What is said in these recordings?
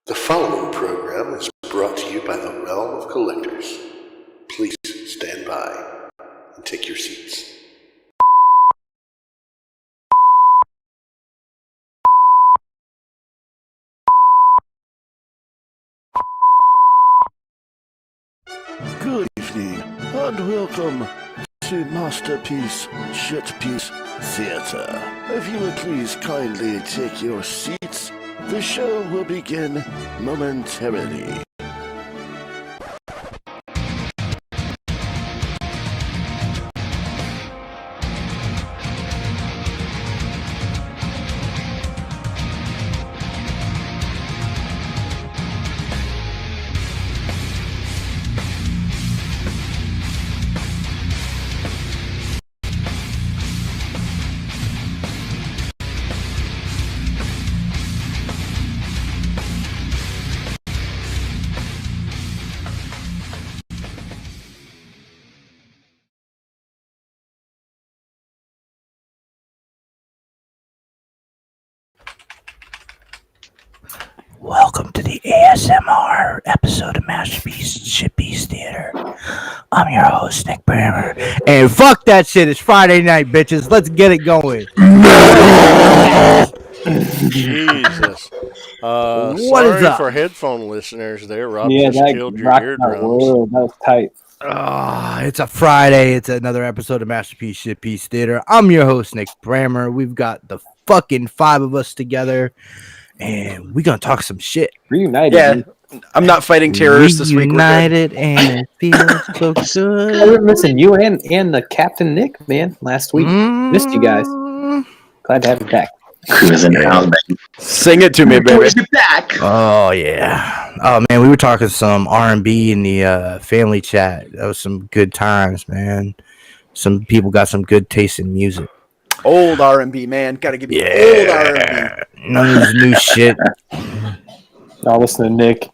The following program is brought to you by the Realm of Collectors. Please stand by and take your seats. Good evening, and welcome to Masterpiece Shitpiece Theater. If you would please kindly take your seats, the show will begin momentarily. Welcome to the ASMR episode of Masterpiece Shitpiece Theater. I'm your host, Nick Brammer. And fuck that shit, it's Friday night, bitches. Let's get it going. Jesus. What Sorry is up? for headphone listeners there. Rob Yeah, just that killed your rocked my eardrums. world. That was tight. It's a Friday. It's another episode of Masterpiece Shitpiece Theater. I'm your host, Nick Brammer. We've got the fucking five of us together, and we're going to talk some shit. Reunited. Yeah, dude. I'm not fighting terrorists this week. We're good. Reunited, and it feels so good. I've been missing you and the Captain Nick, man, last week. Missed you guys. Glad to have you back. Sing it to me, baby. Oh yeah. Oh man, we were talking some R&B in the family chat. That was some good times, man. Some people got some good taste in music. Old R&B, man. Gotta give me old R&B. None of this new shit. I'll listen to Nick.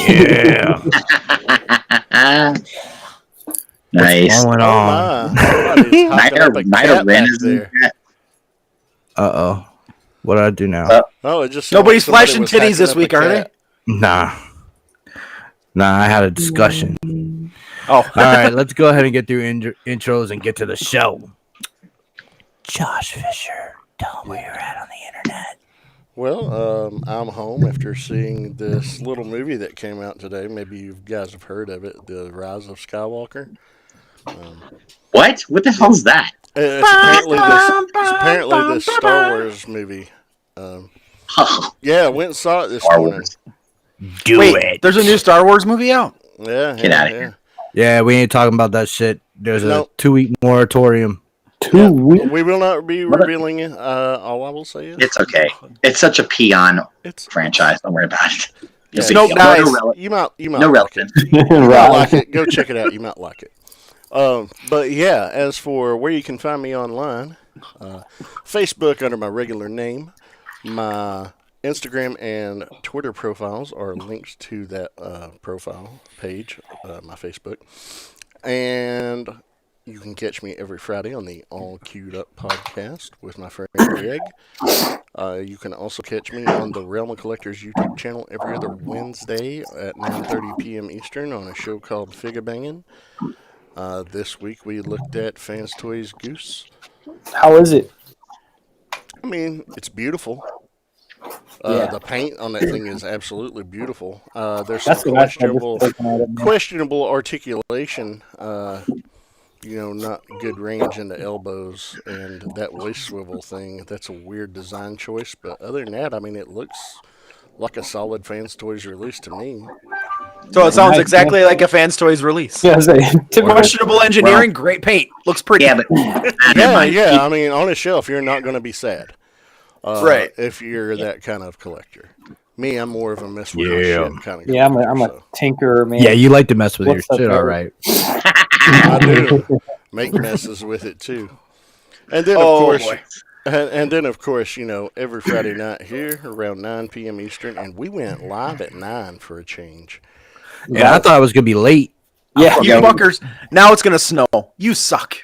Yeah. Nice. What's going on? Somebody's hopping up a cat back there. Uh-oh. What do I do now? Oh, it just Nobody's somebody flashing was titties hacking this up a week, are they? cat. Nah, I had a discussion. Oh, All right, let's go ahead and get through intros and get to the show. Josh Fisher, tell them where you're at on the internet. Well, I'm home after seeing this little movie that came out today. Maybe you guys have heard of it, The Rise of Skywalker. What? What the hell's that? It's apparently this Star Wars movie. Yeah, I went and saw it this Star morning. Wars. Do wait, it. there's a new Star Wars movie out? Yeah, Get outta here. Yeah, we ain't talking about that shit. There's a Nope. 2-week moratorium. 2 weeks. We will not be revealing it. All I will say is It's okay. It's such a peon it's franchise. Don't worry about it. Yeah, Snoke No dies. rele- You might No like it. relevance. You might Right. like it. Go check it out. You might like it. But yeah, as for where you can find me online, Facebook under my regular name, my Instagram and Twitter profiles are linked to that profile page, my Facebook, and you can catch me every Friday on the All Queued Up podcast with my friend Greg. You can also catch me on the Realm of Collectors YouTube channel every other Wednesday at 9:30 p.m. Eastern on a show called Figure Bangin'. This week we looked at Fans Toys Goose. How is it? I mean, it's beautiful. Yeah. The paint on that thing is absolutely beautiful. There's That's some what I said. questionable articulation. Not good range in the elbows, and that waist swivel thing. That's a weird design choice, but other than that, I mean, it looks like a solid Fans Toys release to me. So it sounds exactly like a Fans Toys release. Yeah, I say, typical. Questionable engineering, great paint. Looks pretty. Yeah, but Yeah. I mean, on a shelf, you're not going to be sad. Right. If you're that kind of collector. Me, I'm more of a mess with my Yeah. shit kind of Yeah, collector. I'm a tinker, man. Yeah, you like to mess with What's your up, shit, Eric? all right. I do make messes with it too. And then of course, every Friday night here around 9 p.m. Eastern, and we went live at 9 for a change. And I thought I was going to be late. Yeah, You fuckers. Now it's going to snow. You suck.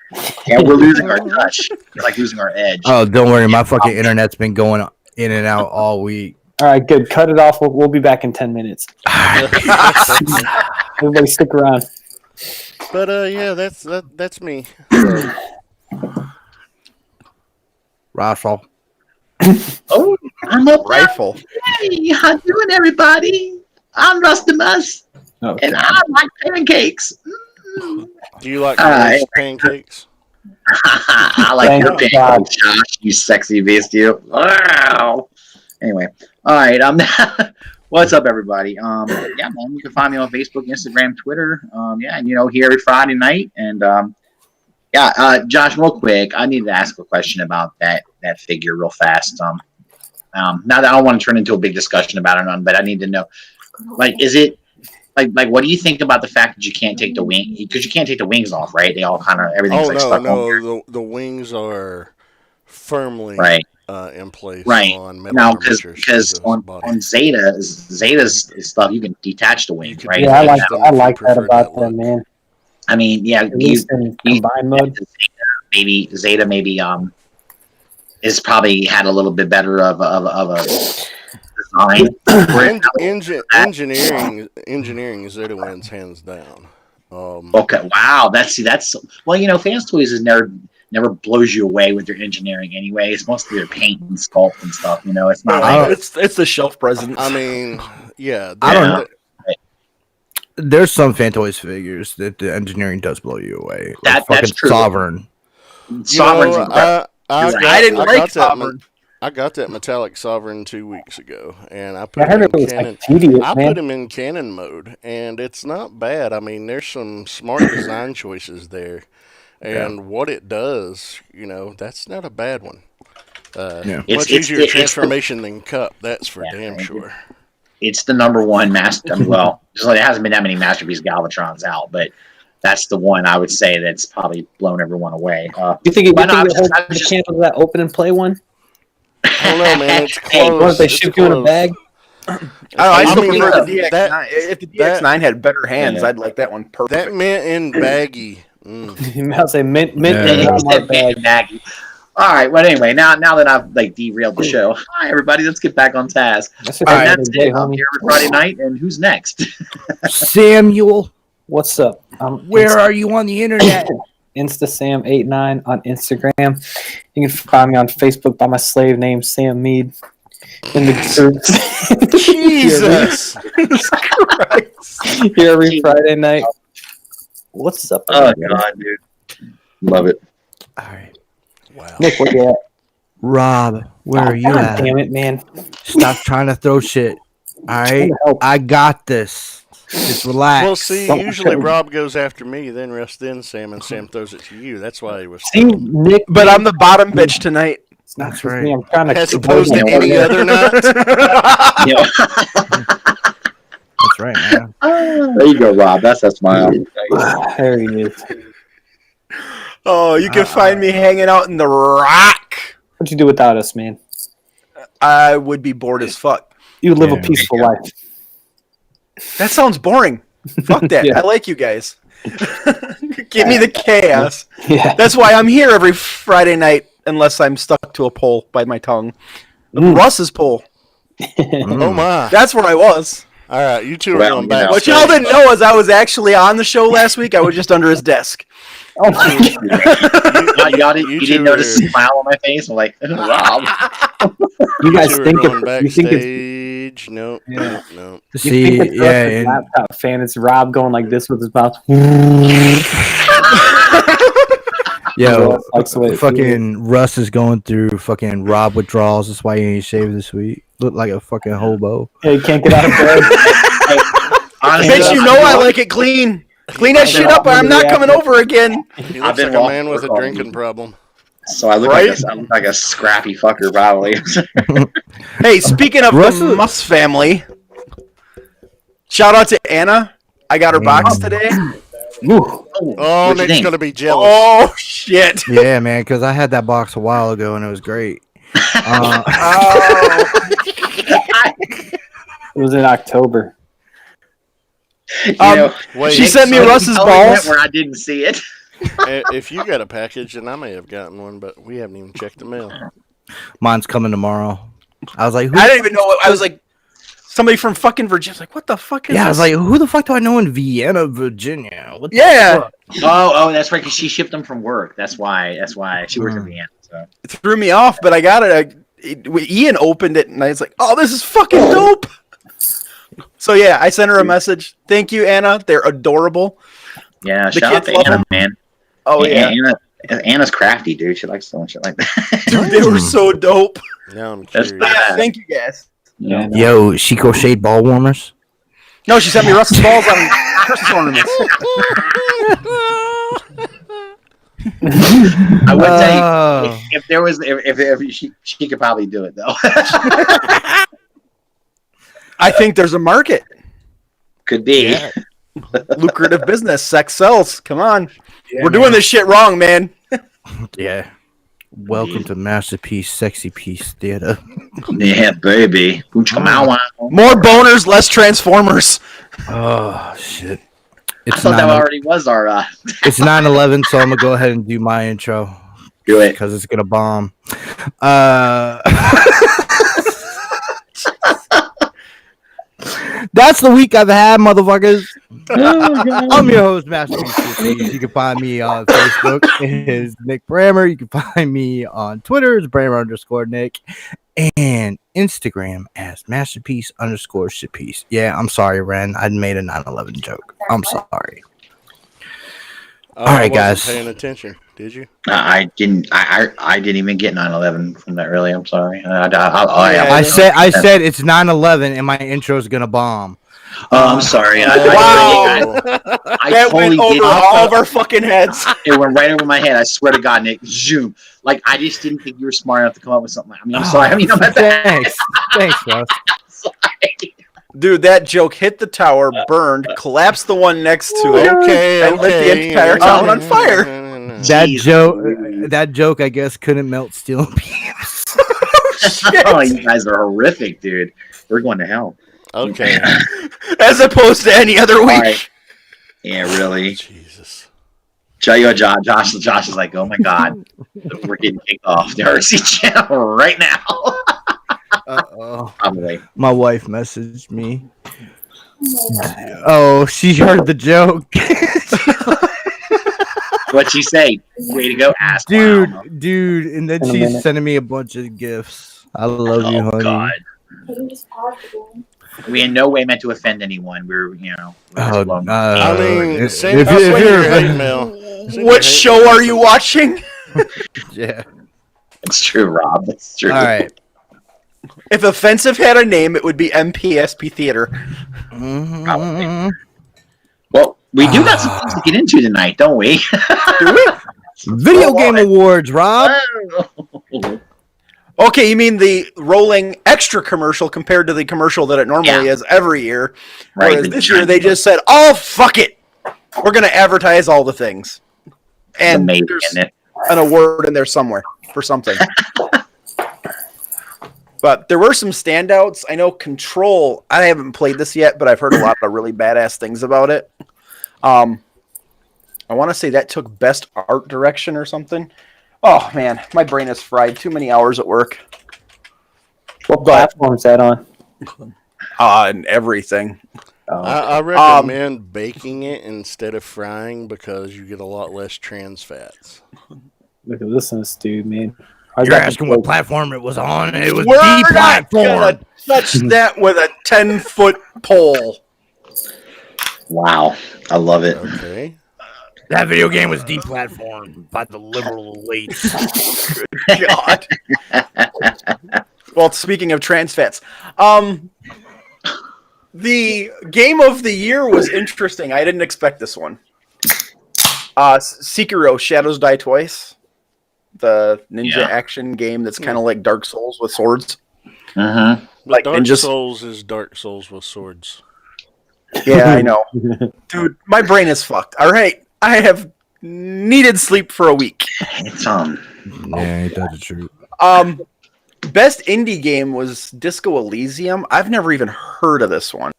yeah, we're losing our touch. It's like losing our edge. Oh, don't worry. My fucking internet's been going in and out all week. All right, good. Cut it off. We'll be back in 10 minutes. Everybody stick around. But yeah, that's me. So, Rifle. Oh, I'm up there. Rifle. Hey, how doing, everybody? I'm Rustimus, Okay. and I like pancakes. do you like All right. roast pancakes? I like Thank your God. pancakes, Josh. You sexy beast, you. Wow. Anyway, all right. What's up, everybody? Yeah, man. You can find me on Facebook, Instagram, Twitter. Yeah, and here every Friday night. And yeah, Josh, real quick, I need to ask a question about that figure real fast. Now that I don't want to turn into a big discussion about it, but I need to know, like, is it like what do you think about the fact that you can't take the wing because you can't take the wings off, right? They all kind of everything's Oh like stuck on there, no, the wings are firmly right? in place Right. on metal Now, armature because Zeta's on body. Zeta's stuff, you can detach the wing, You can right? Yeah, I like detach them I if you like that prefer about that them, look. man. I mean, yeah, At least in combined mode. Zeta maybe is probably had a little bit better of a design. Engineering Zeta wins hands down. Okay, wow, that's well, Fans Toys is never blows you away with their engineering anyway. It's mostly their paint and sculpt and stuff. It's not like It's the shelf presence. I mean, yeah, I don't know. There's some Fantoys figures that the engineering does blow you away. Like That's fucking true. Sovereign. Sovereign's incredible. I didn't like Sovereign. I got that metallic Sovereign 2 weeks ago, and I I put heard him it in was cannon. like tedious, I man. put him in cannon mode, and it's not bad. I mean, there's some smart design choices there, and what it does, that's not a bad one. Much easier transformation than Cup, that's for damn sure. It's the number one master. Well, just like there hasn't been that many Masterpiece Galvatrons out, but that's the one I would say that's probably blown everyone away. You think But no, I it was holds just- the candle to that open and play one? I don't know, man. It's Hey, close. What if they It's ship you in a close. bag? I don't know. I still mean, prefer the DX9. that- If the DX9 had better hands, I'd like that one perfect. That mint in baggy. Mm. I'll say mint Yeah. and Walmart bag. Maggie. All right, but anyway, now that I've derailed the show, hi everybody, let's get back on task. That's And just that's another day, it. I'm homie. here every Friday night, and who's next? Samuel, What's up? where are you on the internet? InstaSam89 on Instagram. You can find me on Facebook by my slave name Sam Mead. In the groups. Jesus. Here every Friday night. What's up? Oh everybody? God, dude, love it. All right, Wow. Nick, where you at? Rob, where are you God at? damn it, man. Stop trying to throw shit. All right, Trying to help. I got this. Just relax. Well, see, Don't- usually Rob goes after me, then then Sam, and Sam throws it to you. That's why he was. See, Nick, But I'm the bottom bitch tonight. it's not That's just right. me. I'm trying to As opposed to Yeah, any yeah. other night. Yeah. That's right, man. There you go, Rob. That's that smile. There he is. Oh, you can find me hanging out in the Rock. What'd you do without us, man? I would be bored as fuck. You live Yeah. a peaceful life. That sounds boring. Fuck that. Yeah. I like you guys. Give me the chaos. Yeah. That's why I'm here every Friday night, unless I'm stuck to a pole by my tongue. Russ's pole. Oh my! That's where I was. All right, you two are Well, going you back. know. What y'all didn't know is I was actually on the show last week. I was just under his desk. Oh my God. Y'all You you two didn't notice are- the smile on my face? I'm like, Rob. You guys two are think going you think it's backstage? No, Yeah. no. you See, think it's yeah, Russ's and laptop fan? It's Rob going like this with his mouth. yo, Russ likes the way it fucking Russ is going through fucking Rob withdrawals. That's why he ain't shaved this week. Look like a fucking hobo. Yeah, you can't get out of bed. Honestly, Bitch, you know I like it clean. Clean that shit up or I'm not coming over again. He I've looks been like a man with a walking- drinking problem. So I look Right? I look like a scrappy fucker, probably. Hey, speaking of Russ the is- Muss family, shout out to Anna. I got her box today. Ooh. Oh, What'd you Nick's think? gonna be jealous. Oh, shit. Yeah, man, because I had that box a while ago and it was great. Oh. It was in October. You Um, know, Wait, She sent me so Russ's tell me that balls. where I didn't see it. if you got a package, then I may have gotten one, but we haven't even checked the mail. Mine's coming tomorrow. I was like, I didn't even know. I was like, somebody from fucking Virginia. I was like, what the fuck is yeah, I this? was like, who the fuck do I know in Vienna, Virginia? What the Yeah. fuck? Oh, that's right. Because she shipped them from work. That's why she works at Vienna. So. It threw me off, but I got it. Ian opened it, and I was like, oh, this is fucking dope. So, yeah, I sent her a message. Thank you, Anna. They're adorable. Yeah, The shout out kids to love Anna, them. man. Oh, yeah. Anna's crafty, dude. She likes doing shit like that. Dude, they were so dope. Now I'm That's curious. bad. Thank you, guys. Yeah. Yo, she crocheted ball warmers. No, she sent me Russ's balls on Christmas ornaments. I would say Oh. if there was if she could probably do it though. I think there's a market. Could be. Yeah. Lucrative business. Sex sells. Come on. Yeah, We're doing this shit wrong, man. Yeah. Welcome to Masterpiece Sexy Piece Theater. Yeah, baby. Come out. More boners, less Transformers. Oh shit! I thought that already was our. It's 9/11, so I'm gonna go ahead and do my intro Do it. because it's gonna bomb. That's the week I've had, motherfuckers. I'm your host, Masterpiece. You can find me on Facebook as Nick Brammer. You can find me on Twitter as Brammer_Nick. And Instagram as Masterpiece_Shitpiece. Yeah, I'm sorry, Ren. I made a 9/11 joke. I'm sorry. All right, guys. Paying attention, did you? I didn't. I didn't even get 9/11 from that. Really, I'm sorry. I said it's 9/11 and my intro is gonna bomb. Oh, I'm sorry. Wow. I That totally went over did. all of our fucking heads. It went right over my head. I swear to God, Nick. Zoom. Like I just didn't think you were smart enough to come up with something. I mean, I'm sorry. I mean, I'm Thanks, Russ. Dude, that joke hit the tower, burned, collapsed the one next to it, and lit the entire town on fire. That joke, I guess, couldn't melt steel beams. Oh, you guys are horrific, dude. We're going to hell. Okay. As opposed to any other week. All right. Yeah, really. Jesus. Josh is like, oh my God, we're getting kicked off the RC channel right now. Uh-oh. Probably. My wife messaged me. Oh, she heard the joke. What'd she say? Way to go, ass. Dude, Wow. and then In a she's minute. sending me a bunch of gifts. I love you, honey. God. We in no way meant to offend anyone. We're, Oh, blown. I mean, if send you're- your hate mail. Send your What hate show mail. are you watching? yeah. It's true, Rob. It's true. All right. If Offensive had a name, it would be MPSP Theater. Mhm. Well, we do got some things to get into tonight, don't we? Do we? Video game awards, Rob. Okay, you mean the rolling extra commercial compared to the commercial that it normally is every year. Right, Whereas the this year giant they just said, oh, fuck it. We're going to advertise all the things. And Amazing, there's isn't it? an award in there somewhere for something. But there were some standouts. I know Control, I haven't played this yet, but I've heard a lot of really badass things about it. I want to say that took Best Art Direction or something. Oh, man, my brain is fried. Too many hours at work. What platform is that on? And everything. I recommend baking it instead of frying because you get a lot less trans fats. Look at this dude, man. You're asking what platform it was on, and it was We're the not platform. gonna touch that with a 10-foot pole. Wow. I love it. Okay. That video game was deplatformed by the liberal elites. God. Well, speaking of trans fats, the game of the year was interesting. I didn't expect this one. Sekiro: Shadows Die Twice, the ninja action game that's kind of like Dark Souls with swords. Uh-huh. Like Dark ninjas. Souls is Dark Souls with swords. Yeah, I know, dude. My brain is fucked. All right, I have needed sleep for a week. It's Yeah, that's the truth. Best indie game was Disco Elysium. I've never even heard of this one.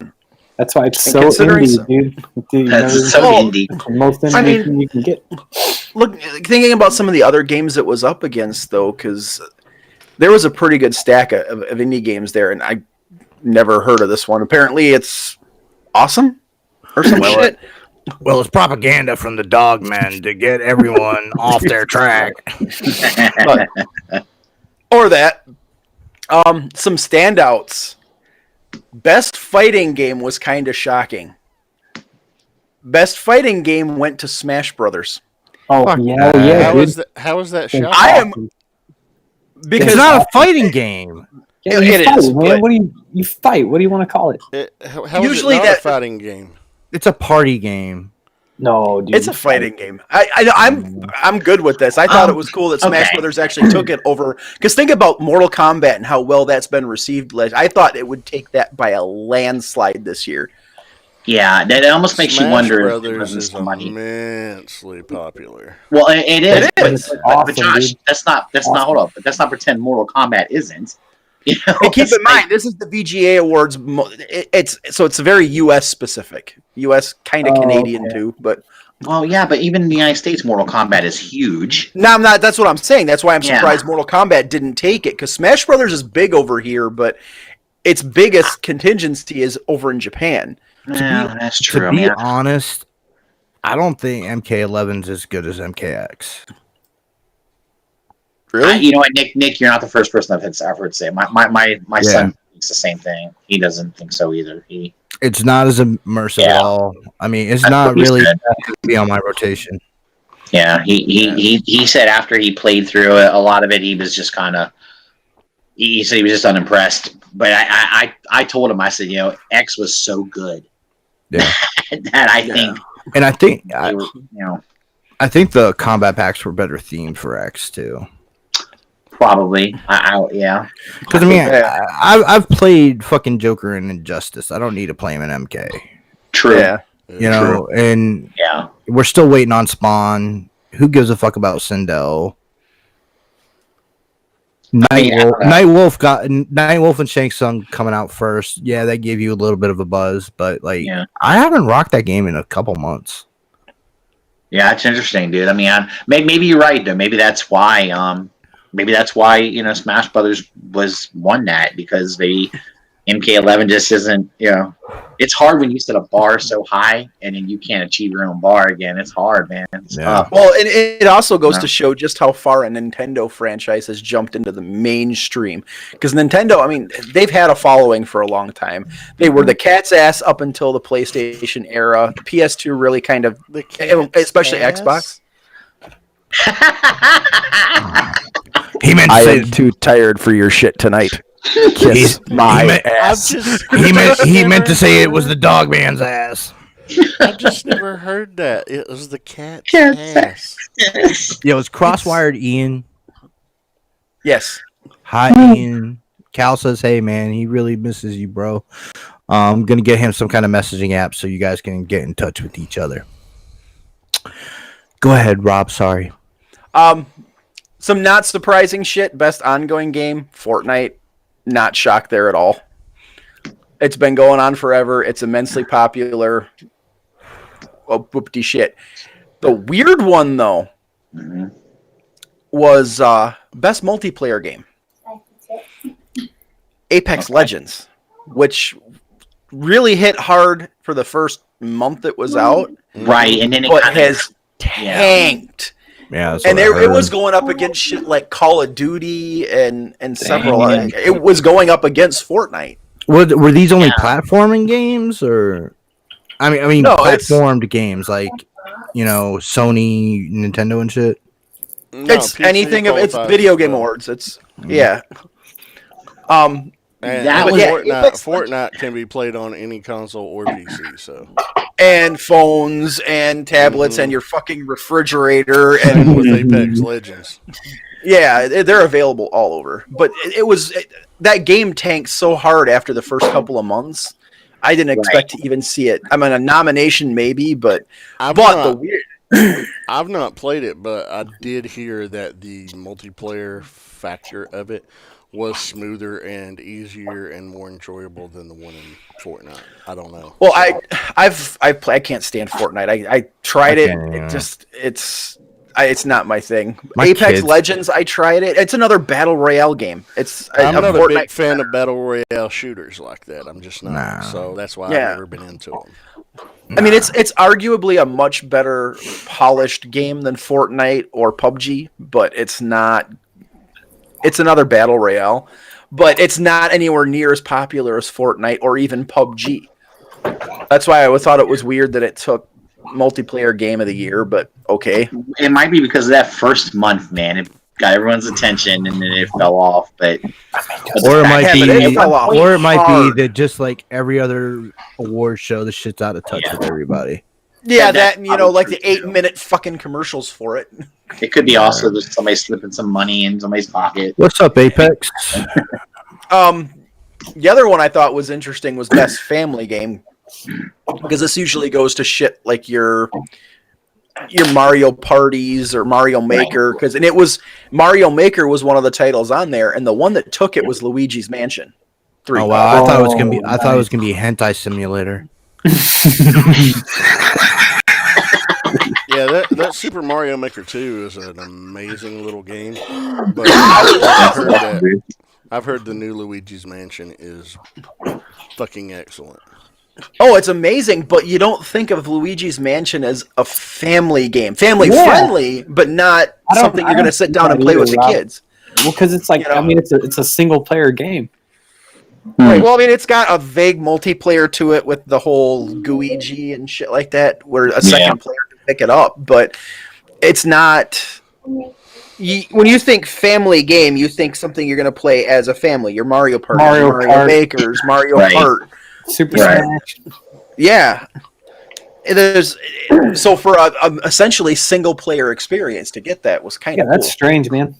That's why it's And so considering indie, so- dude. Dude, That's so Oh. indie. the most indie I mean- thing you can get. Look, thinking about some of the other games it was up against, though, because there was a pretty good stack of indie games there, and I never heard of this one. Apparently, it's awesome or some shit. Well, it's propaganda from the dog men to get everyone off their track. But, or that. Some standouts. Best fighting game was kind of shocking. Best fighting game went to Smash Brothers. Oh, Fuck yeah, that. yeah. How is that shocking? I am because It's not a fighting game. Yeah, you it fight, is, man. but- What do you fight? What do you want to call it? How Usually is it not that- a fighting game? It's a party game. No, dude. it's a fighting game. I'm good with this. I thought it was cool that Smash okay. Brothers actually took it over. Because think about Mortal Kombat and how well that's been received. I thought it would take that by a landslide this year. Yeah, that almost makes Smash you wonder if it Brothers wasn't is somebody. immensely popular. Well, it is. It But, is. but Awesome, Josh, dude. that's not. Hold up. But that's not pretend Mortal Kombat isn't. You know, And keep it's in mind, this is the VGA Awards. It's very U.S. specific. U.S. kind of Oh, Canadian okay. too, but Well, yeah, but even in the United States, Mortal Kombat is huge. no, I'm not. That's what I'm saying. That's why I'm Yeah. surprised Mortal Kombat didn't take it because Smash Brothers is big over here, but its biggest contingency is over in Japan. Yeah, that's true. To I be mean, honest, I don't think MK11's as good as MKX. Really? what, Nick, you're not the first person I've heard say. My son thinks the same thing. He doesn't think so either. It's not as immersive at Yeah. all. I mean, it's That's not what he really said. to be on my rotation. Yeah, he said after he played through it, a lot of it, he was just kind of. He said he was just unimpressed. But I told him, I said, X was so good. Yeah. that I think And I think they were, I think the combat packs were better themed for X too. probably. Yeah. Because I mean, Yeah. I've played fucking Joker and Injustice. I don't need to play him in MK. True. Yeah. You know, and Yeah. we're still waiting on Spawn. Who gives a fuck about Sindel? Night Wolf and Shang Tsung coming out first. Yeah, that gave you a little bit of a buzz, but Yeah. I haven't rocked that game in a couple months. Yeah, it's interesting, dude. I mean, maybe you're right though. Maybe that's why. Smash Brothers won that because MK11 just isn't. It's hard when you set a bar so high and then you can't achieve your own bar again. It's hard, man. It's tough. Well, and it also goes Yeah. to show just how far a Nintendo franchise has jumped into the mainstream. Because Nintendo, I mean, they've had a following for a long time. They were the cat's ass up until the PlayStation era. PS2 really kind of, especially Xbox. He meant to I say am too tired for your shit tonight. Kiss my he meant- ass. he meant to say it was the dog man's ass. I've just never heard that. It was the cat's Cat's ass. Yo, it's crosswired Ian. Yes. Hi Ian. Cal says, hey man, he really misses you, bro. I'm gonna get him some kind of messaging app so you guys can get in touch with each other. Go ahead, Rob. Sorry. Some not surprising shit. Best ongoing game, Fortnite. Not shocked there at all. It's been going on forever. It's immensely popular. Well, whoopty shit. The weird one though was best multiplayer game. Apex Legends, which really hit hard for the first month it was out, Right, and then it but kinda, has tanked. Yeah, that's And what I it heard. was going up against shit like Call of Duty and several. It was going up against Fortnite. Were these only Yeah. platforming games, or I mean, No, it's- platformed games like Sony, Nintendo, and shit. No, It's PC anything of it's qualifies video as game well. awards. It's yeah. And That was- Fortnite can be played on any console or PC. So And phones and tablets and your fucking refrigerator and same with Apex Legends. yeah, they're available all over. But that game tanked so hard after the first couple of months. I didn't expect to even see it. I mean, a nomination maybe, but I've the weird. I've not played it, but I did hear that the multiplayer factor of it was smoother and easier and more enjoyable than the one in Fortnite. I don't know. Well, I can't stand Fortnite. I tried it. Okay, yeah. It's It's not my thing. My Apex kids- Legends, I tried it. It's another battle royale game. It's I'm not a Fortnite big fan of battle royale shooters like that. I'm just not. Nah. So that's why Yeah. I've never been into them. I mean, it's arguably a much better polished game than Fortnite or PUBG, but it's not. It's another battle royale, but it's not anywhere near as popular as Fortnite or even PUBG. That's why I thought it was weird that it took multiplayer game of the year, but okay. It might be because of that first month, man. It got everyone's attention and then it fell off. But Or it might Yeah, but it fell off be, or it might hard. be that just like every other award show, the shit's out of touch with everybody. Yeah, And that's that and, you know, probably like the true, too. 8-minute fucking commercials for it. it could be also just somebody slipping some money in somebody's pocket. What's up, Apex? The other one I thought was interesting was Best Family Game, because this usually goes to shit like your Mario parties or Mario Maker, and it was Mario Maker was one of the titles on there, and the one that took it was Luigi's Mansion 3. Oh wow, I thought it was gonna be. I thought it was gonna be Hentai Simulator. Yeah, that Super Mario Maker 2 is an amazing little game. But I've heard the new Luigi's Mansion is fucking excellent. Oh, it's amazing, but you don't think of Luigi's Mansion as a family game, family friendly, but not something you're going to sit down and play with the kids. Well, because it's like, You know? I mean, it's a single player game. Right. Well, I mean, it's got a vague multiplayer to it with the whole Guigi and shit like that, where a second player can pick it up. But it's not. When you think family game, you think something you're going to play as a family. Your Mario Party, Mario Mario Kart. Makers, Mario Right. Kart. Super Right. Smash. Yeah. There's so for a essentially single player experience to get that was kind Yeah, of that's cool. strange, man.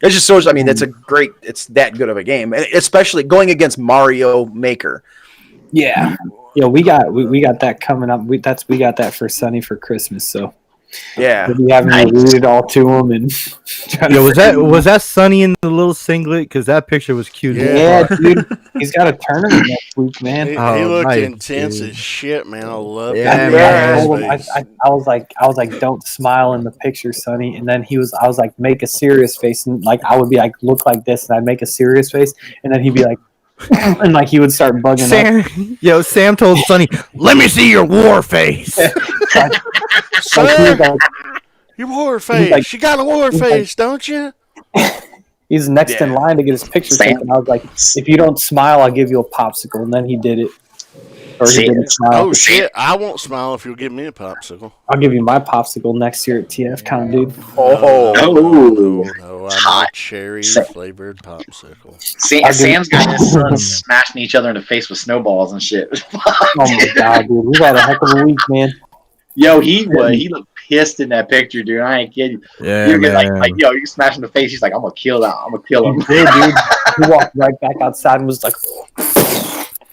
It just shows. I mean, that's a great. It's that good of a game, and especially going against Mario Maker. Yeah. Yeah, we got that coming up. We got that for Sonny for Christmas, so Yeah. we'll be having to read it all to him and Yo, was that Sonny in the little singlet? Because that picture was cute. as yeah, fuck. dude. He's got a tournament next week, man. He Oh, looked nice, intense dude. as shit, man. I love Yeah, that. man. I told him, I was like, don't smile in the picture, Sonny. And then I was like, make a serious face, and like I would be like, look like this, and I'd make a serious face, and then he'd be like, and like he would start bugging up. Sam told Sonny, "Let me see your war face." Like, he was like, Your war face. like- You got a war he's face, don't you? he's next in line to get his picture Sam. taken. I was like, if you don't smile, I'll give you a popsicle. And then he did it. Or he See, didn't smile. Oh shit! I won't smile if you'll give me a popsicle. I'll give you my popsicle next year at TFCon, dude. Oh. No, I'm a hot. cherry Sa- flavored popsicle. Sam's got his son smashing each other in the face with snowballs and shit. Oh my god, dude. We got a heck of a week, man. Yo, he looked pissed in that picture, dude. I ain't kidding. Yeah, You get man. like, yo, you smash in the face. He's like, I'm gonna kill that. I'm gonna kill He him. did, dude. He walked right back outside and was like,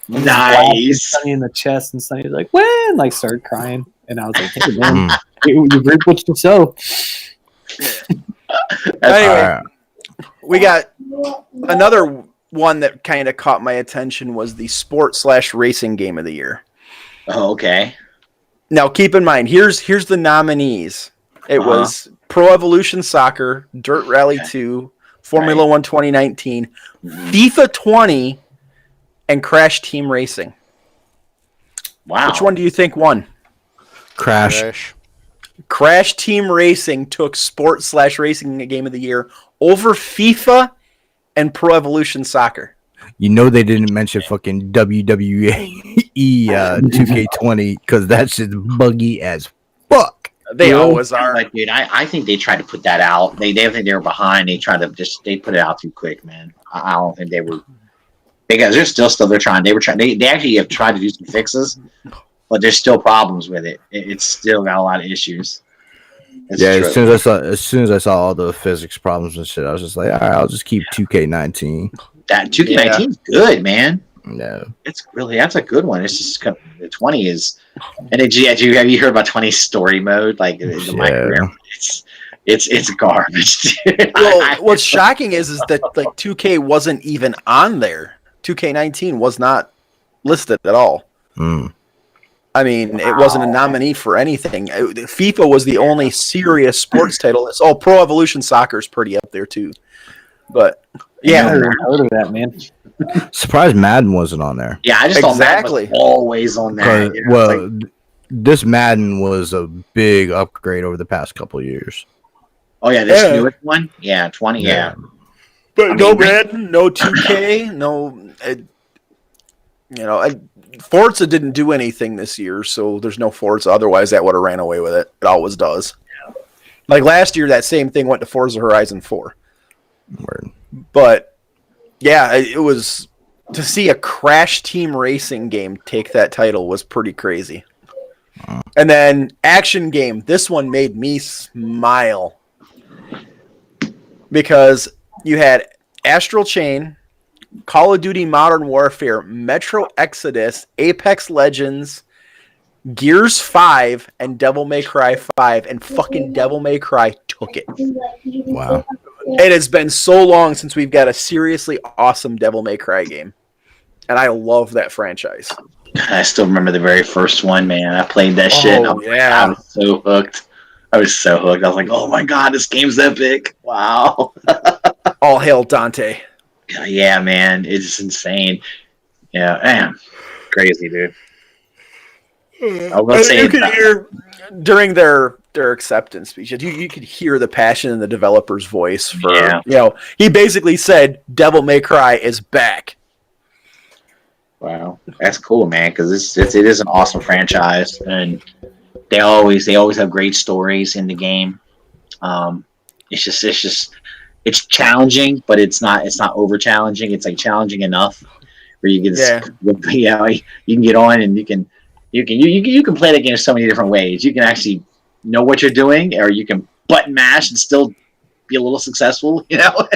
Nice. Sonny in the chest, and Sonny was like, "When?" Like started crying, and I was like, "Hey man, you reap what you sow." Anyway, Alright. we got another one that kind of caught my attention was the sport/racing game of the year. Oh, okay. Now, keep in mind, here's the nominees. It was Pro Evolution Soccer, Dirt Rally 2, Formula 1 2019, FIFA 20, and Crash Team Racing. Wow. Which one do you think won? Crash. Crash Team Racing took sport/racing game of the year over FIFA and Pro Evolution Soccer. You know they didn't mention fucking WWE 2K20 because that shit's buggy as fuck. They always are. Like, dude, I think they tried to put that out. They think they were behind. They tried to they put it out too quick, man. I don't think they were. Because they're trying. They actually have tried to do some fixes, but there's still problems with it. It's still got a lot of issues. It's Yeah, true. as soon as I saw all the physics problems and shit, I was just like, all right, I'll just keep 2K19. That 2K19 is good, man. No. That's a good one. It's just the 20 is, and have you heard about 20 story mode? Like the micro, it's garbage. Dude. Well, what's shocking is that like 2K wasn't even on there. 2K19 was not listed at all. Mm. I mean, it wasn't a nominee for anything. FIFA was the only serious sports title. Oh, Pro Evolution Soccer is pretty up there too. But I yeah, never heard of that, man. Surprised Madden wasn't on there. Yeah, I just thought Madden Exactly. was always on that. 'Cause, You know, it's like, this Madden was a big upgrade over the past couple of years. oh yeah, this newest one, yeah, 20, yeah. but I no mean, Madden, no 2K, no. Forza didn't do anything this year, so there's no Forza. Otherwise, that would have ran away with it. It always does. Like last year, that same thing went to Forza Horizon 4. Word. But yeah, it was to see a Crash Team Racing game take that title was pretty crazy. And then action game, this one made me smile because you had Astral Chain, Call of Duty Modern Warfare, Metro Exodus, Apex Legends, Gears 5, and Devil May Cry 5, and fucking Devil May Cry took it. Wow. It has been so long since we've got a seriously awesome Devil May Cry game. And I love that franchise. I still remember the very first one, man. I played that shit. And I was so hooked. I was like, oh my god, this game's epic. Wow. All hail Dante. Yeah, man. It's insane. Yeah, man. Crazy, dude. I will say You could hear during their acceptance speech, you could hear the passion in the developer's voice for, he basically said Devil May Cry is back. wow, that's cool, man. Because it is an awesome franchise, and they always have great stories in the game. It's challenging, but it's not over challenging. It's like challenging enough where you can get on and you can play the game so many different ways. You can actually know what you're doing, or you can button mash and still be a little successful. You know,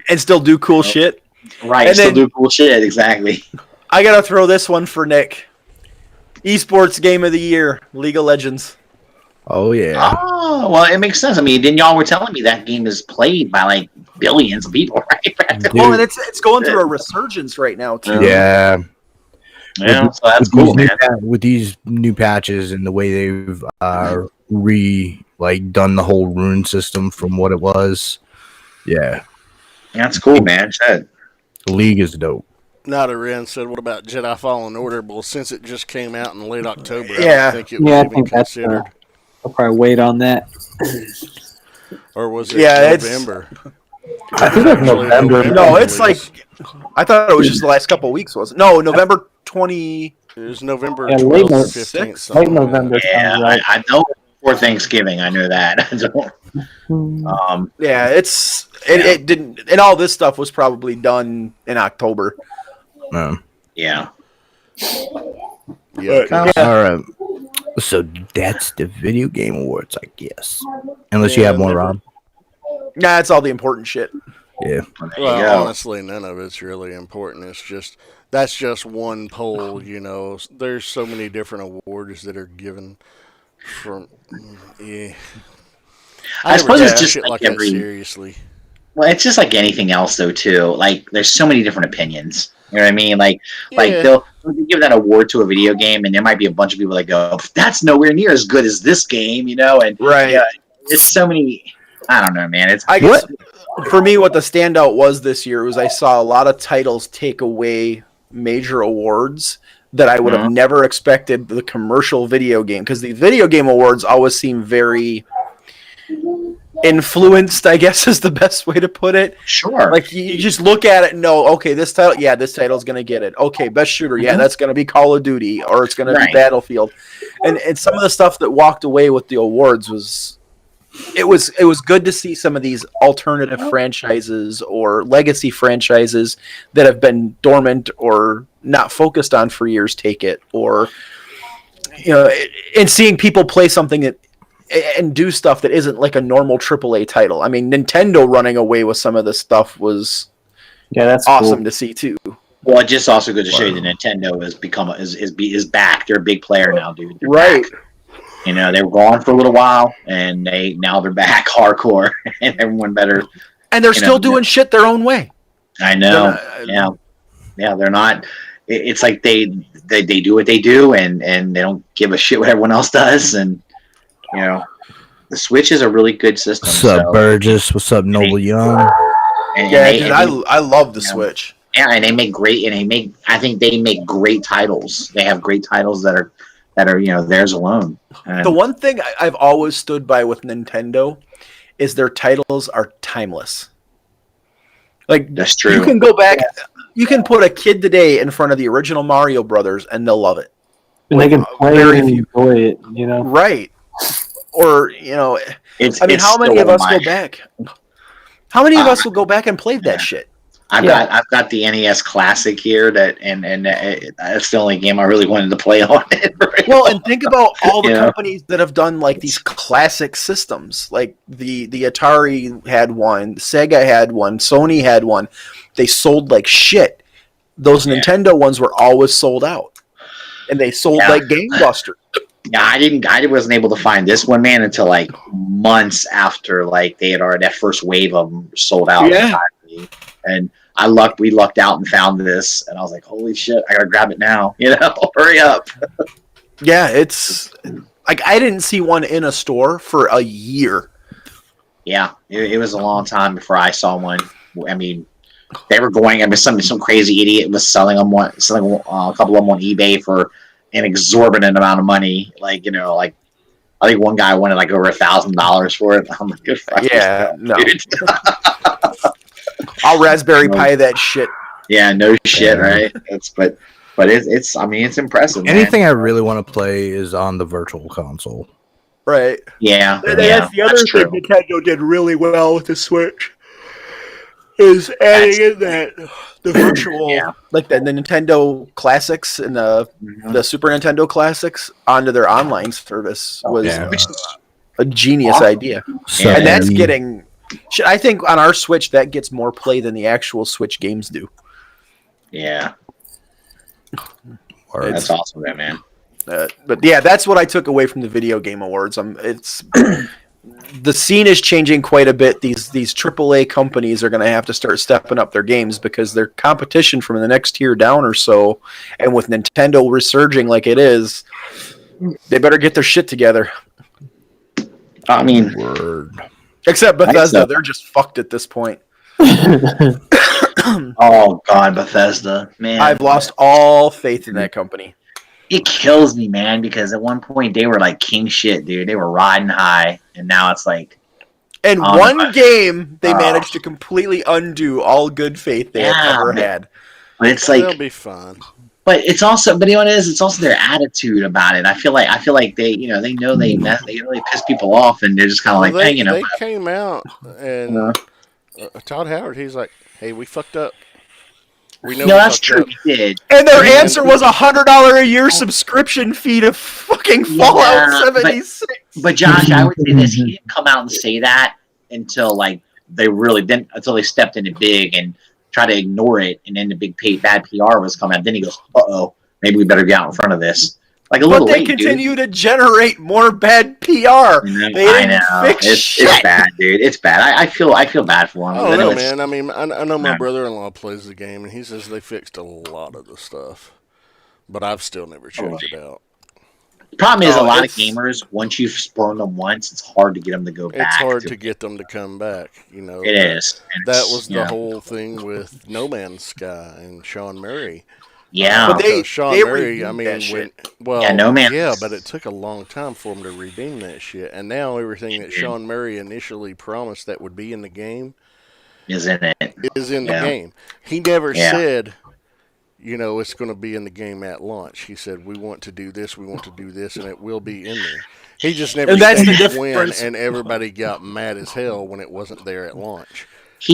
and still do cool shit. Right, and still then, do cool shit. Exactly. I gotta throw this one for Nick. Esports Game of the Year, League of Legends. Oh yeah. Oh well, it makes sense. I mean, then y'all were telling me that game is played by like billions of people, right? Dude. Well, and it's going through a resurgence right now too. Yeah. Yeah, so that's cool, man. With these new patches and the way they've done the whole rune system from what it was. Yeah. That's cool, man. Shit. The league is dope. Nada Ren said, what about Jedi Fallen Order? Well, since it just came out in late October, I Yeah. don't think it was I even think that's considered. I'll probably wait on that. Or was it November? I think it's Actually, November. No, it's like I thought it was just the last couple of weeks. Was it? No, November 20. It was November Yeah, 12th or late 15th. Late something like November. that. Yeah, sounds right. I know before Thanksgiving. I know that. Yeah, it didn't, and all this stuff was probably done in October. Yeah. Yeah. All right. So that's the video game awards, I guess. Unless you Yeah, have more, never- Rob. Nah, it's all the important shit. Yeah. There you Well, go. honestly, none of it's really important. It's just that's just one poll. You know, there's so many different awards that are given from. Yeah, I suppose never it's take just shit like like that every- seriously. Well, it's just like anything else, though. Too like there's so many different opinions. You know what I mean? Like Yeah. they'll give that award to a video game, and there might be a bunch of people that go, "That's nowhere near as good as this game," you know. And Right. yeah, it's so many. I don't know, man. It's I guess for me, what the standout was this year was I saw a lot of titles take away major awards that I would have never expected the commercial video game, because the video game awards always seem very influenced, I guess is the best way to put it. sure. Like you just look at it and know, okay, this title's gonna get it. Okay, best shooter, yeah, that's gonna be Call of Duty, or it's gonna Right. be Battlefield. And some of the stuff that walked away with the awards was good to see some of these alternative franchises or legacy franchises that have been dormant or not focused on for years take it, or and seeing people play something that and do stuff that isn't like a normal AAA title. I mean, Nintendo running away with some of this stuff was That's awesome cool. to see too. Well, it's just also good to show you that Nintendo is back. They're a big player now, dude. They're Right. back. You know, they were gone for a little while, and now they're back hardcore, and everyone better. And they're You still know, doing shit their own way. I know. They're Yeah, they're not. it's like they do what they do, and they don't give a shit what everyone else does, and you know, the Switch is a really good system. What's up, Burgess? What's up, Noble Young? I love the Switch. Yeah, and they make great, I think they make great titles. They have great titles that are theirs alone. And The one thing I've always stood by with Nintendo is their titles are timeless. Like, that's true. You can go back, you can put a kid today in front of the original Mario Brothers, and they'll love it. And they can play it and enjoy it, you know. Right. Or, It's how many of still us go back? How many of us will go back and play that shit? I've got the NES Classic here, and that's the only game I really wanted to play on it. Well, and think about all the companies that have done like these classic systems. Like the Atari had one, Sega had one, Sony had one. They sold like shit. Those Nintendo ones were always sold out, and they sold like gangbusters. Yeah, I wasn't able to find this one, man, until like months after like they had already, that first wave of them sold out. Yeah. And we lucked out and found this, and I was like, holy shit, I gotta grab it now. Hurry up. Yeah, it's like I didn't see one in a store for a year. Yeah, it was a long time before I saw one. I mean, they were going. I mean, some crazy idiot was selling a couple of them on eBay for an exorbitant amount of money. Like, I think one guy wanted like over $1,000 for it. I'm like, good fucking stuff, no. dude. I'll Raspberry Pi that shit. Yeah, no shit, right? But it's I mean, it's impressive. Anything man. I really want to play is on the virtual console. Right. Yeah, That's the other thing Nintendo did really well with the Switch. Is adding in the virtual, like the Nintendo Classics and the Super Nintendo Classics onto their online service was a genius idea. So, and that's getting, I think on our Switch that gets more play than the actual Switch games do. Yeah. That's awesome, man. But yeah, that's what I took away from the Video Game Awards. The scene is changing quite a bit. These AAA companies are going to have to start stepping up their games because their competition from the next tier down or so, and with Nintendo resurging like it is, they better get their shit together. I mean, except Bethesda, they're just fucked at this point. Oh God, Bethesda, man! I've lost all faith in that company. It kills me, man, because at one point they were like king shit, dude. They were riding high, and now it's like. And one game, they managed to completely undo all good faith they have ever had. But it's like they'll be fine. But it's also, but you know what it is? It's also their attitude about it. I feel like they, they know they really piss people off, and they're just kind of like, hey, They came out and Todd Howard, he's like, hey, we fucked up. We know that's true. We did. And their answer was $100 a year subscription fee to fucking Fallout 76. But Josh, I would say this: he didn't come out and say that until until they stepped in it big and try to ignore it, and then the big bad PR was coming out. Then he goes, "Uh-oh, maybe we better get out in front of this." Like a little late, dude. But they continue to generate more bad PR. I know. It's bad, dude. It's bad. I feel bad for him. I don't know, man. I mean, I know my brother-in-law plays the game, and he says they fixed a lot of the stuff, but I've still never checked it out. The problem is a lot of gamers, once you've spurned them once, it's hard to get them to go back. It's hard to get them to come back, It is. That was the whole thing with No Man's Sky and Sean Murray. Yeah, but Sean Murray, I mean, No Man. Yeah, but it took a long time for him to redeem that shit, and now everything that Sean Murray initially promised that would be in the game is in it. Is in the game. He never said, it's going to be in the game at launch. He said, we want to do this, and it will be in there. He just never said when, and everybody got mad as hell when it wasn't there at launch.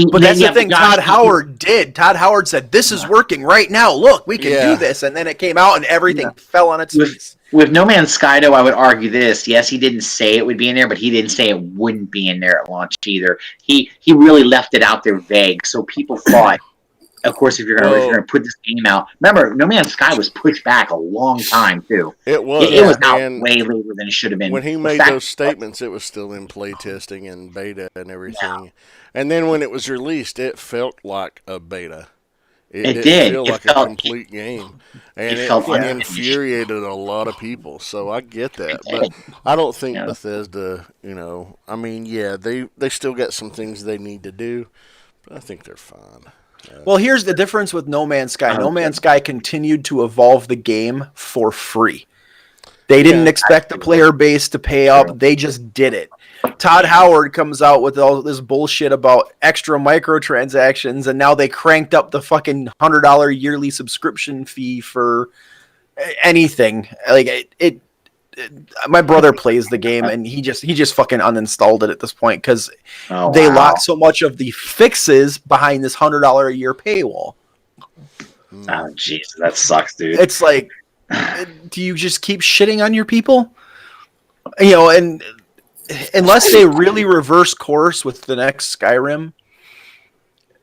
But that's the thing Todd Howard did. Todd Howard said, this is working right now. Look, we can do this. And then it came out and everything fell on its face. With No Man's Sky, though, I would argue this. Yes, he didn't say it would be in there, but he didn't say it wouldn't be in there at launch either. He really left it out there vague. So people thought, of course, if you're going to put this game out. Remember, No Man's Sky was pushed back a long time, too. It was. It was out way later than it should have been. When he made those statements, it was still in playtesting and beta and everything. Yeah. And then when it was released, it felt like a beta. It didn't did. feel It like felt- a complete game. And it it felt infuriated a lot of people. So I get that. But I don't think Yeah. Bethesda, I mean, yeah, they still got some things they need to do, but I think they're fine. Well, here's the difference with No Man's Sky. No Okay. Man's Sky continued to evolve the game for free. They didn't expect the player base to pay up. True. They just did it. Todd Howard comes out with all this bullshit about extra microtransactions, and now they cranked up the fucking $100 yearly subscription fee for anything. Like my brother plays the game, and he just fucking uninstalled it at this point because Oh, they wow. locked so much of the fixes behind this $100 a year paywall. Oh, jeez, that sucks, dude. It's like, do you just keep shitting on your people? And unless they really reverse course with the next Skyrim,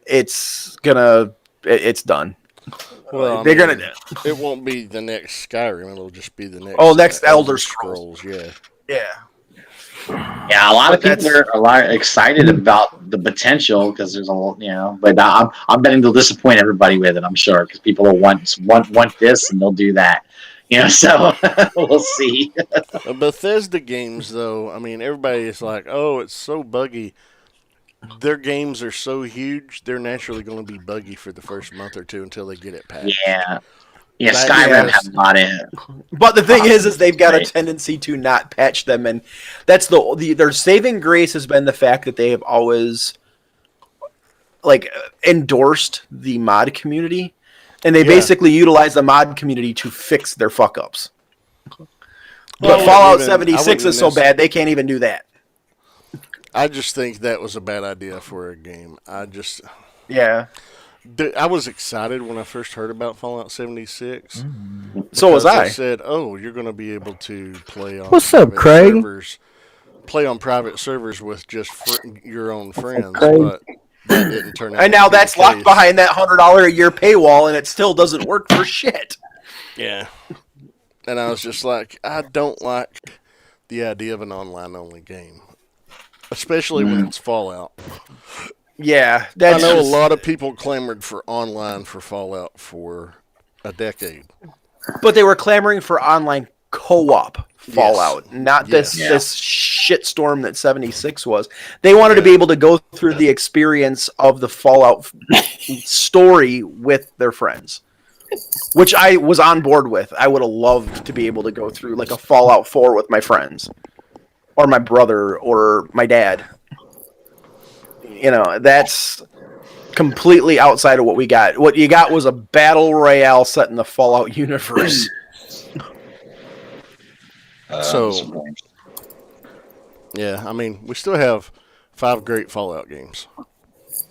it's done. Well, They're gonna. It won't be the next Skyrim. It'll just be the next. Next Elder Scrolls. Yeah. Yeah. Yeah, a lot of But people are a lot excited about the potential because there's but I'm betting they'll disappoint everybody with it. I'm sure because people will want this and they'll do that. So we'll see. Bethesda games, though, I mean, everybody is like, "Oh, it's so buggy." Their games are so huge; they're naturally going to be buggy for the first month or two until they get it patched. Yeah, That Skyrim is- has a lot of. But the thing is they've got a Right. tendency to not patch them, and that's their saving grace has been the fact that they have always endorsed the mod community, and they basically utilize the mod community to fix their fuck ups. But Fallout 76 is so bad they can't even do that. I just think that was a bad idea for a game. Yeah. I was excited when I first heard about Fallout 76. So was because I. They said, "Oh, you're going to be able to play on What's up, private Craig? servers, play on private servers with just your own friends." Craig? But that didn't turn out. And to now be the that's locked case. behind that $100 a year paywall, and it still doesn't work for shit. Yeah. And I was just like, I don't like the idea of an online-only game, especially when it's Fallout. Yeah, I that's know just- a lot of people clamored for online for Fallout for a decade. But they were clamoring for online co-op Fallout, not Yes. this shitstorm that 76 was. They wanted to be able to go through the experience of the Fallout story with their friends, which I was on board with. I would have loved to be able to go through like a Fallout 4 with my friends or my brother or my dad. That's completely outside of what we got. What you got was a battle royale set in the Fallout universe. So, yeah, I mean, we still have 5 great Fallout games.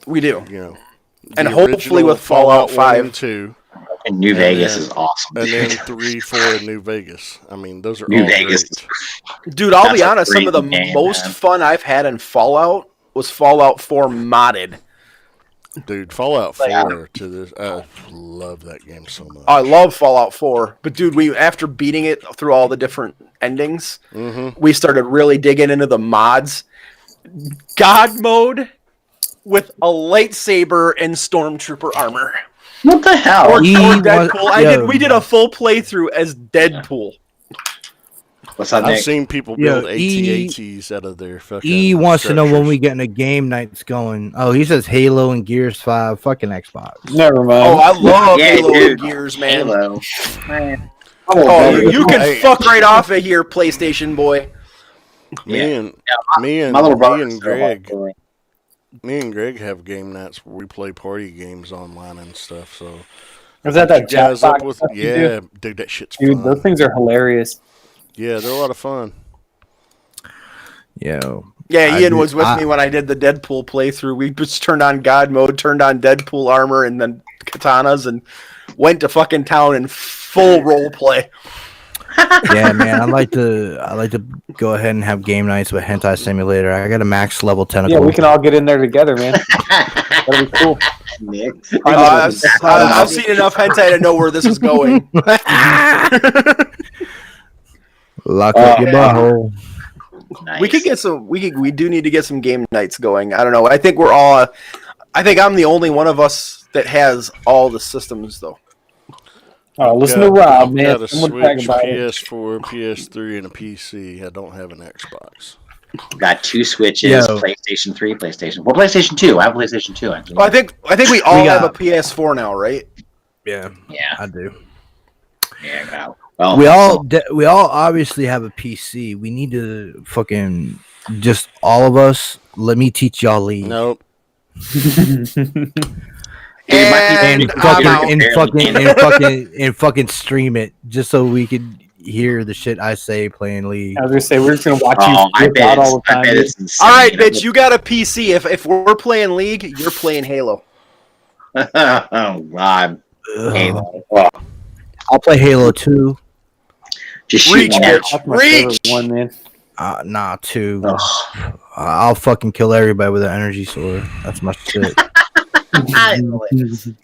We do. The And hopefully original with Fallout 1 5. and 2, And New Vegas then- is awesome. and then dude. 3, 4, and New Vegas. I mean, those are New all Vegas. great. Dude, I'll be That's a honest, some of the great game, most man. fun I've had in Fallout was Fallout 4 modded. Dude, Fallout 4 Like, to this, I love that game so much. I love Fallout 4, but dude, after beating it through all the different endings, we started really digging into the mods. God mode with a lightsaber and stormtrooper armor. What the hell? Or He Deadpool. was- We did a full playthrough as Deadpool. What's that, I've Nick? seen people Yo, build AT-ATs out of their fucking He wants to know when structures. we getting a game nights going. Oh, he says Halo and Gears 5. Fucking Xbox. Never mind. Oh, I love Yeah, Halo dude. and Gears, man. Halo. Man. Oh, you can Hey. fuck right off of here, PlayStation boy. Me and My little brother. me and Greg have game nights where we play party games online and stuff. So Was that you that guys Jackbox up with stuff you do? yeah, dude, that shit's Dude, fun. those things are hilarious. Yeah, they're a lot of fun. Yo. Yeah, I Ian do- was with I- me when I did the Deadpool playthrough. We just turned on God mode, turned on Deadpool armor, and then katanas, and went to fucking town in full role play. Yeah, man. I like to go ahead and have game nights with Hentai Simulator. I got a max level tentacle. Yeah, we can all get in there together, man. That'd be cool. Nick. I've seen enough hentai to know where this is going. Lock up your Yeah. butthole. Nice. We could get some. We do need to get some game nights going. I don't know. I think we're all. I think I'm the only one of us that has all the systems, though. Listen to Rob, man. I've got a Someone brag Switch, about it. PS4, PS3, and a PC. I don't have an Xbox. Got 2 Switches, Yo. PlayStation 3, PlayStation 4, PlayStation 2. I have PlayStation 2. Actually. Well, I think we all have a got- PS4 now, right? Yeah, Yeah. I do. Yeah. Well, We all obviously have a PC. We need to fucking just all of us. Let me teach y'all League. Nope. Dude, my And And PC I'm out. fucking stream it just so we could hear the shit I say playing League. I was gonna say we're just gonna watch Oh, you I flip bet out all the I time. bet dude. it's insane. All right, bitch, you got a PC. If we're playing League, you're playing Halo. Oh God. Ugh. Halo. Oh, I'll play Halo 2. just shoot Reach, one bitch. out. That's my favorite Reach! one, man. Nah, 2. Ugh. I'll fucking kill everybody with an energy sword. That's my shit. I know it.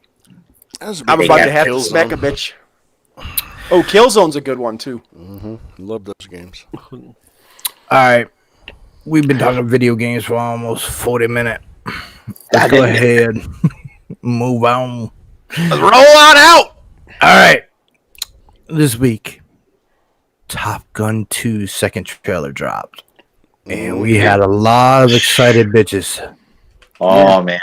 I'm They about got to have to Killzone. smack a bitch. Oh, Killzone's a good one, too. Love those games. All right. We've been talking video games for almost 40 minutes. Let's go ahead. Move on. Let's roll on out! All right. This week, Top Gun 2 second trailer dropped. And we had a lot of excited bitches. Oh man.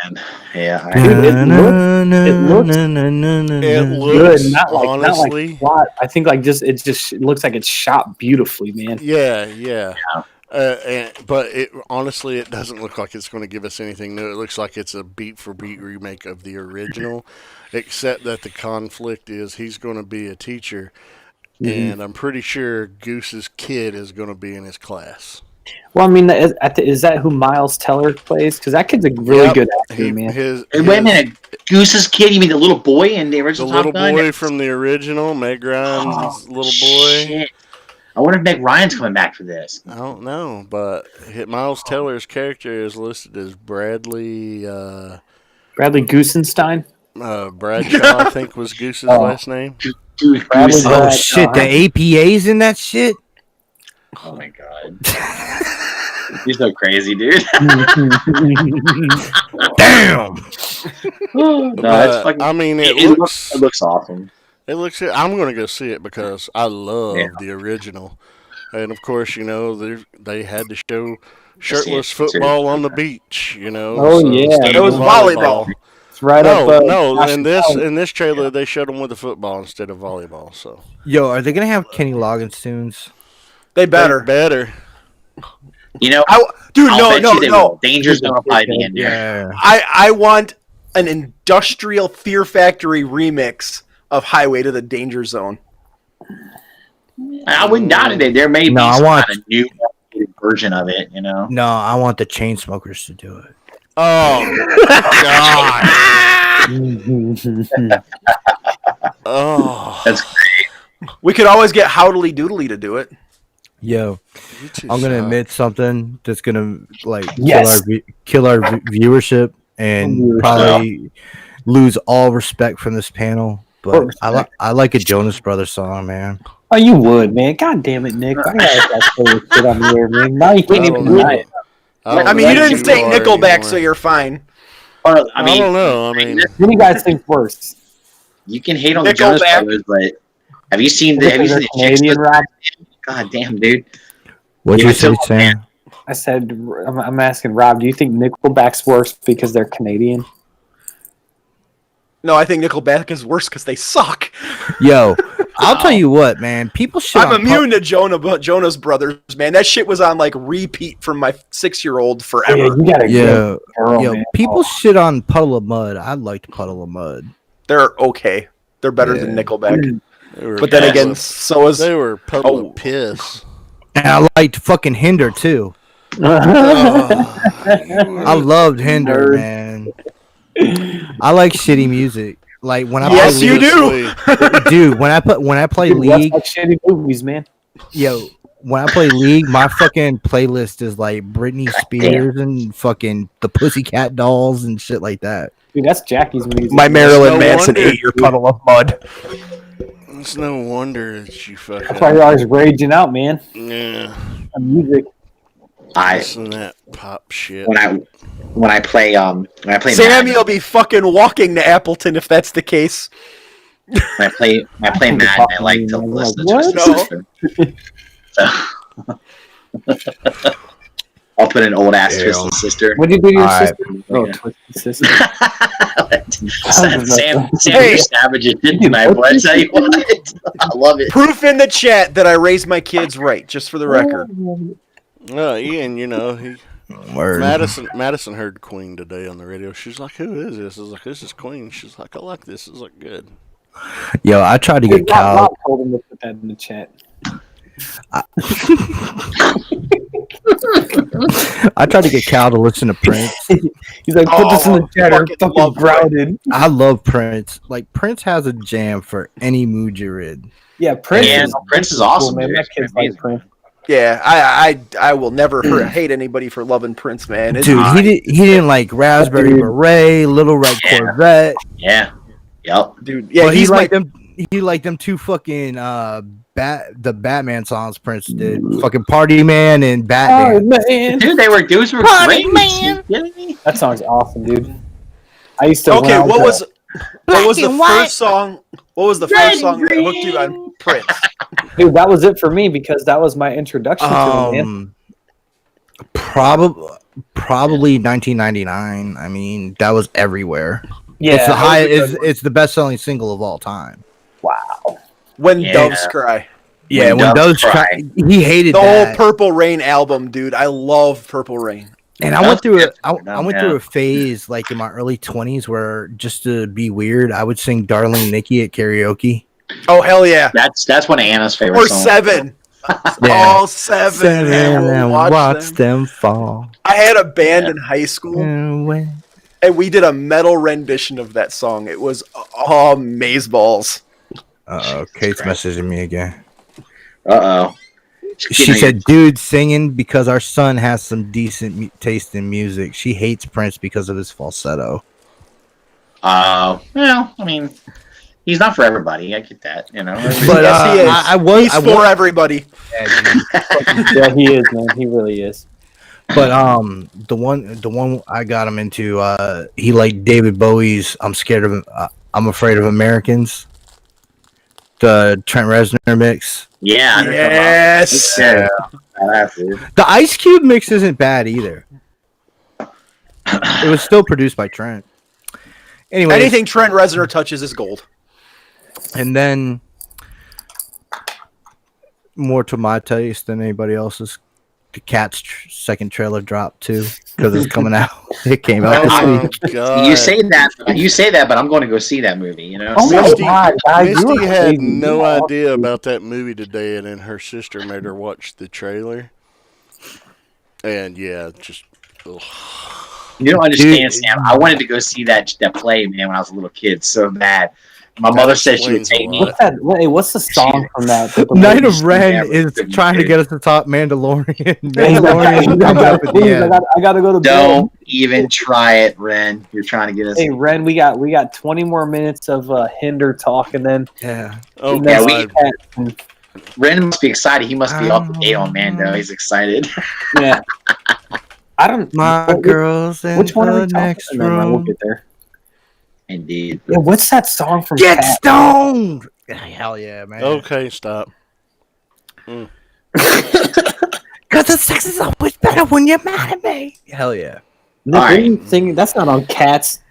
Yeah. Dude, it looks It good. looks, Not honestly, like plot. I think like it just looks like it's shot beautifully, man. yeah. But honestly, it doesn't look like it's going to give us anything new. It looks like it's a beat-for-beat remake of the original, except that the conflict is he's going to be a teacher, and I'm pretty sure Goose's kid is going to be in his class. Well, I mean, is that who Miles Teller plays? Because that kid's a really Yep. good actor, man. Hey, wait a minute. Goose's kid? You mean the little boy in the The original little Top Gun? boy from the original, Meg Ryan's little boy. Shit. I wonder if Meg Ryan's coming back for this. I don't know, but Miles Teller's character is listed as Bradley Bradley Goosenstein. Bradshaw, I think was Goose's last name. Dude, Bradley Goose. Oh, Brad- shit. The APA's in that shit? Oh my god. You're so crazy, dude. Damn. No, it's fucking. I mean, It looks awesome. It looks. I'm going to go see it because I love Yeah. the original, and of course, they had to show shirtless See it, too. football on the beach. Oh, yeah. instead It of was volleyball. It's right up. No. In Washington. this trailer, they showed them with the football instead of volleyball. So Yo, are they going to have Kenny Loggins tunes? They better. better. You know, Dude, I'll bet you they no. will. Danger Zone will probably be in there. Yeah. I want an industrial Fear Factory remix of Highway to the Danger Zone. I wouldn't doubt it. There may be No, I some want- kind of new version of it, you know? No, I want the Chainsmokers to do it. Oh God! Oh, That's We could always get Howdly Doodly to do it. Yo, you two I'm gonna suck. admit something that's gonna Yes. kill our viewership and probably lose all respect from this panel. But I like a Jonas Brothers song, man. Oh, you would, man. God damn it, Nick. Why you gotta let that silly shit on the air, man? Now you can't I even don't deny know. it. I mean, you Well, didn't say are Nickelback, anymore. so you're fine. Or, I don't know. I mean, What do you guys think worse? you can hate on the Jonas Nickelback. Brothers, but have you seen Because the they're Chicks Canadian, with- Rob? God damn, dude. What'd Yeah, you say, so- Sam? I said, I'm asking Rob, do you think Nickelback's worse because they're Canadian? No, I think Nickelback is worse because they suck. Yo, I'll tell you what, man. People shit I'm on immune to Jonas Brothers, man. That shit was on like repeat from my 6-year-old Yeah, forever. you got a Yo, good girl, yo, man. people shit on Puddle of Mud. I liked Puddle of Mud. They're okay. They're better than Yeah. Nickelback. they were But then puddle again, of- so is they were puddle Oh. of piss. And I liked fucking Hinder too. I loved Hinder, Nerd. man. I like shitty music. Like when I Yes, play you League, do. dude. When I play Dude, watch League, like shitty movies, man. yo, when I play League, my fucking playlist is like Britney Spears and fucking the Pussycat Dolls and shit like that. Dude, that's Jackie's music. My Marilyn No Manson wonder. 8-year puddle of mud. It's no wonder that you fucking. That's why you're always raging out, man. Yeah. On music. I Listen to that pop shit. when I play Sammy Madden, will be fucking walking to Appleton if that's the case. when I play Madden, I like to listen to What? Twisted Sister. So, I'll put an old ass Twisted Sister. What did you do to your All right. sister? Oh, Yeah. Twisted Sister. Sam, Hey. you're savage at it tonight, boy. I tell you what, I love it. Proof in the chat that I raised my kids right, just for the record. Ian, you know, Word. Madison heard Queen today on the radio. She's like, "Who is this?" I was like, "This is Queen." She's like, "I like this. It's like good." Yo, I tried to Hey, get Cal. Rob told him to put that in the chat. I tried to get Cal to listen to Prince. He's like, put this in the chat or fucking fucking love grounded. I love Prince. Like Prince has a jam for any mood you're in. Yeah, Prince Yeah, is Prince is awesome, man. dude. My kids like Amazing. Prince. Yeah, I will never hate anybody for loving Prince, man. It's Dude, he didn't like Raspberry Dude. Beret, Little Red Yeah. Corvette. Yeah. Yep. dude. Yeah, But he's he my liked them. He liked them two fucking the Batman songs Prince did. Fucking Party Man and Oh Batman. man, Dude, those were Party great. man. Are you kidding me? that song's awesome, dude. I used to. okay. when I What a- was the and white. first song? What was the first song that hooked you on Prince? Dude, that was it for me because that was my introduction to him, man. Probably 1999. I mean, that was everywhere. Yeah, It's the that was high. a good one. It's the best selling single of all time. Wow. When Yeah. Doves Cry. Yeah, when Doves Doves Cry. Cry, he hated The whole that. Purple Rain album, dude. I love Purple Rain. And I went through Doves I Cry, went yeah. through a phase like in my early 20s where just to be weird, I would sing "Darling Nikki" at karaoke. Oh hell yeah! That's one of Anna's favorite Or songs. Seven. Yeah. All seven. Man, we'll and watch watch them. them fall. I had a band in high school, away. and we did a metal rendition of that song. It was amazeballs. Kate's messaging me again. Uh oh. She said, "Dude, singing because our son has some decent taste in music. She hates Prince because of his falsetto." well, I mean, he's not for everybody. I get that, you know. But Yes, he is. I was, He's I for was, everybody. Yeah, he is, man. He really is. but the one I got him into, he liked David Bowie's "I'm Scared of, I'm Afraid of Americans," the Trent Reznor mix. Yeah. Yes. Yeah. Badass, dude. The Ice Cube mix isn't bad either. It was still produced by Trent. Anyway, Anything Trent Reznor touches is gold. and then more to my taste than anybody else's. The Cat's second trailer dropped too because it's coming out. It came out this Oh week. god! You say that, but I'm going to go see that movie. You know. Oh my Misty, God, guys, you Misty were had crazy. no You are idea about that movie today, and then her sister made her watch the trailer. And yeah, just ugh. You don't understand, Dude. Sam. I wanted to go see that play, man, when I was a little kid, so bad. My mother said she would explains take a me. lot. What's that? Hey, what's the song from that? Night of Ren Yeah, is but- trying to get us to talk Mandalorian. Hey, Mandalorian comes up at the end. I gotta go to bed. Don't even try it, Ren. You're trying to get us. Hey, Ren, we got 20 more minutes of Hinder talk, and then Yeah. Oh and then god! Ren must be excited. He must be up to date on Mando. He's excited. yeah. I don't. My what- girls in Which one are we the talking next about? We'll room. get there. Indeed. Yeah, what's that song from Get Cat? stoned! Hell yeah, man. Okay, stop. Because the sex is always better when you're mad at me. Hell yeah. Nick, All what are right. you singing? That's not on Cats.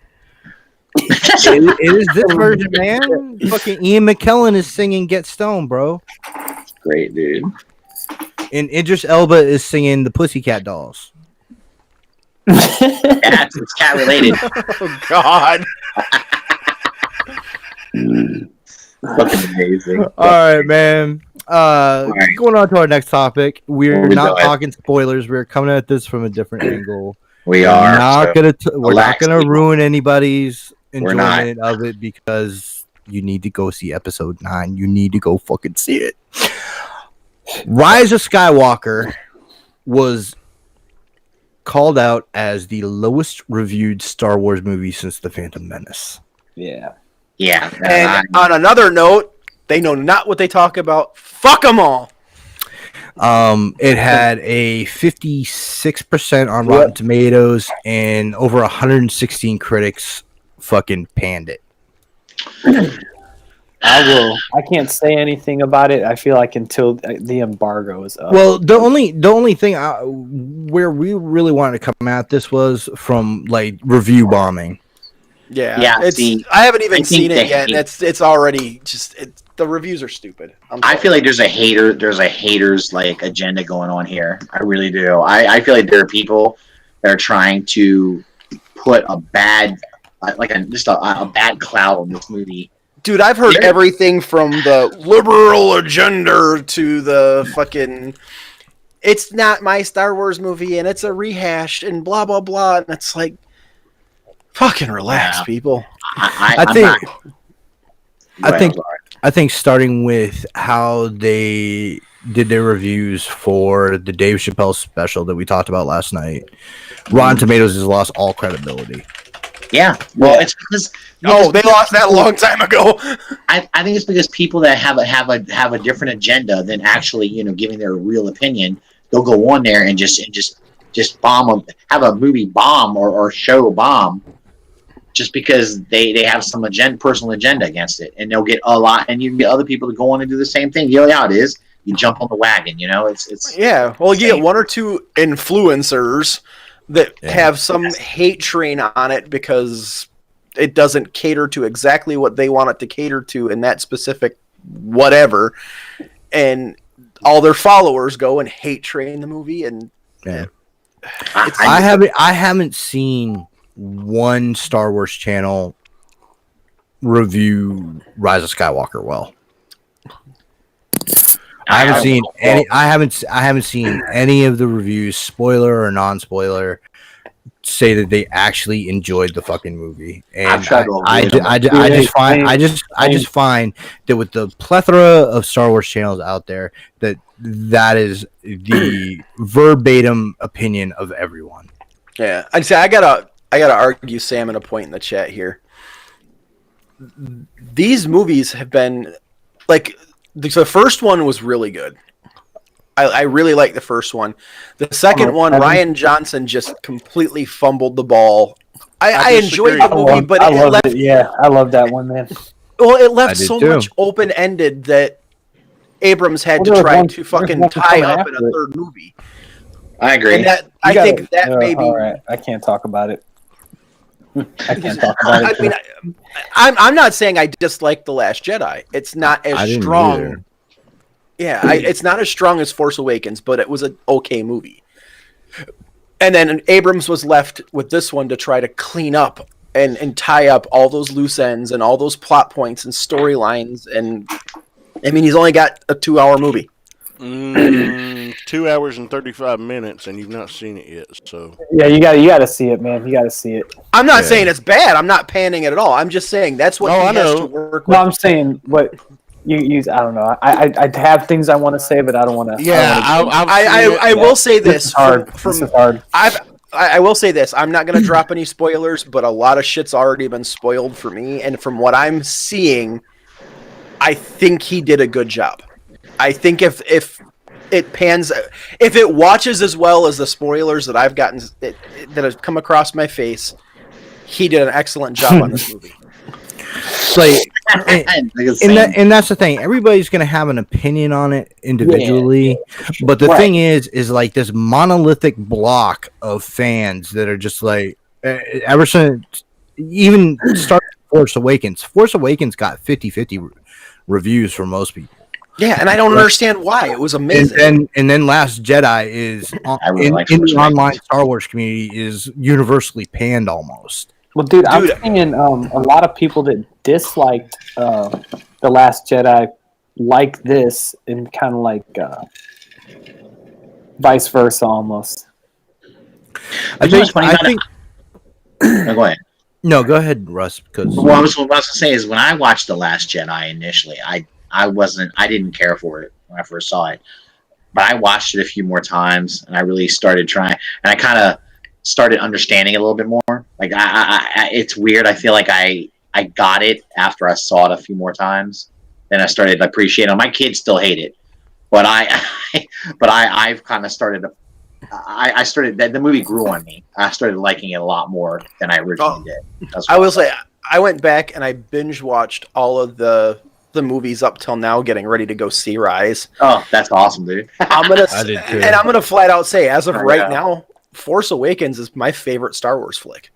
It is this version, man. Fucking Ian McKellen is singing Get Stoned, bro. Great, dude. And Idris Elba is singing the Pussycat Dolls. Cats. It's cat related. Oh God. Fucking amazing. All right, man. right. Going on to our next topic. We're What we not doing? talking spoilers. We're coming at this from a different angle. We We're are. not so- gonna. We're not relax, gonna people. ruin anybody's We're not. enjoyment of it because you need to go see episode 9. You need to go fucking see it. Rise of Skywalker was called out as the lowest reviewed Star Wars movie since The Phantom Menace. Yeah. Yeah. And on another note, they know not what they talk about. Fuck them all. It had a 56% on Rotten Tomatoes, and over 116 critics fucking panned it. I can't say anything about it. I feel like until the embargo is up. Well, the only thing where we really wanted to come at this was from like review bombing. Yeah. I haven't even seen it yet. It's already just the reviews are stupid. I feel like there's a haters like agenda going on here. I really do. I feel like there are people that are trying to put a bad a bad cloud on this movie. Dude, I've heard everything from the liberal agenda to the fucking it's not my Star Wars movie and it's a rehash and blah blah blah, and it's like fucking relax, people. I think starting with how they did their reviews for the Dave Chappelle special that we talked about last night, Rotten Tomatoes has lost all credibility. Yeah, well, it's because they lost that a long time ago. I think it's because people that have a different agenda than actually giving their real opinion, they'll go on there and just bomb have a movie bomb or show bomb, just because they have some personal agenda against it, and they'll get a lot, and you can get other people to go on and do the same thing. You know how it is. You jump on the wagon. It's Well, you get one or two influencers that have some hate train on it because it doesn't cater to exactly what they want it to cater to in that specific whatever, and all their followers go and hate train the movie. And I haven't seen one Star Wars channel review Rise of Skywalker well. I haven't seen any of the reviews, spoiler or non-spoiler, say that they actually enjoyed the fucking movie. And I just find that with the plethora of Star Wars channels out there, that is the verbatim opinion of everyone. Yeah, I'd say I gotta argue Sam in a point in the chat here. These movies have been like. The first one was really good. I really like the first one. The second one, Ryan Johnson just completely fumbled the ball. I enjoyed the movie, but I loved it. Yeah, I love that one, man. Well, it left so much open-ended that Abrams had to try to fucking tie up in a third movie. I agree. And I think that may be. All right, I can't talk about it. I can't talk about it. I mean, I'm not saying I dislike The Last Jedi. It's not as strong. Either. Yeah, it's not as strong as Force Awakens, but it was an okay movie. And then Abrams was left with this one to try to clean up and tie up all those loose ends and all those plot points and storylines. And I mean, he's only got a 2-hour movie. 2 hours and 35 minutes, and you've not seen it yet. So yeah, you got to see it, man. You got to see it. I'm not saying it's bad. I'm not panning it at all. I'm just saying that's what he has to work with. No, I'm saying what you. I don't know. I have things I want to say, but I don't want to. Yeah, I will say this. This is hard. This is hard. I will say this. I'm not going to drop any spoilers, but a lot of shit's already been spoiled for me, and from what I'm seeing, I think he did a good job. I think if it pans, if it watches as well as the spoilers that I've gotten that have come across my face, he did an excellent job on this movie. Like, and that's the thing. Everybody's gonna have an opinion on it individually, but the thing is like this monolithic block of fans that are just like, ever since even starting Force Awakens. Force Awakens got 50-50 reviews from most people. Yeah, and I don't understand why. It was amazing. And then Last Jedi is in the online Star Wars community is universally panned almost. Well, dude, I'm seeing a lot of people that disliked The Last Jedi like this, and kind of like vice versa almost. I think. No, go ahead. No, go ahead, Russ. Because what I was going to say is when I watched The Last Jedi initially, I didn't care for it when I first saw it, but I watched it a few more times, and I really started trying, and I kind of started understanding it a little bit more. Like it's weird. I feel like I got it after I saw it a few more times. Then I started appreciating it. My kids still hate it, But I've kind of started to. I started that the movie grew on me. I started liking it a lot more than I originally did. I will say I went back and I binge watched all of the movies up till now, getting ready to go see Rise. Oh, that's awesome, dude. I'm gonna I did too. and I'm gonna flat out say, as of Oh, right yeah. now, Force Awakens is my favorite Star Wars flick.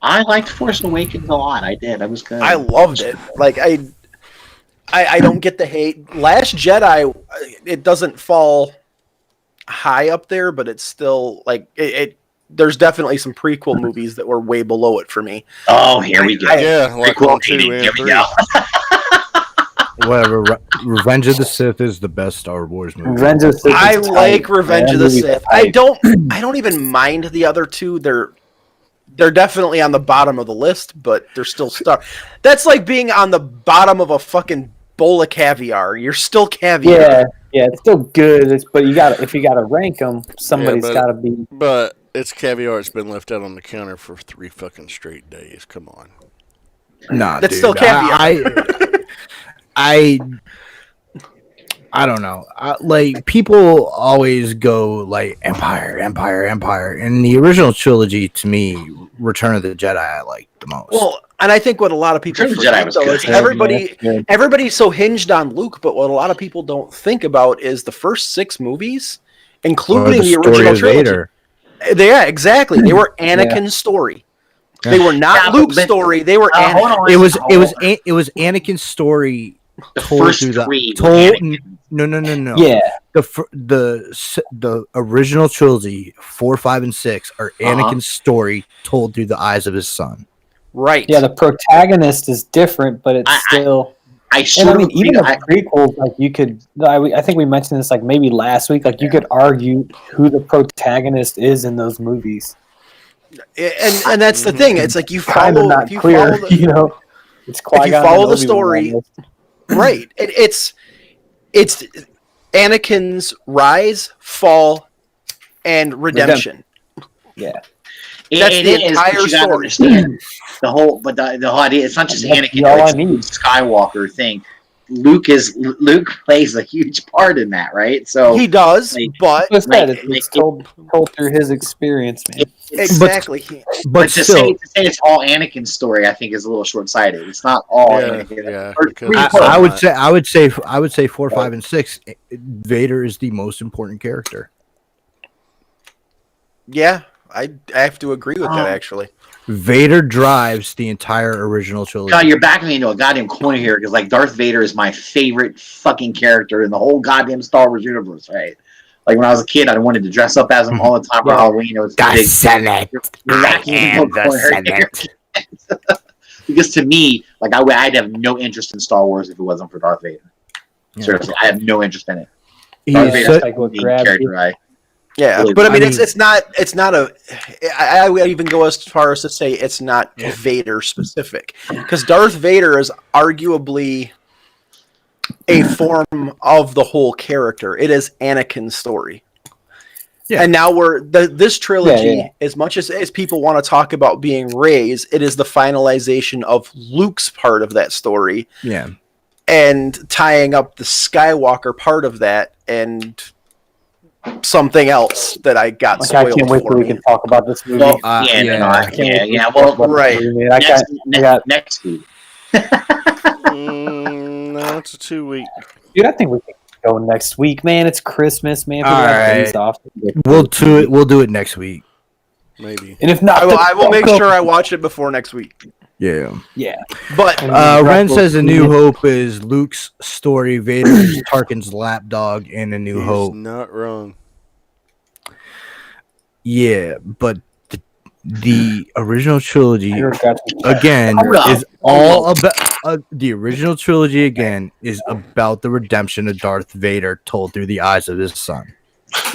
I liked Force Awakens a lot. I did. It was good. I loved it. Like I don't get the hate. Last Jedi, it doesn't fall high up there, but it's still like it. There's definitely some prequel movies that were way below it for me. Oh, here we go. Yeah, like Prequel 1, 2, hating. and Here we 3. go. Whatever. Revenge of the Sith is the best Star Wars movie. Revenge of the Sith I is like tight. Revenge That of the movie's Sith. tight. I don't even mind the other two. They're definitely on the bottom of the list, but they're still Star. That's like being on the bottom of a fucking bowl of caviar. You're still caviar. Yeah, it's still good. But if you gotta rank them, somebody's but- gotta be. But it's caviar that's been left out on the counter for 3 fucking straight days. Come on. Nah, That's dude. still caviar. I don't know. Like people always go like Empire, and the original trilogy to me, Return of the Jedi, I like the most. Well, and I think what a lot of people Return of the Jedi forget was though good. is everybody Yeah. everybody's so hinged on Luke, but what a lot of people don't think about is the first 6 movies, Or including the story original of trilogy. Vader. Yeah, exactly. They were Anakin's story. They were not Yeah, Luke's but- story. They were Hold Anakin. on. It was Anakin's story The told first through the 3 were told. Anakin. No. Yeah, The original trilogy 4, 5, and 6 are Anakin's story told through the eyes of his son. Right. yeah. The protagonist is different, but it's still. I And sort I of mean, even agree. the prequels, like you could. I think we mentioned this like maybe last week. Like you could argue who the protagonist is in those movies. and that's the thing. It's like you Kind of follow not if you clear, follow the, you know. It's Qui-Gon follow and the Obi-Wan story- almost. right. It's Anakin's rise, fall, and redemption. Yeah. That's It the is, entire but you gotta story. understand the whole idea. It's not just That's Anakin. all It's I need. Skywalker thing. Luke plays a huge part in that, right? So He does, like, but Like I said, Like, it's told through his experience, man. exactly. But to still, say it's all Anakin's story, I think is a little short sighted. It's not all Yeah, Anakin. yeah, Or because- three I parts. would say 4, 5, and 6. Vader is the most important character. Yeah, I have to agree with that actually. Vader drives the entire original trilogy. God, you're backing me into a goddamn corner here because like Darth Vader is my favorite fucking character in the whole goddamn Star Wars universe, right? Like when I was a kid, I wanted to dress up as him all the time for Halloween. It was big. Senate. You're backing me into a corner here. Because to me, like I'd have no interest in Star Wars if it wasn't for Darth Vader. Yeah. Seriously, I have no interest in it. He's Darth Vader's such- like what the grabs character you. Yeah, Really, but I mean, I it's not a. I would even go as far as to say it's not Vader specific, because Darth Vader is arguably a form of the whole character. It is Anakin's story. Yeah. And now this trilogy, Yeah. as much as people want to talk about being Rey's, it is the finalization of Luke's part of that story Yeah. and tying up the Skywalker part of that and something else that I got Like, I spoiled can't wait for till we me. can talk about this movie. Well, yeah. yeah. Well, Right. I got, next week. No, it's a 2 week. dude. I think we can go next week, man. It's Christmas, man. People All have right. days off. We'll do it next week. Maybe. And if not, I will make sure I watch it before next week. Yeah. Yeah. But Ren says A New Hope is Luke's story. Vader is Tarkin's lapdog in A New He's Hope. not wrong. Yeah, but the original trilogy again Hold up. is all about the original trilogy again is about the redemption of Darth Vader told through the eyes of his son.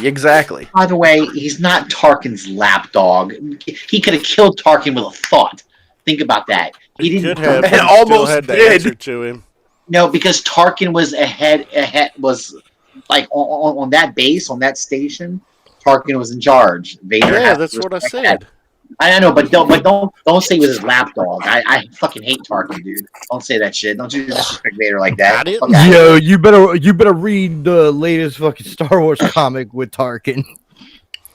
exactly. By the way, he's not Tarkin's lapdog. He could have killed Tarkin with a thought. Think about that. He He didn't. could have. And but he almost still had the did. answer to him. No, because Tarkin was ahead was like on that base, on that station. Tarkin was in charge. Vader. Yeah, had to that's what I respect said. that. I know, but don't say he was his lapdog. I fucking hate Tarkin, dude. Don't say that shit. Don't you disrespect Vader like that. I didn't. Fuck outta here. Yo, you better read the latest fucking Star Wars comic with Tarkin,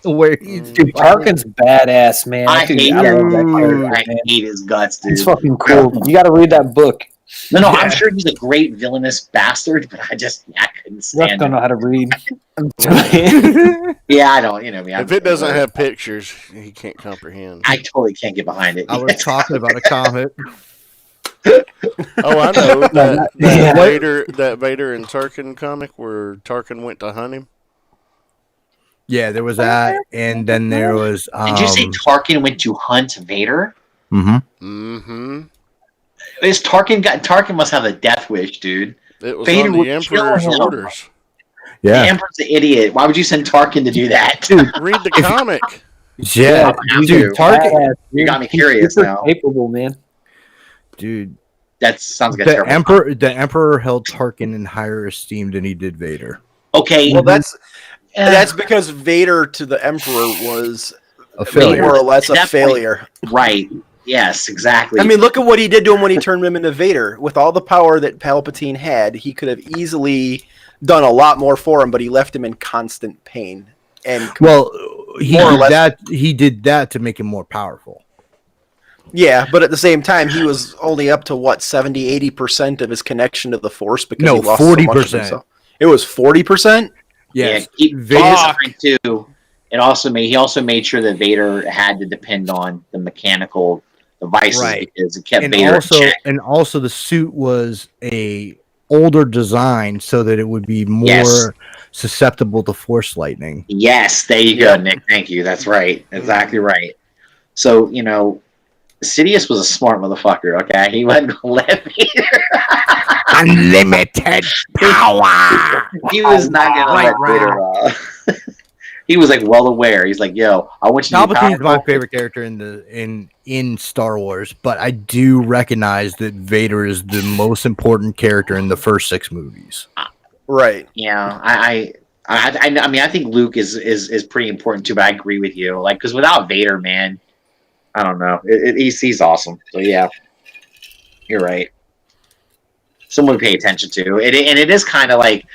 where he's Dude, Tarkin's badass, man. I hate I love that that. character, I man. hate his guts, dude. He's fucking cool. You got to read that book. No, I'm sure he's a great villainous bastard, but I couldn't Russ stand don't him. know how to read. I'm telling you. Yeah, I don't. You know me. If it doesn't have pictures, he can't comprehend. I totally can't get behind it. I was talking about a comic. Oh, I know that Yeah. Vader and Tarkin comic where Tarkin went to hunt him. Yeah, there was that, and then there was. Did you say Tarkin went to hunt Vader? Mm-hmm. Tarkin must have a death wish, dude. It was Vader on would the Emperor's kill him. orders. The Yeah, Emperor's an idiot. Why would you send Tarkin to do that? Read the comic. yeah, I'm dude, Tarkin, Badass, You got me He's curious super now. capable, man. dude. That sounds like a The terrible. Emperor held Tarkin in higher esteem than he did Vader. Okay, Well, that's eh, because Vader to the Emperor was A failure. more or less a At that point- failure. right. Yes, exactly. I mean, look at what he did to him when he turned him into Vader. With all the power that Palpatine had, he could have easily done a lot more for him, but he left him in constant pain. And Well, he More or did less. that. He did that to make him more powerful. yeah, but at the same time, he was only up to what 70-80% of his connection to the Force because No, he lost so much of 40%. himself. It was 40%. Yes, yeah, Vader. Fuck. Too. He also made sure that Vader had to depend on the mechanical devices Right. because it kept And Vader also, in check. and also, the suit was a older design so that it would be more Yes. susceptible to Force lightning. Yes, there you go, Nick. Thank you. That's right. Exactly right. So, Sidious was a smart motherfucker, okay? He wasn't going to let Vader. Unlimited power. He was not going to Right, let Vader. He was like well aware. He's like, "Yo, I want you to be Palpatine's my powerful." favorite character in Star Wars, but I do recognize that Vader is the most important character in the first 6 movies. Right. Yeah, I mean, I think Luke is pretty important too. But I agree with you, like, because without Vader, man, I don't know. He's awesome. So yeah, you're right. Someone to pay attention to it, and it is kind of like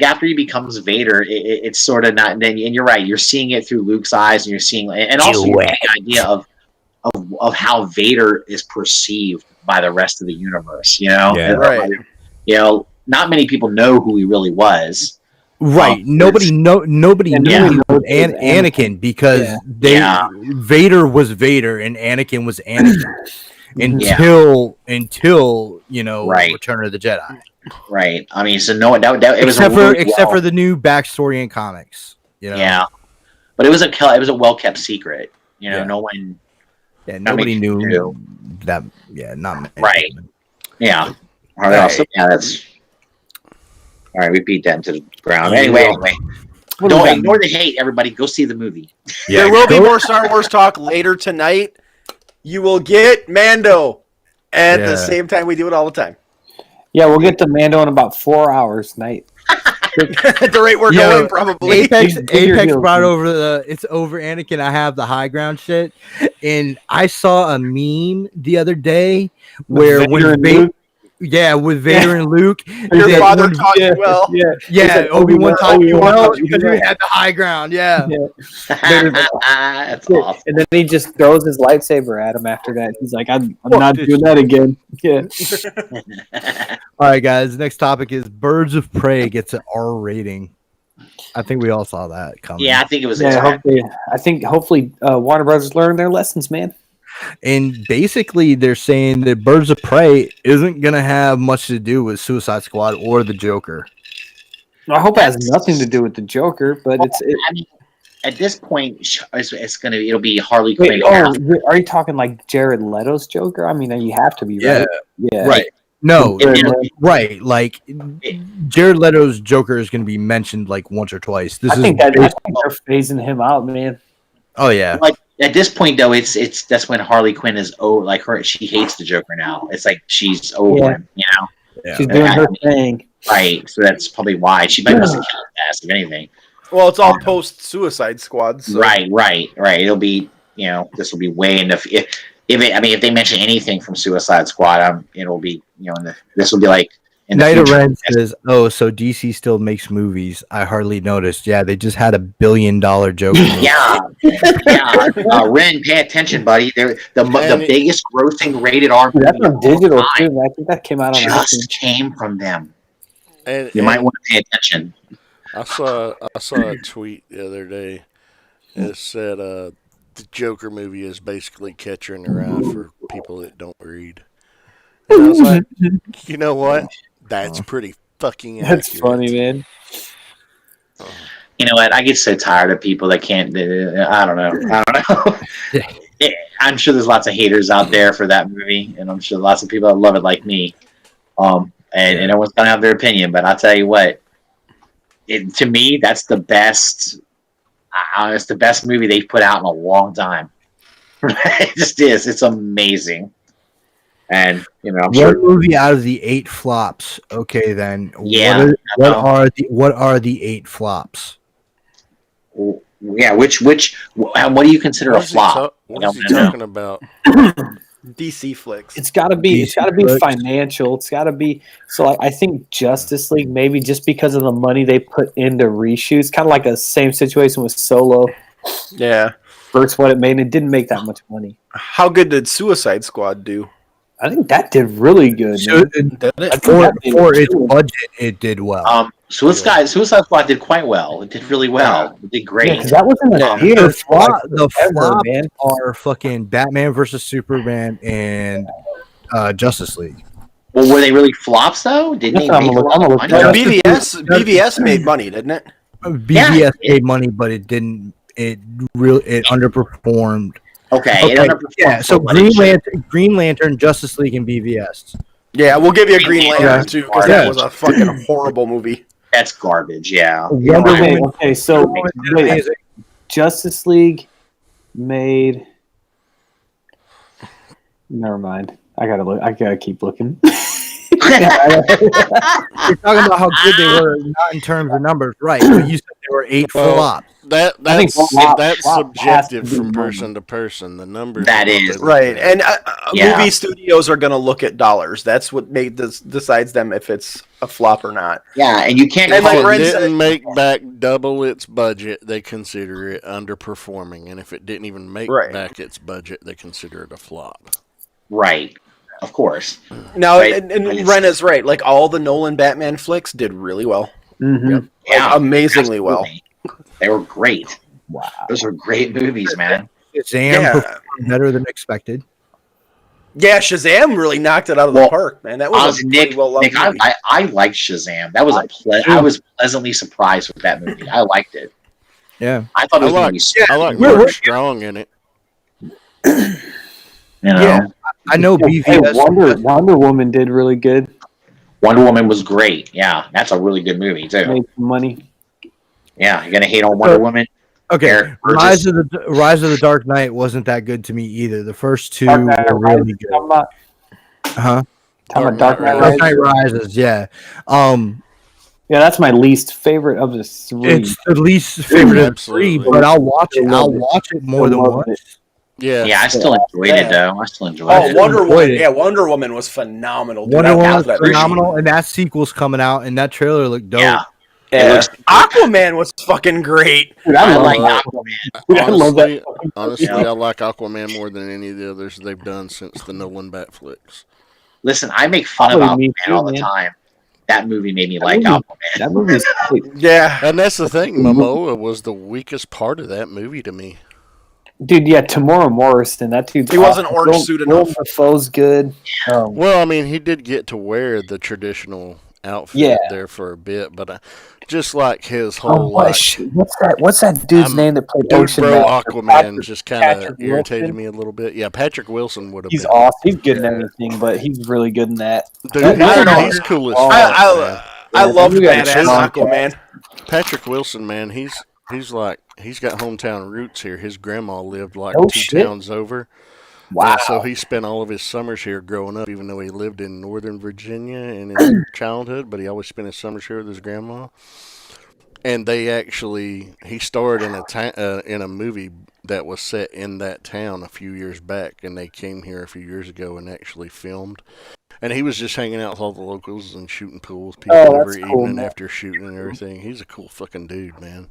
after he becomes Vader, it's sort of not. And you're right. You're seeing it through Luke's eyes, and you're seeing, and also you're getting the idea of how Vader is perceived by the rest of the universe. Yeah. And, Right. not many people know who he really was. Right. Nobody knew Yeah. he was Anakin. Anakin because Yeah. Vader was Vader and Anakin was Anakin until Right. Return of the Jedi. Right. I mean, so no one that it was Except for the new backstory in comics. yeah, but it was a well kept secret. Yeah. No one. Yeah, nobody many people knew that. Yeah, not many. Right. Yeah. All right. So, yeah, that's all right. We beat that into the ground. Anyway, don't ignore the hate. Everybody, go see the movie. Yeah, There will be more Star Wars talk later tonight. You will get Mando at the same time we do it all the time. Yeah, we'll get to Mando in about 4 hours, night. At the rate we're Yo, going, probably. Apex Dig your heels, brought dude. over it's over Anakin. I have the high ground shit, and I saw a meme the other day where Vader and Vader, Luke. with Vader and Luke, Your that father when- taught you well. Yeah. yeah, Obi-Wan taught you Obi-Wan well taught you because well. we had the high ground. Yeah, That's awesome. And then he just throws his lightsaber at him after that. He's like, I'm Fuck not this doing that again. Yeah. All right, guys. Next topic is Birds of Prey gets an R rating. I think we all saw that coming. Yeah, I think it was. Yeah, hopefully Warner Brothers learned their lessons, man. And basically, they're saying that Birds of Prey isn't going to have much to do with Suicide Squad or the Joker. I hope it has nothing to do with the Joker, but I mean, at this point, it'll be Harley Wait, Quinn. are you talking like Jared Leto's Joker? I mean, you have to be, right? Yeah. Right. No, It- right. Like, Jared Leto's Joker is going to be mentioned like once or twice. I think they're phasing him out, man. Oh, yeah. Like at this point, though, it's that's when Harley Quinn is like her. She hates the Joker now. It's like she's over him, Yeah. She's doing her thing. Right. So that's probably why she might miss a cast if anything. Well, it's all post Suicide Squad. So. Right. It'll be this will be way in the if they mention anything from Suicide Squad, it'll be this will be like in the Night of future. Ren says, "Oh, so DC still makes movies? I hardly noticed. Yeah, they just had $1 billion Joker movie. Yeah, Ren, pay attention, buddy. They're the And biggest grossing rated R Dude, that's movie on digital too. Man. I think that came out on just came from them. and, You might and want to pay attention. I saw a tweet the other day. It said the Joker movie is basically Catcher in the Rye for people that don't read. And I was like, you know what? That's pretty fucking accurate. That's funny, man. You know what? I get so tired of people that can't. I don't know. I'm sure there's lots of haters out there for that movie, and I'm sure lots of people that love it like me. And everyone's gonna have their opinion, but I'll tell you what. To me, that's the best. It's the best movie they've put out in a long time. It just is. It's amazing. And I'm One sure. movie out of the 8 flops. Okay, then. Yeah, What are the 8 flops? Yeah, what do you consider a flop? What is he talking about? DC flicks. It's got to be. It's got to be flicks. financial. It's got to be. So I think Justice League, maybe just because of the money they put into reshoots, kind of like a same situation with Solo Yeah. versus what it made. It didn't make that much money. How good did Suicide Squad do? I think that did really good. So, man. Did it? I think for that did its too. budget, it did well. Suicide Squad did quite well. It did really well. It did great. Yeah, because that was in the Yeah. theater. The forever, flops man. are fucking Batman versus Superman and Justice League. Well, were they really flops though? Didn't they I'm make a gonna lot of look money? that Well, up. BVS made money, didn't it? BVS made money, but it didn't. It underperformed. Okay, it Okay, underperformed yeah. So for what it should. Green Lantern, Justice League, and BVS. Yeah, we'll give you a Green Lantern Okay. too, because Yeah. that was a fucking horrible movie. That's garbage. Yeah. Wonder Okay, Woman- okay, so Wonder Woman did wait, amazing. Justice League made. Never mind. I gotta look. I gotta keep looking. You're talking about how good they were, not in terms of numbers, right? But you said there were 8 Well, flops. I think That's flop that's has subjective to be from money. person to person. The numbers That are what is. they look Right, at. and Yeah. movie studios are going to look at dollars. That's what decides them if it's a flop or not. Yeah, and you can't And call like it Ren If it said- didn't make back double its budget, they consider it underperforming, and if it didn't even make Right. back its budget, they consider it a flop. right. Of course. Now, Right. and Ren is right. Like all the Nolan Batman flicks did really well, Mhm. Yeah. amazingly well. Absolutely. They were great. Wow. Those were great movies, man. Shazam Yeah. performed better than expected. Yeah, Shazam really knocked it out of the Well, park, man. That was a pretty Nick, well loved I, movie. I liked Shazam. That was I was pleasantly surprised with that movie. I liked it. Yeah. I thought it I was going to like be super. I like We're- Mark Strong in it. You know? Yeah. I know Hey, BVS. Wonder Woman did really good. Wonder Woman was great. Yeah, that's a really good movie too. Made some money. Yeah, you're gonna hate on Wonder Woman. Okay, Eric Burgess. Rise of the Dark Knight wasn't that good to me either. The first 2 Dark Knight were really good. Talking about, Huh? talking about Dark Knight Dark Rises. Knight Rises, yeah. Yeah, that's my least favorite of the 3. It's the least favorite of the 3, Absolutely. but I'll watch it. I I'll love it. watch it more I than love once. it. Yeah, Yeah, I still enjoyed it though. I still enjoyed Oh, it. Wonder Woman! Enjoyed it. Yeah, Wonder Woman was phenomenal. Dude. Wonder I Woman loved was that movie. phenomenal, and that sequel's coming out, and that trailer looked dope. Yeah, Yeah. It looks- Aquaman was fucking great. Dude, I I love like that. Aquaman. Dude, I love that. Honestly, Yeah. I like Aquaman more than any of the others they've done since the Nolan Bat flicks. Listen, I make fun of Probably me Aquaman too, all the man. time. That movie made me That like movie- Aquaman. That movie's great. Yeah. And that's the thing, Momoa was the weakest part of that movie to me. Dude, yeah, Tamora Morrison, that dude. He wasn't orange suit enough. Dafoe's good. Well, I mean, he did get to wear the traditional outfit Yeah. there for a bit, but just like his Oh, whole like, what's that dude's I'm- name that played dude, Ocean bro, Master? Aquaman Patrick- just kind of Patrick irritated Wilson? me a little bit. Yeah, Patrick Wilson would have He's been. awesome. He's good in everything, but he's really good in that. Dude, I don't know. he's cool as Oh, fuck, man. I Yeah, loved you gotta badass chill on Aquaman. Patrick Wilson, man, he's like he's got hometown roots here. His grandma lived like Oh, 2 shit. towns over. Wow. And so he spent all of his summers here growing up, even though he lived in Northern Virginia in his childhood, but he always spent his summers here with his grandma. And he starred in a movie that was set in that town a few years back, and they came here a few years ago and actually filmed. And he was just hanging out with all the locals and shooting pool with people Oh, every that's cool, evening man. after shooting and everything. He's a cool fucking dude, man.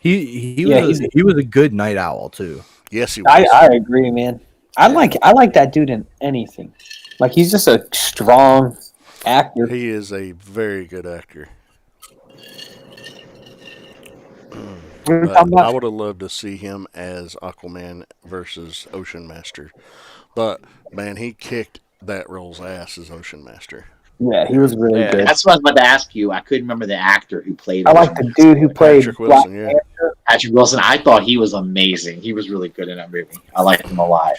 He Yeah, was a good night owl too. Yes, he was. I agree, man. I like that dude in anything. Like he's just a strong actor. He is a very good actor. We were But talking I about- would have loved to see him as Aquaman versus Ocean Master. But man, he kicked that role's ass as Ocean Master. Yeah, he was really Yeah. good. That's what I was about to ask you. I couldn't remember the actor who played. I like Ocean the dude who played Patrick Wilson, yeah. Patrick Wilson. I thought he was amazing. He was really good in that movie. I liked him a lot.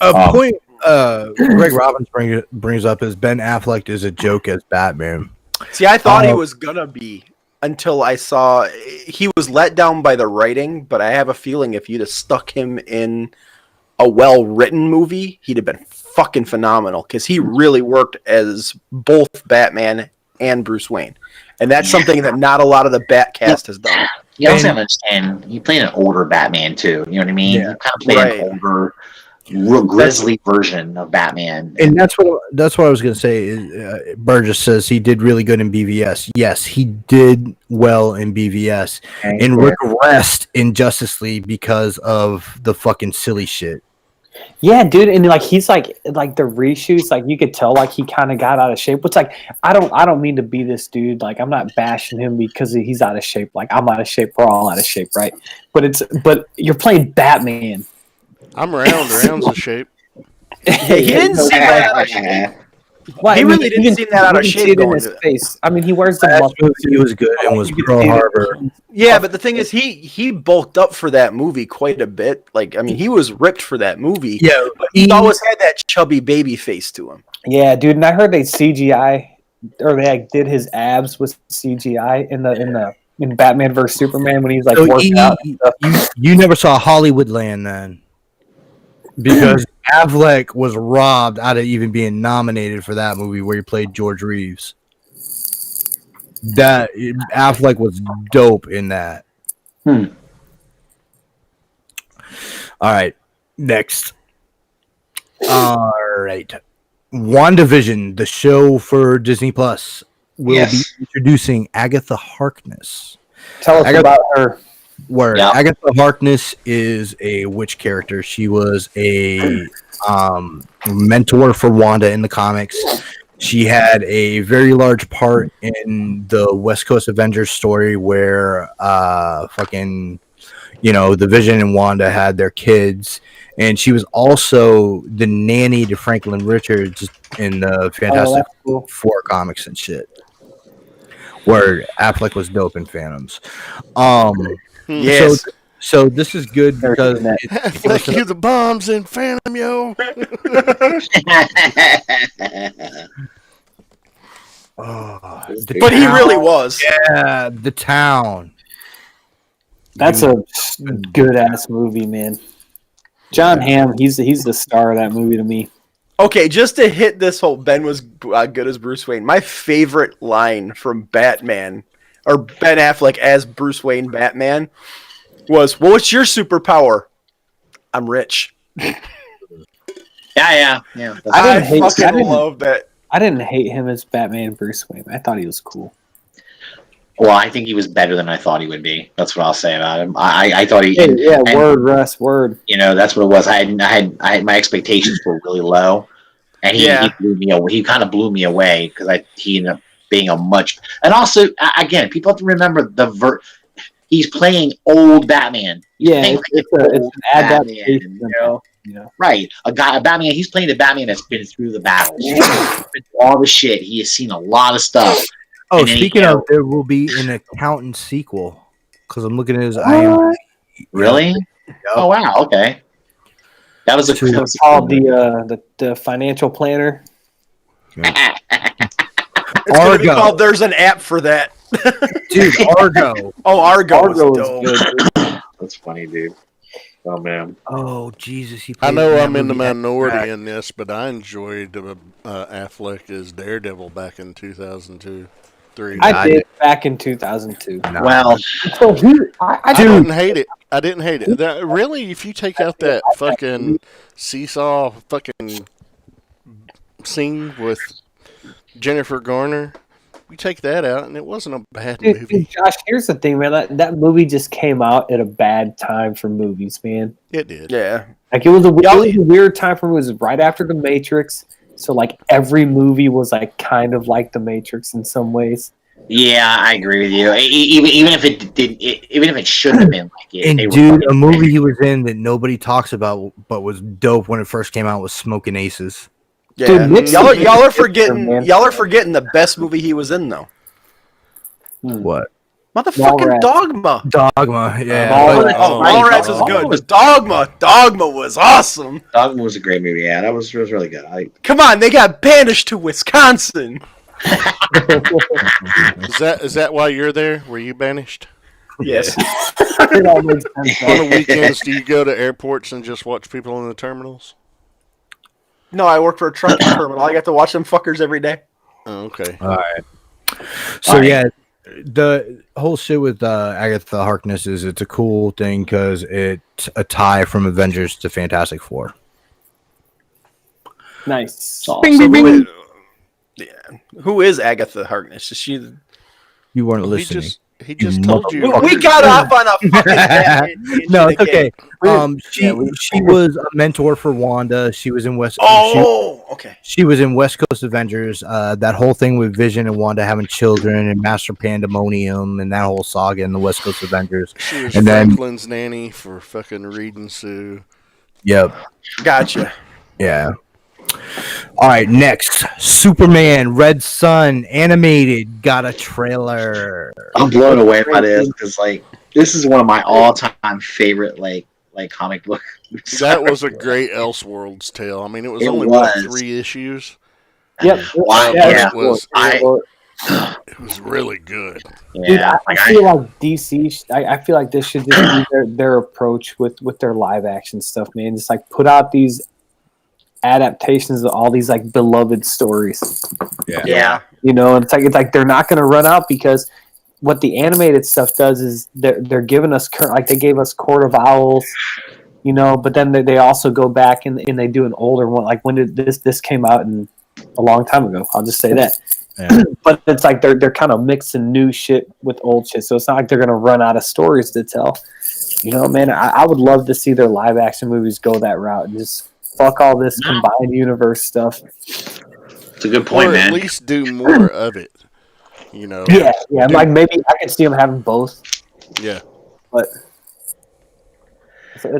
A point Greg Robbins brings up is Ben Affleck is a joke as Batman. See, I thought he was gonna be until I saw he was let down by the writing, but I have a feeling if you'd have stuck him in a well-written movie, he'd have been fucking phenomenal because he really worked as both Batman and Bruce Wayne, and that's something that not a lot of the Batcast has done. You also have to understand, he played an older Batman too. You know what I mean? Yeah. He kind of played an older, real grisly version of Batman. And that's what I was going to say. Is, Burgess says he did really good in BVS. Yes, he did well in BVS and regressed in Justice League because of the fucking silly shit. Yeah, dude, and like he's like the reshoots, like you could tell like he kind of got out of shape. Which like I don't mean to be this dude. Like I'm not bashing him because he's out of shape. Like I'm out of shape. We're all out of shape, right? But you're playing Batman. I'm round. Round's a shape. He didn't seem that out of shape. Well, He I mean, really didn't you seem that out of you can shape see it in going his to it. face. I mean, he wears the Last muscle movie he was good and was You can Pearl see it. Harbor. Yeah, but the thing is, he bulked up for that movie quite a bit. Like, I mean, he was ripped for that movie. Yeah, But he always had that chubby baby face to him. Yeah, dude, and I heard they CGI or they like did his abs with CGI in Batman vs Superman when he's like So working out. And stuff. you never saw Hollywoodland then, because Affleck was robbed out of even being nominated for that movie where he played George Reeves. That Affleck was dope in that. Hmm. All right, next. All right, WandaVision, the show for Disney Plus, will be introducing Agatha Harkness. Tell us about her. Where Yeah. Agatha Harkness is a witch character. She was a mentor for Wanda in the comics. She had a very large part in the West Coast Avengers story where the Vision and Wanda had their kids. And she was also the nanny to Franklin Richards in the Fantastic Four comics and shit. Where Affleck was dope in Phantoms. Yes. So this is good because Affleck, you the bombs in Phantom, yo. But he really was. Yeah, the town. That's a good ass movie, man. John Hamm, he's the star of that movie to me. Okay, just to hit this whole Ben was good as Bruce Wayne. My favorite line from Batman, or Ben Affleck as Bruce Wayne Batman, was, "Well, what's your superpower?" "I'm rich." Yeah. I fucking love that. I didn't hate him as Batman Bruce Wayne. I thought he was cool. Well, I think he was better than I thought he would be. That's what I'll say about him. I thought he. Word, Russ, word. You know, that's what it was. I had my expectations were really low, and he blew me away. He kind of blew me away because he ended up being a much. And also, again, people have to remember he's playing old Batman. He's playing it's an adaptation. Batman, right? A Batman. He's playing the Batman that's been through the battles, all the shit. He has seen a lot of stuff. Oh, speaking of, there will be an accountant sequel because I'm looking at his IMDb. Really? Yep. Oh wow. Okay. That was called the financial planner. It's gonna be called "There's an app for that." Dude, Argo. Oh, Argo was was dope. good. That's funny, dude. Oh man. Oh Jesus! I know I'm in the minority in this, but I enjoyed Affleck as Daredevil back in 2002. 3. I did back in 2002. Well, So I didn't hate it. I didn't hate it. Really, if you take out that fucking seesaw fucking scene with Jennifer Garner, we take that out, and it wasn't a bad movie. Dude, Josh, here's the thing, man. That movie just came out at a bad time for movies, man. It did. Yeah. Like it was a weird time for movies. It was right after The Matrix, so like every movie was like kind of like The Matrix in some ways. yeah, I agree with you. Even if it did, even if it shouldn't have been like it. And they were dude, fucking a movie great. he was in that nobody talks about but was dope when it first came out was Smoking Aces. Yeah. Dude, Nick's y'all a are good forgetting. man. Y'all are forgetting the best movie he was in though. What? Motherfucking Mallrats. Dogma. Dogma. Yeah. Mallrats. Oh, Right. Mallrats was good, but Dogma was awesome. Dogma was a great movie. Yeah, that was really good. Come on, they got banished to Wisconsin. Is that why you're there? Were you banished? Yes. It all makes sense. On the weekends, do you go to airports and just watch people in the terminals? No, I work for a trucking terminal. I got to watch them fuckers every day. Oh, okay. All right. So yeah, the whole shit with Agatha Harkness is it's a cool thing because it's a tie from Avengers to Fantastic Four. Nice. So who is Agatha Harkness? Is she? You weren't He listening. he just You told you. We got off on a fucking tangent No, it's again. okay. She was a mentor for Wanda. She was in West. Oh, okay. She was in West Coast Avengers. That whole thing with Vision and Wanda having children and Master Pandemonium and that whole saga in the West Coast Avengers. She was And then- Franklin's nanny for fucking Reed and Sue. Yep. Gotcha. Yeah. All right. Next, Superman Red Sun animated got a trailer. I'm blown away by this because like this is one of my all-time favorite like comic book. That was a great Elseworlds tale. I mean, it was It only was. 3 issues. Yep. Wow, Yeah. It was I- it was really good. Dude, Yeah, I feel like DC. I feel like this should just be their approach with their live action stuff, man. Just like put out these adaptations of all these like beloved stories. yeah. You know, and it's like they're not going to run out because what the animated stuff does is they're giving us like they gave us Court of Owls, you know, but then they also go back and they do an older one. Like when did this came out in a long time ago? I'll just say that. Yeah. But it's like they're kind of mixing new shit with old shit, so it's not like they're gonna run out of stories to tell. You know, man, I would love to see their live action movies go that route and just fuck all this combined universe stuff. It's a good point, Or at man. least do more of it. You know. Yeah. Like maybe I could see them having both, Yeah. but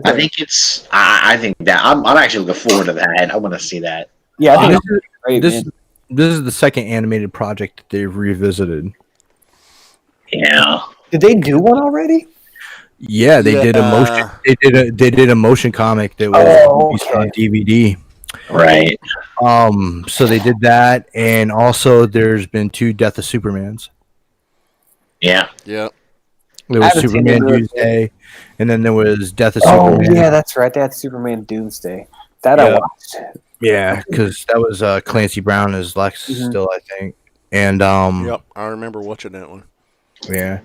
I think it's. I think that I'm actually looking forward to that. I want to see that. yeah, I think This it's great, This man. this is the second animated project that they've revisited. Yeah. Did they do one already? Yeah, they did a motion. Yeah. They did a motion comic that was Oh, released okay. on DVD. Right. So they did that, and also there's been 2 Death of Supermans. Yeah. Yeah. There I was haven't seen Superman either of Doomsday, and then there was Death of Oh Superman. yeah, that's right. That's Superman Doomsday. That I Yeah. watched. Yeah, because that was Clancy Brown as Lex Mhm. still, I think. And Yep. I remember watching that one. yeah,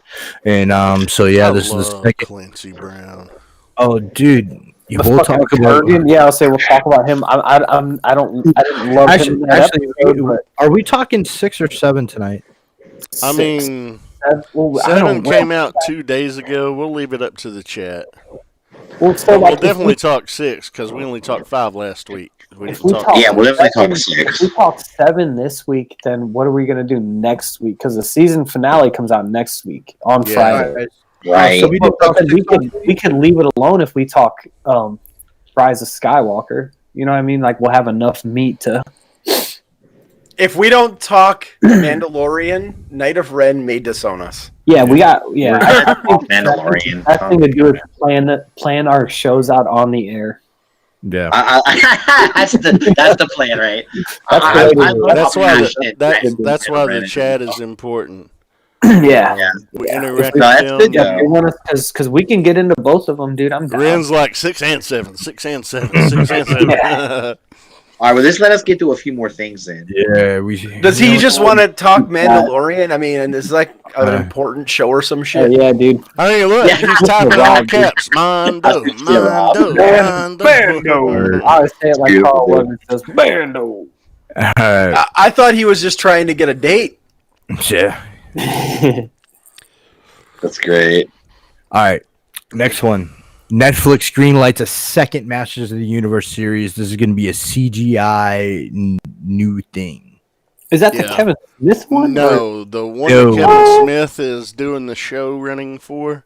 and so yeah, I this is the love second. Clancy Brown. Oh, dude, The we'll fucking talk about. Kurgan. Yeah, I'll say we'll talk about him. I didn't love him. In that Actually, episode, but are we talking 6 or 7 tonight? I six. mean, Well, I 7 don't- came out 2 days ago. We'll leave it up to the chat. We'll still We'll like definitely talk 6 because we only talked 5 last week. We If didn't we talk. talk- Yeah, we'll definitely talk If 6. we talk 7 this week, then what are we gonna do next week? Because the season finale comes out next week on Yeah. Friday. Right. So we did talk But 6 we could leave it alone if we talk Rise of Skywalker. You know what I mean? Like we'll have enough meat to. If we don't talk Mandalorian, Night of Ren may disown us. Yeah, we got. Yeah, I think Mandalorian. Best thing to do is plan our shows out on the air. Yeah. That's the plan, right? That's I the way to love do it. That's how why passionate that's why the Ren is. chat is important. Yeah, We Yeah. interact No, that's with good, them. though. you want us because we can get into both of them, dude. I'm down. Ren's like 6 and 7, 6 and 7, 6 and 7. All right, well, just let us get to a few more things then. Yeah, we. Does he just want to talk Mandalorian? I mean, and is like an important show or some shit? Yeah, dude. I mean, look, Yeah. he's typing in all caps. Mondo, Mondo, Mondo. I always say it like Carl Weathers does. Bando. I thought he was just trying to get a date. Yeah. That's great. All right. Next one. Netflix greenlights a second Masters of the Universe series. This is going to be a CGI new thing. Is that the Yeah. Kevin Smith one? No, the one No. that Kevin Smith is doing the show running for,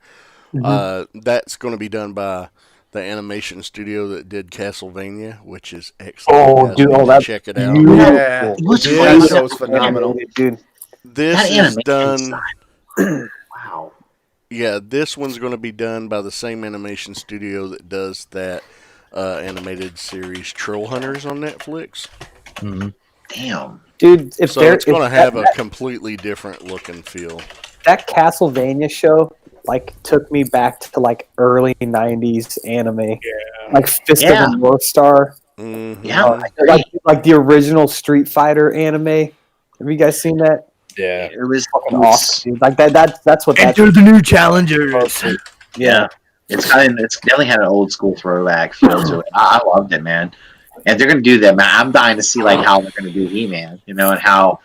that's going to be done by the animation studio that did Castlevania, which is excellent. Oh, Guys dude, need to that's check it out. beautiful. Yeah, What's that funny- show's phenomenal. Dude. This That is animation done. style. Wow. Yeah, this one's going to be done by the same animation studio that does that animated series Troll Hunters on Netflix. Damn. Dude, if So there, it's going to if have that, a completely different look and feel. that Castlevania show like took me back to like early '90s anime, like Fist Yeah. of the North Star, Mhm. Yeah. like the original Street Fighter anime. Have you guys seen that? Yeah. It was Fucking awesome, dude. Like that's what that's. Enter the new challengers. Yeah. It's definitely had an old school throwback feel to it. I loved it, man. And they're gonna do that, man. I'm dying to see like how they're gonna do He-Man, and how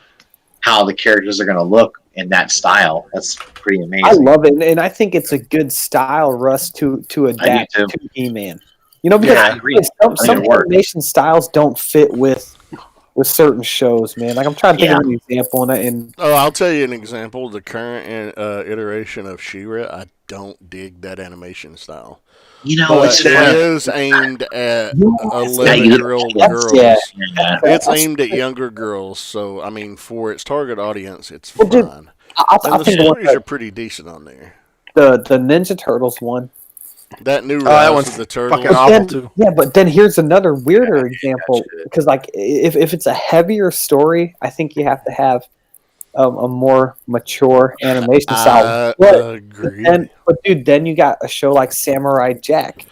the characters are gonna look in that style. That's pretty amazing. I love it, and I think it's a good style, Russ, to adapt too. to He-Man. You know, because Yeah, I agree. some it works. animation styles don't fit with certain shows, man. Like I'm trying to think of an example, and Oh, I'll tell you an example. The current iteration of She-Ra, I don't dig that animation style. It's It funny. is aimed at You- 11-year-old That's- girls. yeah. Yeah. It's aimed at younger girls, so I mean, for its target audience, it's Well, dude, fine. I And the think the, one stories are pretty decent on there. the Ninja Turtles one. That new that Rise one's of the Turtles. fucking awful Then- too. Yeah, but then here's another weirder example because like if it's a heavier story, I think you have to have a more mature animation style. I agree. But dude, then you got a show like Samurai Jack,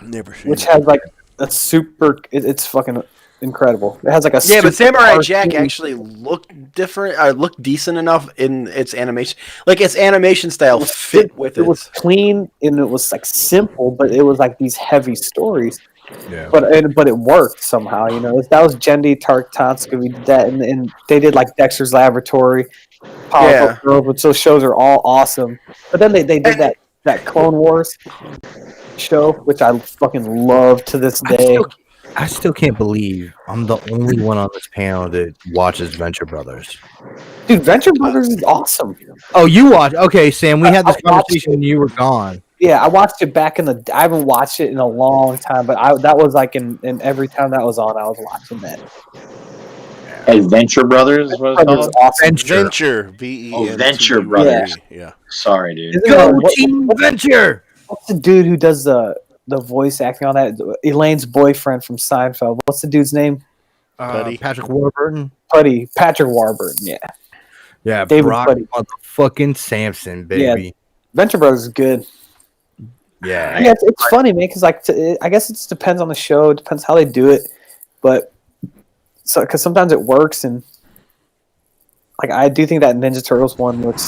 Never seen which it. has like a super. It's fucking incredible. It has like a Yeah, but super Samurai cartoon- Jack actually looked different. Looked decent enough in its animation. Like its animation style fit with It was clean and it was like simple, but it was like these heavy stories. Yeah. But it worked somehow, you know. That was Jendi Tartansky. We did that, and they did like Dexter's Laboratory, Powerpuff Girls, which those shows are all awesome. But then they did that Clone Wars show, which I fucking love to this day. I still can't believe I'm the only one on this panel that watches Venture Brothers. Dude, Venture Brothers is awesome. Oh, you watch? Okay, Sam. We had this I watched conversation when you were gone. Yeah, I watched it back in I haven't watched it in a long time, but that was like in every time that was on, I was watching that. Adventure Brothers is what it's It was called? awesome. Venture. V-E-N-T-U-R-E. Venture Brothers. Yeah. Sorry, dude. Isn't Go it- Team Venture. What's the dude who does the voice acting on that? Elaine's boyfriend from Seinfeld. What's the dude's name? Putty. Patrick Warburton. Patrick Warburton. Yeah, Yeah, David Brock Putty. motherfucking Sampson, baby. Venture Brothers is good. Yeah. Yeah, it's funny, man, because like I guess it just depends on the show. It depends how they do it, but because sometimes it works, and like I do think that Ninja Turtles one looks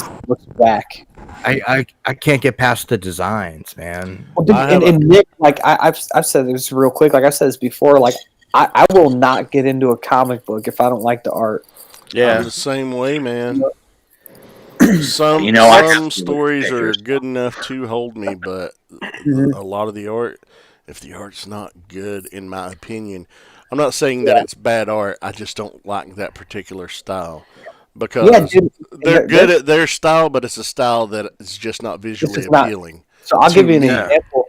whack. I can't get past the designs, man. Well, dude, and Nick, like I've said this real quick. Like I've said this before. Like I will not get into a comic book if I don't like the art. I'm the same way, man. Some stories are good enough to hold me, but a lot of the art, if the art's not good, in my opinion, I'm not saying that it's bad art. I just don't like that particular style because they're good at their style, but it's a style that is just not visually appealing. So I'll give you an example.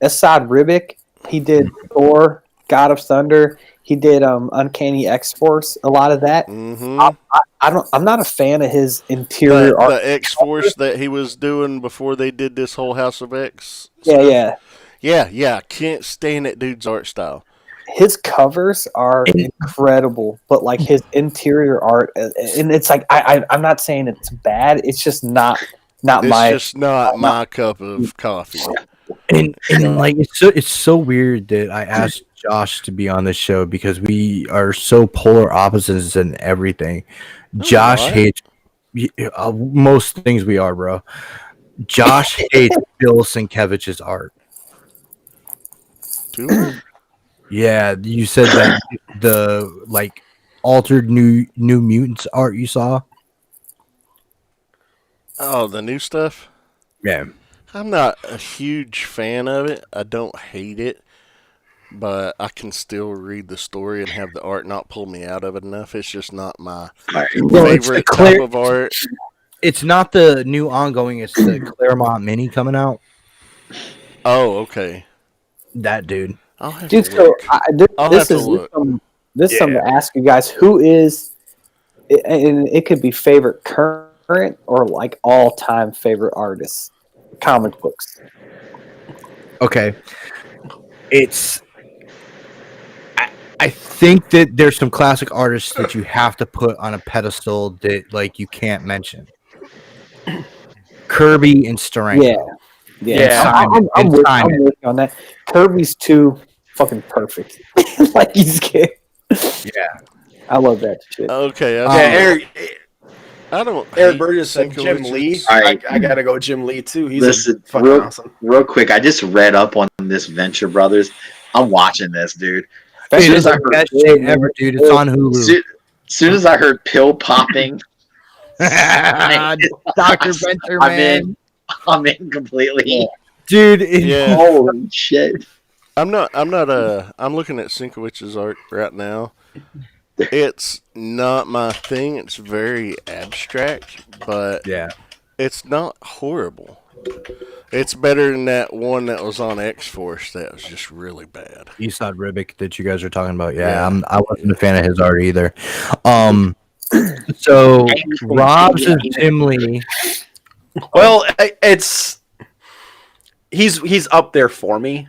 Asad Ribic, he did Thor, God of Thunder. He did Uncanny X-Force, a lot of that. I'm not a fan of his interior art. The X-Force that he was doing before they did this whole House of X. Yeah. I can't stand that dude's art style. His covers are incredible, but like his interior art, and it's like I'm not saying it's bad. It's just not It's my. just not my cup of coffee. And like it's so weird that I asked Josh to be on this show because we are so polar opposites in everything. Josh not. hates most things we are, bro. Josh hates Bill Sienkiewicz's art. Too? Yeah, you said that the like altered New Mutants art you saw. Oh, the new stuff? Yeah. I'm not a huge fan of it. I don't hate it, but I can still read the story and have the art not pull me out of it enough. It's just not my Well, it's the favorite clear. type of art. It's not the new ongoing. It's the Claremont mini coming out. Oh, okay. That dude. I'll have Dude, to so look. I'll have this to is look. this is something to ask you guys. Who is, and it could be favorite current or like all time favorite artists, comic books. Okay. It's. I think that there's some classic artists that you have to put on a pedestal that like you can't mention. Kirby and Steranko. Yeah. Simon. I'm And with Simon. you on that. Kirby's too fucking perfect. Like he's good. Yeah. I love that shit. Okay. Yeah, I don't. Eric hate Burgess said Jim Lee. Sinkowicz's- All right. I gotta go Jim Lee too. He's Listen, fucking awesome. real quick. I just read up on this Venture Brothers. I'm watching this, dude. It soon is as I the heard- best shit ever, dude. It's on Hulu. Soon as I heard pill popping, Dr. Venture, I'm man. in. I'm in completely. Dude, Yeah. Holy shit! I'm looking at Sinkowicz's art right now. It's not my thing. It's very abstract, but yeah. it's not horrible. It's better than that one that was on X-Force that was just really bad. Esad Ribic that you guys are talking about. Yeah, Yeah. I wasn't a fan of his art either. So Rob's is Jim Lee. Well, he's up there for me.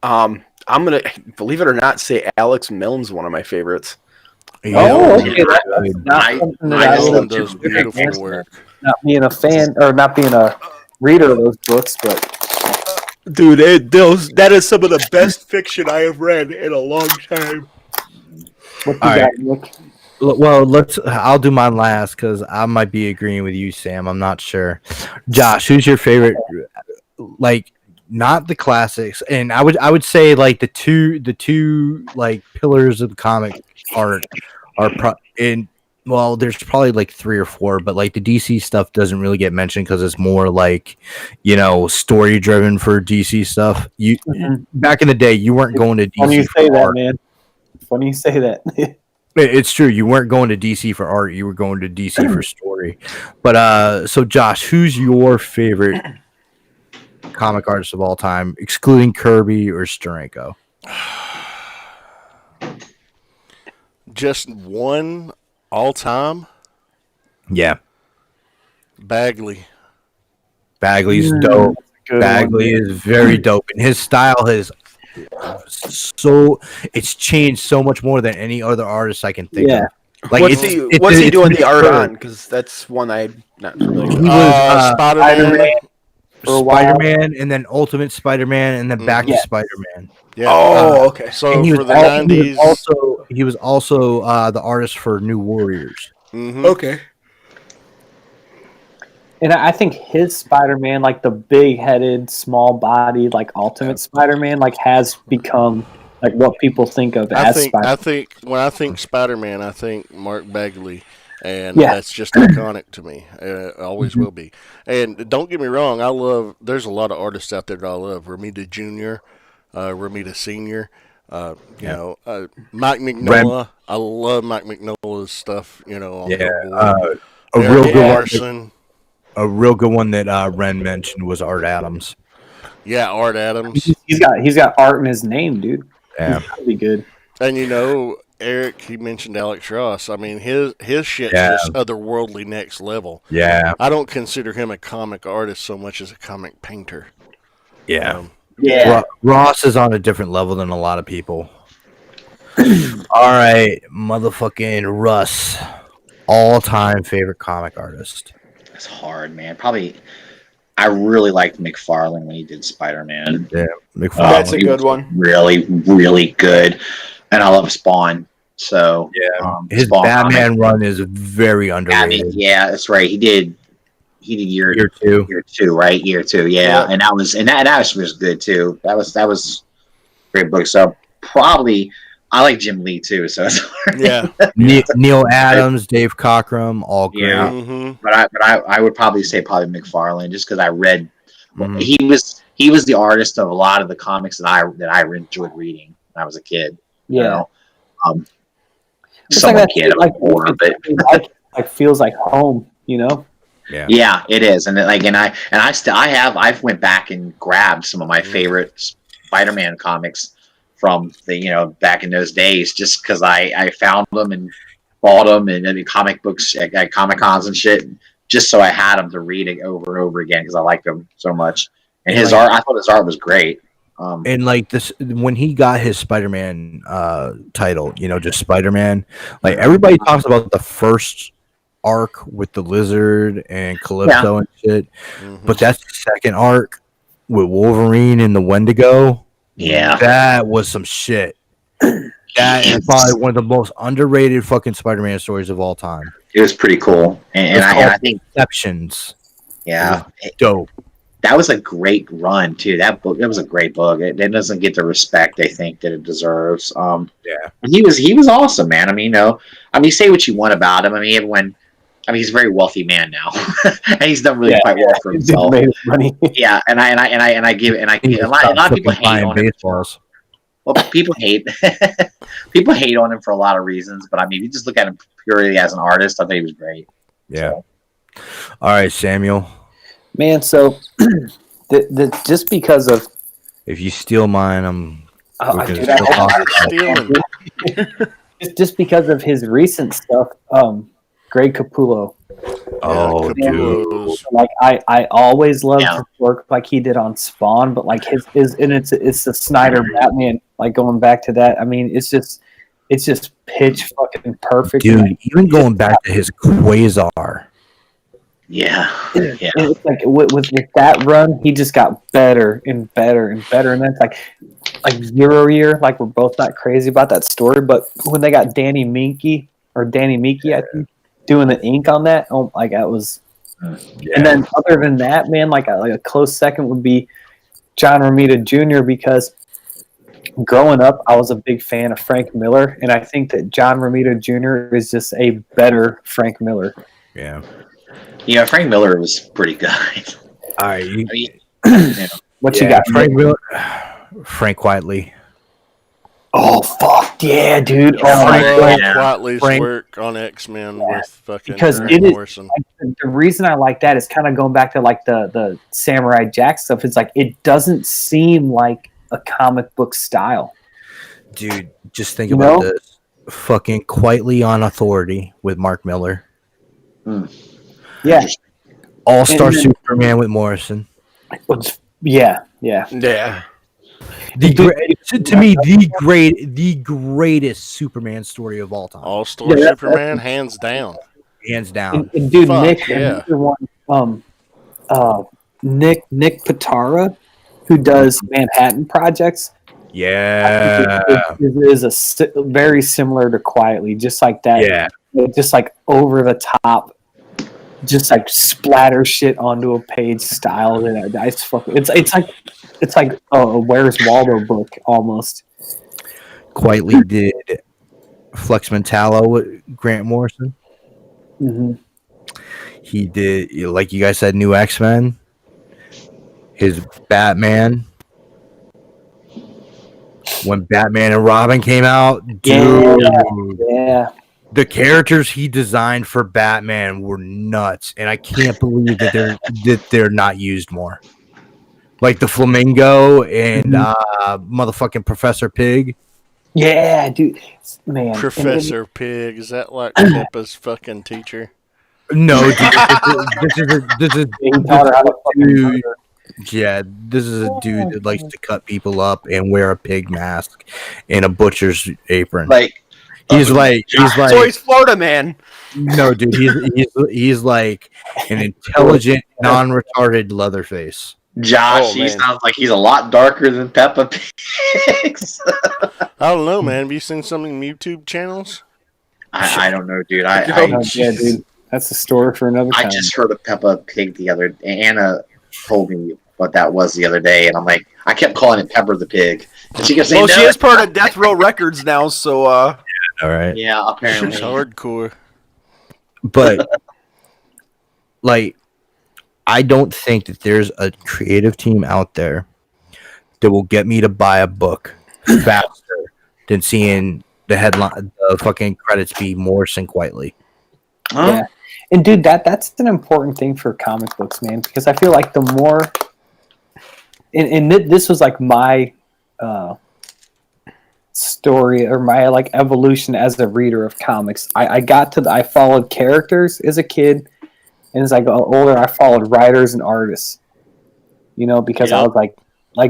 I'm gonna, believe it or not, say Alex Milne's one of my favorites. Oh, okay. That's not I- something I that I just would love does Jim beautiful Lee. work. not being a fan or not being a reader of those books, but Dude, that is some of the best fiction I have read in a long time. what you All got, right. Nick? Well, I'll do mine last because I might be agreeing with you, Sam. I'm not sure. Josh, who's your favorite? Like, not the classics, and I would say like the two like pillars of the comic art are well, there's probably like 3 or 4, but like the DC stuff doesn't really get mentioned because it's more like, story driven for DC stuff. Back in the day, you weren't going to Funny you DC say for that, art. man. Funny you say that. It's true. You weren't going to DC for art. You were going to DC for story. But so Josh, who's your favorite comic artist of all time, excluding Kirby or Steranko? Just one all time. Yeah, Bagley. Bagley's dope. Good Bagley is very dope, and his style has it's changed so much more than any other artist I can think Yeah. of. Like, What's he doing the art on? Because that's one I'm not familiar He with. was Spider-Man. Spider-Man. For a while. Spider-Man, and then Ultimate Spider-Man, and then back to Yeah. Spider-Man. Yeah. Oh, okay. So And for the 90s. he was also the artist for New Warriors. Mhm. Okay. And I think his Spider-Man, like the big-headed, small-bodied, like Ultimate Spider-Man, like has become like what people think of I as think Spider-Man. when I think Spider-Man, I think Mark Bagley, and Yeah. that's just iconic to me. Always will be. And don't get me wrong, there's a lot of artists out there that I love. Ramita Jr., Ramita Sr., Mike Mignola. I love Mike Mignola's stuff. On the board. A real Eric good one. Larson. A real good one that Ren mentioned was Art Adams. Yeah, Art Adams. He's got art in his name, dude. Yeah. He's pretty good. And Eric, he mentioned Alex Ross. I mean, his shit's Yeah. just otherworldly next level. Yeah. I don't consider him a comic artist so much as a comic painter. Yeah. Yeah. Ross is on a different level than a lot of people. All right, motherfucking Russ, all-time favorite comic artist. It's hard, man. Probably. I really liked McFarlane when he did Spider-Man. Yeah, That's a He good was one. Really, really good. And I love Spawn. So His Spawn Batman comic. run is very underrated. Yeah, that's right. He did year two. right? Year two, yeah. And that was was good too. That was a great book. So probably I like Jim Lee too. So it's Neil Adams, Dave Cockrum, all great. yeah. Mm-hmm. But I would probably say McFarlane just because I read Mhm. he was the artist of a lot of the comics that I enjoyed reading when I was a kid. Yeah. You know? It's Someone like kid like, older, but like feels like home, you know? yeah, it is. And I've went back and grabbed some of my favorite Spider-Man comics from the back in those days just because I found them and bought them and in comic books at Comic Cons and shit just so I had them to read it over and over again because I liked them so much. And his art, I thought his art was great. And like this, when he got his Spider-Man title, just Spider-Man, like everybody talks about the first arc with the Lizard and Calypso and shit, but that's the second arc with Wolverine and the Wendigo. Yeah, that was some shit. That is probably one of the most underrated fucking Spider-Man stories of all time. It was pretty cool, and I think Exceptions. Yeah, dope. That was a great run too. That was a great book. It doesn't get the respect I think that it deserves. He was awesome, man. I mean, say what you want about him. I mean, he's a very wealthy man now, and he's done really quite well for himself. Money. Yeah, and I give a lot of people hate on him. Well, people hate on him for a lot of reasons, but I mean, if you just look at him purely as an artist, I think he was great. Yeah. So. All right, Samuel. Man, so just because of if you steal mine, I'm stealing. Just because of his recent stuff, Greg Capullo. Oh, dude! Like I always loved his work, like he did on Spawn, but like his and it's the Snyder Batman. Like going back to that, I mean, it's just pitch fucking perfect, dude. Like, even going back to his Quasar. Yeah. It's like with that run, he just got better and better and better, and that's like Zero Year. Like we're both not crazy about that story, but when they got Danny Miki, I think, doing the ink on that, that was. Yeah. And then other than that, man, like a close second would be John Romita Jr. because growing up, I was a big fan of Frank Miller, and I think that John Romita Jr. is just a better Frank Miller. Yeah. Yeah, Frank Miller was pretty good. All right, what you got, Frank Miller? Frank Quietly. Oh fuck yeah, dude! Quietly's work on X-Men with fucking because Morrison. The reason I like that is kind of going back to like the Samurai Jack stuff. It's like it doesn't seem like a comic book style. Dude, just think about this: fucking Quietly on Authority with Mark Miller. Yeah, All-Star Superman with Morrison. Yeah. To me, the greatest Superman story of all time. All-Star Superman, hands down. And dude, Nick, Nick Pitara, who does Manhattan Projects. Yeah, is very similar to Quietly, just like that. Yeah, just like over the top. Just like splatter shit onto a page style that it's like a Where's Waldo book almost. Quietly did Flex Mentallo with Grant Morrison. Mm-hmm. He did, like you guys said, New X-Men. His Batman. When Batman and Robin came out, dude. Yeah. The characters he designed for Batman were nuts, and I can't believe that they're not used more. Like the Flamingo and motherfucking Professor Pig. Yeah, dude, man. Professor Pig, is that like Pippa's fucking teacher? No, dude, this is dude. Yeah, this is a dude that likes to cut people up and wear a pig mask and a butcher's apron. He's like so he's Florida man. No, dude, he's like an intelligent, non-retarded Leatherface. Josh, Oh, he man. sounds like he's a lot darker than Peppa Pig. I don't know, man. Have you seen some of them YouTube channels? I don't know, dude. I Yeah, dude. That's a story for another time. just heard of Peppa Pig the other. Anna told me what that was the other day, and I'm like, I kept calling it Pepper the Pig, and she kept saying, Well, she no. is part of Death Row Records now, so All right, Yeah, apparently. It's hardcore. but like, I don't think that there's a creative team out there that will get me to buy a book faster than seeing the headline, the fucking credits be Morrison Quietly. Huh? Yeah. And dude, that's an important thing for comic books, man, because I feel like the more and this was like my story or my like evolution as a reader of comics. I followed characters as a kid, and as I got older I followed writers and artists. You know, because I was like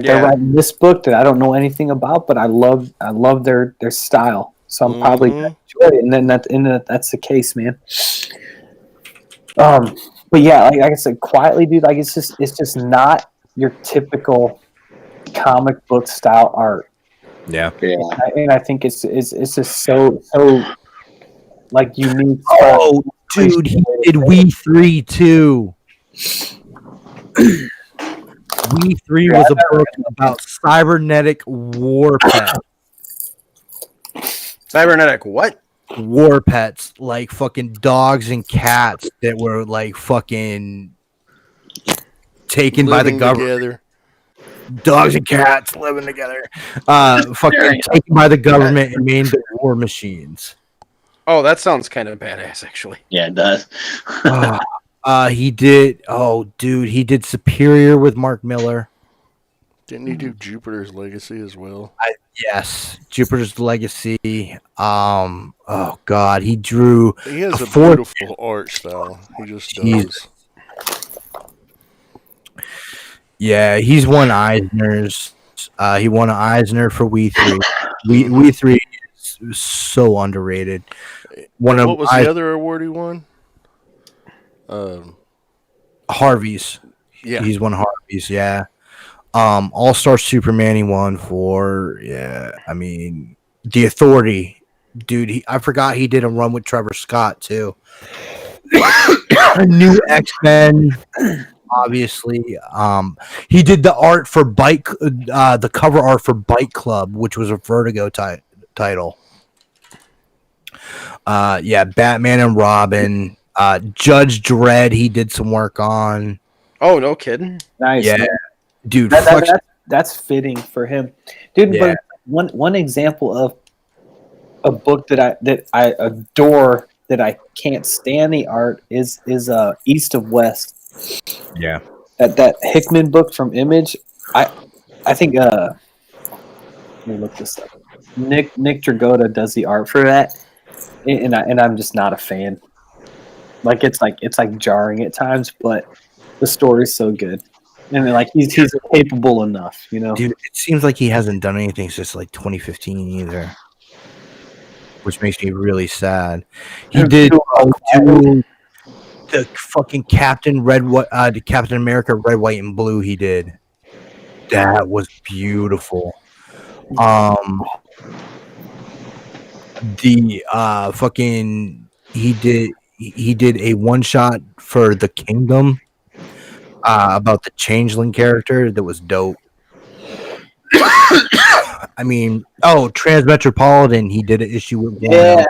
they're Yeah. writing this book that I don't know anything about, but I love their style. So I'm probably gonna enjoy it, and then that's the case, man. But yeah, like I said, quietly, dude. Like it's just not your typical comic book style art, Yeah. Yeah. and I think it's just so like unique. Oh, dude, he did We 3 too. We 3 was a book about cybernetic war pets. cybernetic what? War pets, like fucking dogs and cats that were like fucking taken by the Living government. together. Dogs and cats living together. Fucking taken by the government and made into war machines. Oh, that sounds kind of badass, actually. Yeah, it does. He did. Oh, dude, he did Superior with Mark Miller. Didn't he do Jupiter's Legacy as well? Yes, Jupiter's Legacy. Oh God, he drew. He has a fourth- beautiful art style. He just Jesus. does. Yeah, he's won Eisner's. He won an Eisner for We 3. We 3 is so underrated. One of What was the other award he won? Harvey's. Yeah. He's won Harvey's. Yeah. All-Star Superman he won for. Yeah, I mean The Authority, dude. I forgot he did a run with Trevor Scott too. New X-Men. Obviously, he did the art for the cover art for Bike Club, which was a Vertigo title. Yeah, Batman and Robin, Judge Dredd. He did some work on. Oh, no kidding. Nice, Yeah, man. dude. That's fitting for him, dude. Yeah. But one example of a book that I adore that I can't stand the art is East of West. Yeah. That Hickman book from Image. I think let me look this up. Nick Dragotta does the art for that, and I'm just not a fan. Like it's like jarring at times, but the story's so good, and like he's capable enough, you know. Dude, it seems like he hasn't done anything since like 2015 either, which makes me really sad. He did the fucking Captain America Red, White, and Blue. He did that was beautiful. The fucking he did a one shot for the Kingdom about the Changeling character that was dope. I mean, Transmetropolitan, he did an issue with one. Yeah.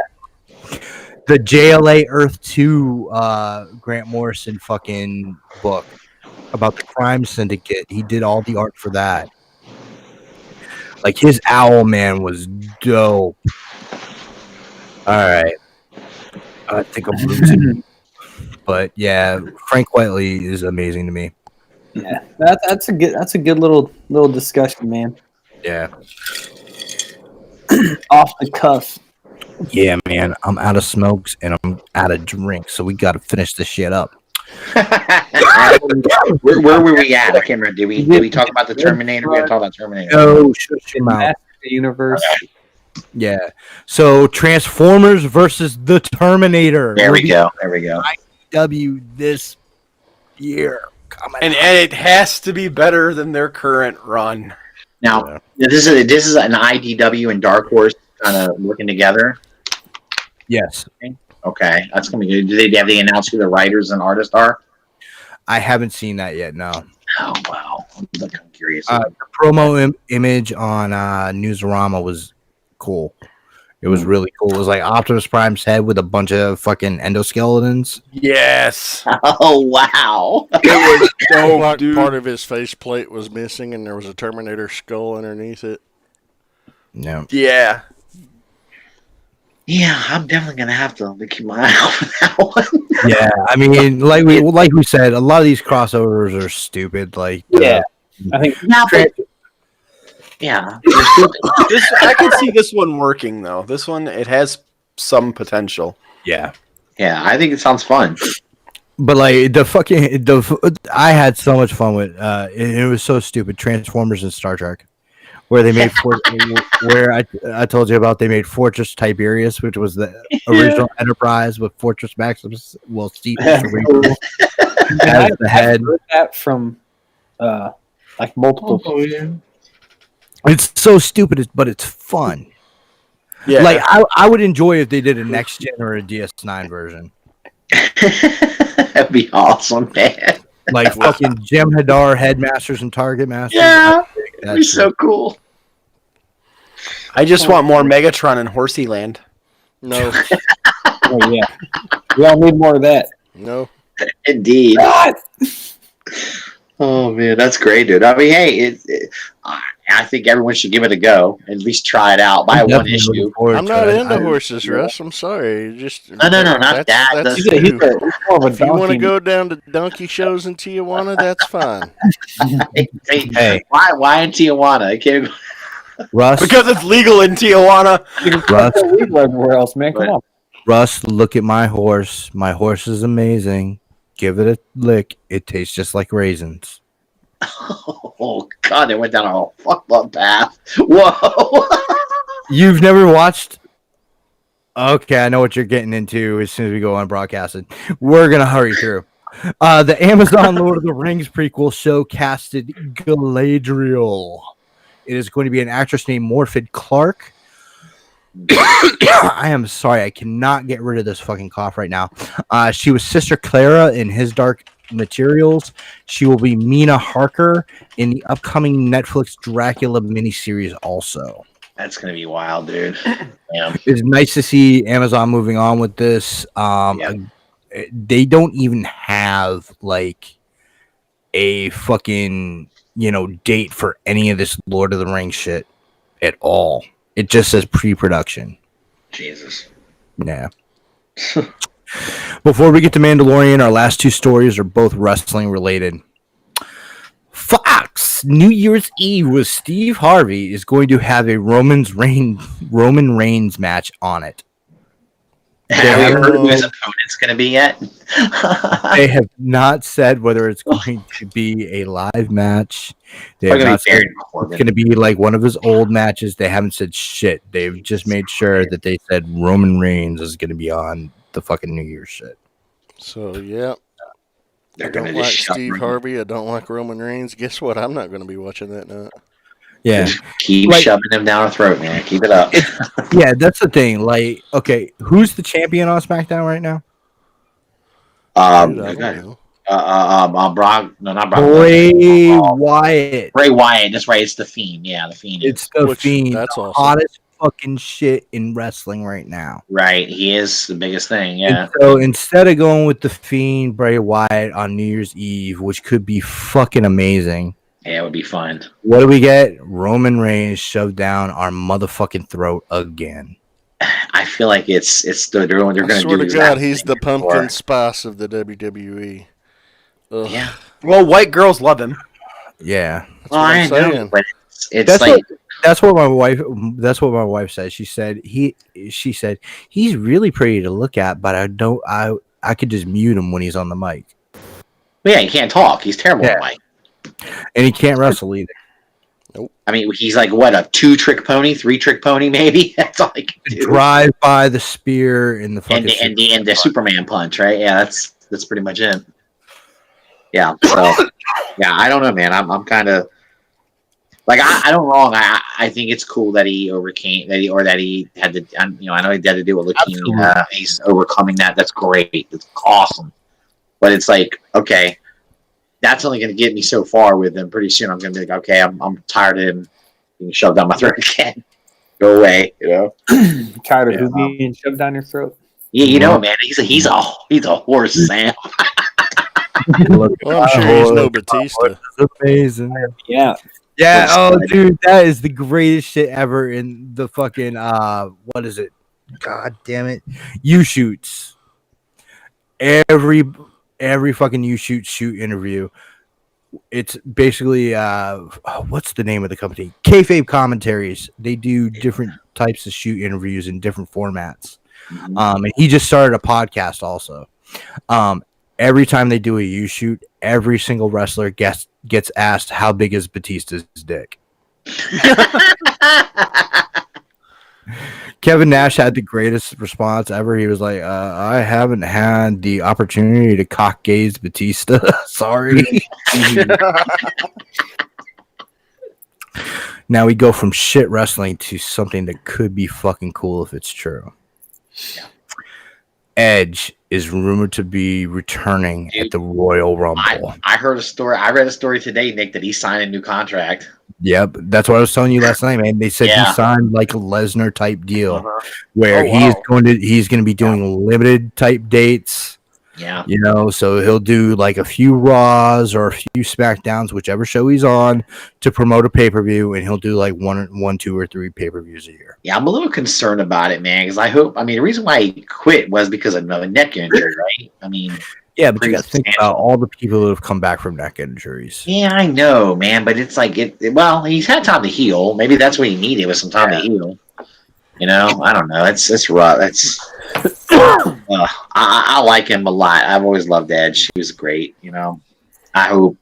The JLA Earth 2 Grant Morrison fucking book about the crime syndicate. He did all the art for that. Like his Owl Man was dope. Alright. I think I'm losing. But yeah, Frank Whiteley is amazing to me. Yeah, that's a good little discussion, man. Yeah. Off the cuff. Yeah, man. I'm out of smokes and I'm out of drinks, so we gotta finish this shit up. Where were we at? I can't remember. Did we talk about the Terminator? We gotta talk about Terminator. No, shut your mouth. The universe. Yeah. So Transformers versus the Terminator. There will we be go. There we go. W this year coming And out. it has to be better than their current run. Now, this is an IDW and Dark Horse kind of working together. Yes. Okay, that's gonna be good. Have they announced who the writers and artists are? I haven't seen that yet. No. Oh wow, I'm curious. The promo image on Newsarama was cool. It was really cool. It was like Optimus Prime's head with a bunch of fucking endoskeletons. Yes. Oh wow! It was dope, Like dude. part of his faceplate was missing, and there was a Terminator skull underneath it. Yeah. Yeah. Yeah, I'm definitely gonna have to keep my eye out for that one. Yeah. I mean, like we said, a lot of these crossovers are stupid. Like Yeah. I think Yeah, but yeah, I can see this one working though. This one, it has some potential. yeah. yeah, I think it sounds fun. But like I had so much fun with it was so stupid. Transformers and Star Trek, where they made where I told you about, they made Fortress Tiberius, which was the original Enterprise with Fortress Maximus. Well, Steve as the head. I've heard that from like multiple. Oh yeah. It's so stupid, but it's fun. Yeah. Like I would enjoy if they did a next gen or a DS9 version. That'd be awesome, man. Like fucking Jem'Hadar headmasters and target masters. Yeah, That'd that'd be so cool. I just want more Megatron and Horsey Land. No, Oh, yeah, we all need more of that. no. Indeed. Oh man, that's great, dude. I mean, hey, I think everyone should give it a go. At least try it out. Buy one issue. I'm not into horses, Russ. I'm sorry. Just No, not that. That's He's more of a if you want to donkey. go down to donkey shows in Tijuana, that's fine. Hey. Why in Tijuana? I can't. Russ, Because it's legal in Tijuana. Russ, Everywhere else, man. Come on. Russ, look at my horse. My horse is amazing. Give it a lick. It tastes just like raisins. Oh God, they went down a fucked up path. Whoa. You've never watched? Okay, I know what you're getting into as soon as we go on broadcasted. We're going to hurry through. The Amazon Lord of the Rings prequel show casted Galadriel. It is going to be an actress named Morfydd Clark. I am sorry, I cannot get rid of this fucking cough right now. She was Sister Clara in His Dark Materials. She will be Mina Harker in the upcoming Netflix Dracula miniseries also. That's gonna be wild, dude. Yeah. It's nice to see Amazon moving on with this. They don't even have like a fucking date for any of this Lord of the Rings shit at all. It just says pre-production. Jesus. Yeah. Before we get to Mandalorian, our last two stories are both wrestling related. Fox New Year's Eve with Steve Harvey is going to have a Roman Reigns match on it. Have we heard who his opponent's gonna be yet? They have not said whether it's going to be a live match. They have Probably gonna not be said Baron it's Corbin. going to be like one of his old matches. They haven't said shit. They've just made sure that they said Roman Reigns is going to be on the fucking New Year's shit. So yeah, They're I gonna don't like just shove Steve him. Harvey. I don't like Roman Reigns. Guess what? I'm not going to be watching that night. Yeah. Just keep Like- shoving him down our throat, man. Keep it up. Yeah, that's the thing. Like, okay, who's the champion on SmackDown right now? Dude, I don't know. Brock. No, not Brock. Bray Wyatt. Bray Wyatt. That's right. It's the Fiend. Yeah, the Fiend. It's the Which- Fiend. that's the awesome. hottest fucking shit in wrestling right now. Right. He is the biggest thing. Yeah. And so instead of going with the Fiend, Bray Wyatt on New Year's Eve, which could be fucking amazing, Yeah, it would be fun. what do we get? Roman Reigns shoved down our motherfucking throat again. I feel like it's they're going I to swear do to the God, exact he's thing the before. pumpkin spice of the WWE. Ugh. Yeah. Well, white girls love him. Yeah. That's Well, what I I'm know, saying. but it's That's like That's what my wife said. She said he's really pretty to look at, but I could just mute him when he's on the mic. yeah, he can't talk. He's terrible Yeah. at Mike. And he can't wrestle either. Nope. I mean, he's like what, a 2-trick pony, 3-trick pony, maybe. That's all he can do. Drive by the spear and the fucking And the Superman punch, right? Yeah, that's pretty much it. Yeah. So yeah, I don't know, man. I'm kind of like I don't wrong. I think it's cool that he overcame that he had to. I know he had to do with leukemia. He's overcoming that. That's great. That's awesome. But it's like, okay, that's only going to get me so far with him. Pretty soon, I'm going to be like, okay, I'm tired of him being shoved down my throat again. Go away, Tired of who being shoved down your throat? Yeah, man. He's a horse, Sam. Well, I'm sure he's no Batista. Amazing. Yeah. Yeah. Oh, dude, that is the greatest shit ever in the fucking what is it? God damn it, U-shoots. Every fucking shoot interview. It's basically what's the name of the company? Kayfabe Commentaries. They do different types of shoot interviews in different formats. And he just started a podcast also. Every time they do a U-shoot, every single wrestler gets asked how big is Batista's dick. Kevin Nash had the greatest response ever. He was like, I haven't had the opportunity to cock gaze Batista. Sorry. Now we go from shit wrestling to something that could be fucking cool if it's true. Yeah. Edge is rumored to be returning at the Royal Rumble. I heard a story. I read a story today, Nick, that he signed a new contract. Yep, that's what I was telling you last night, man. They said he signed like a Lesnar type deal, where he's going to be doing limited type dates. Yeah, so he'll do like a few Raws or a few SmackDowns, whichever show he's on, to promote a pay-per-view, and he'll do like one, 2, or 3 pay-per-views a year. Yeah, I'm a little concerned about it, man, because the reason why he quit was because of a neck injury, right? Yeah, but you got to think about all the people that have come back from neck injuries. Yeah, I know, man, but it's like well, he's had time to heal. Maybe that's what he needed, was some time to heal. I don't know. It's rough. I like him a lot. I've always loved Edge. He was great. I hope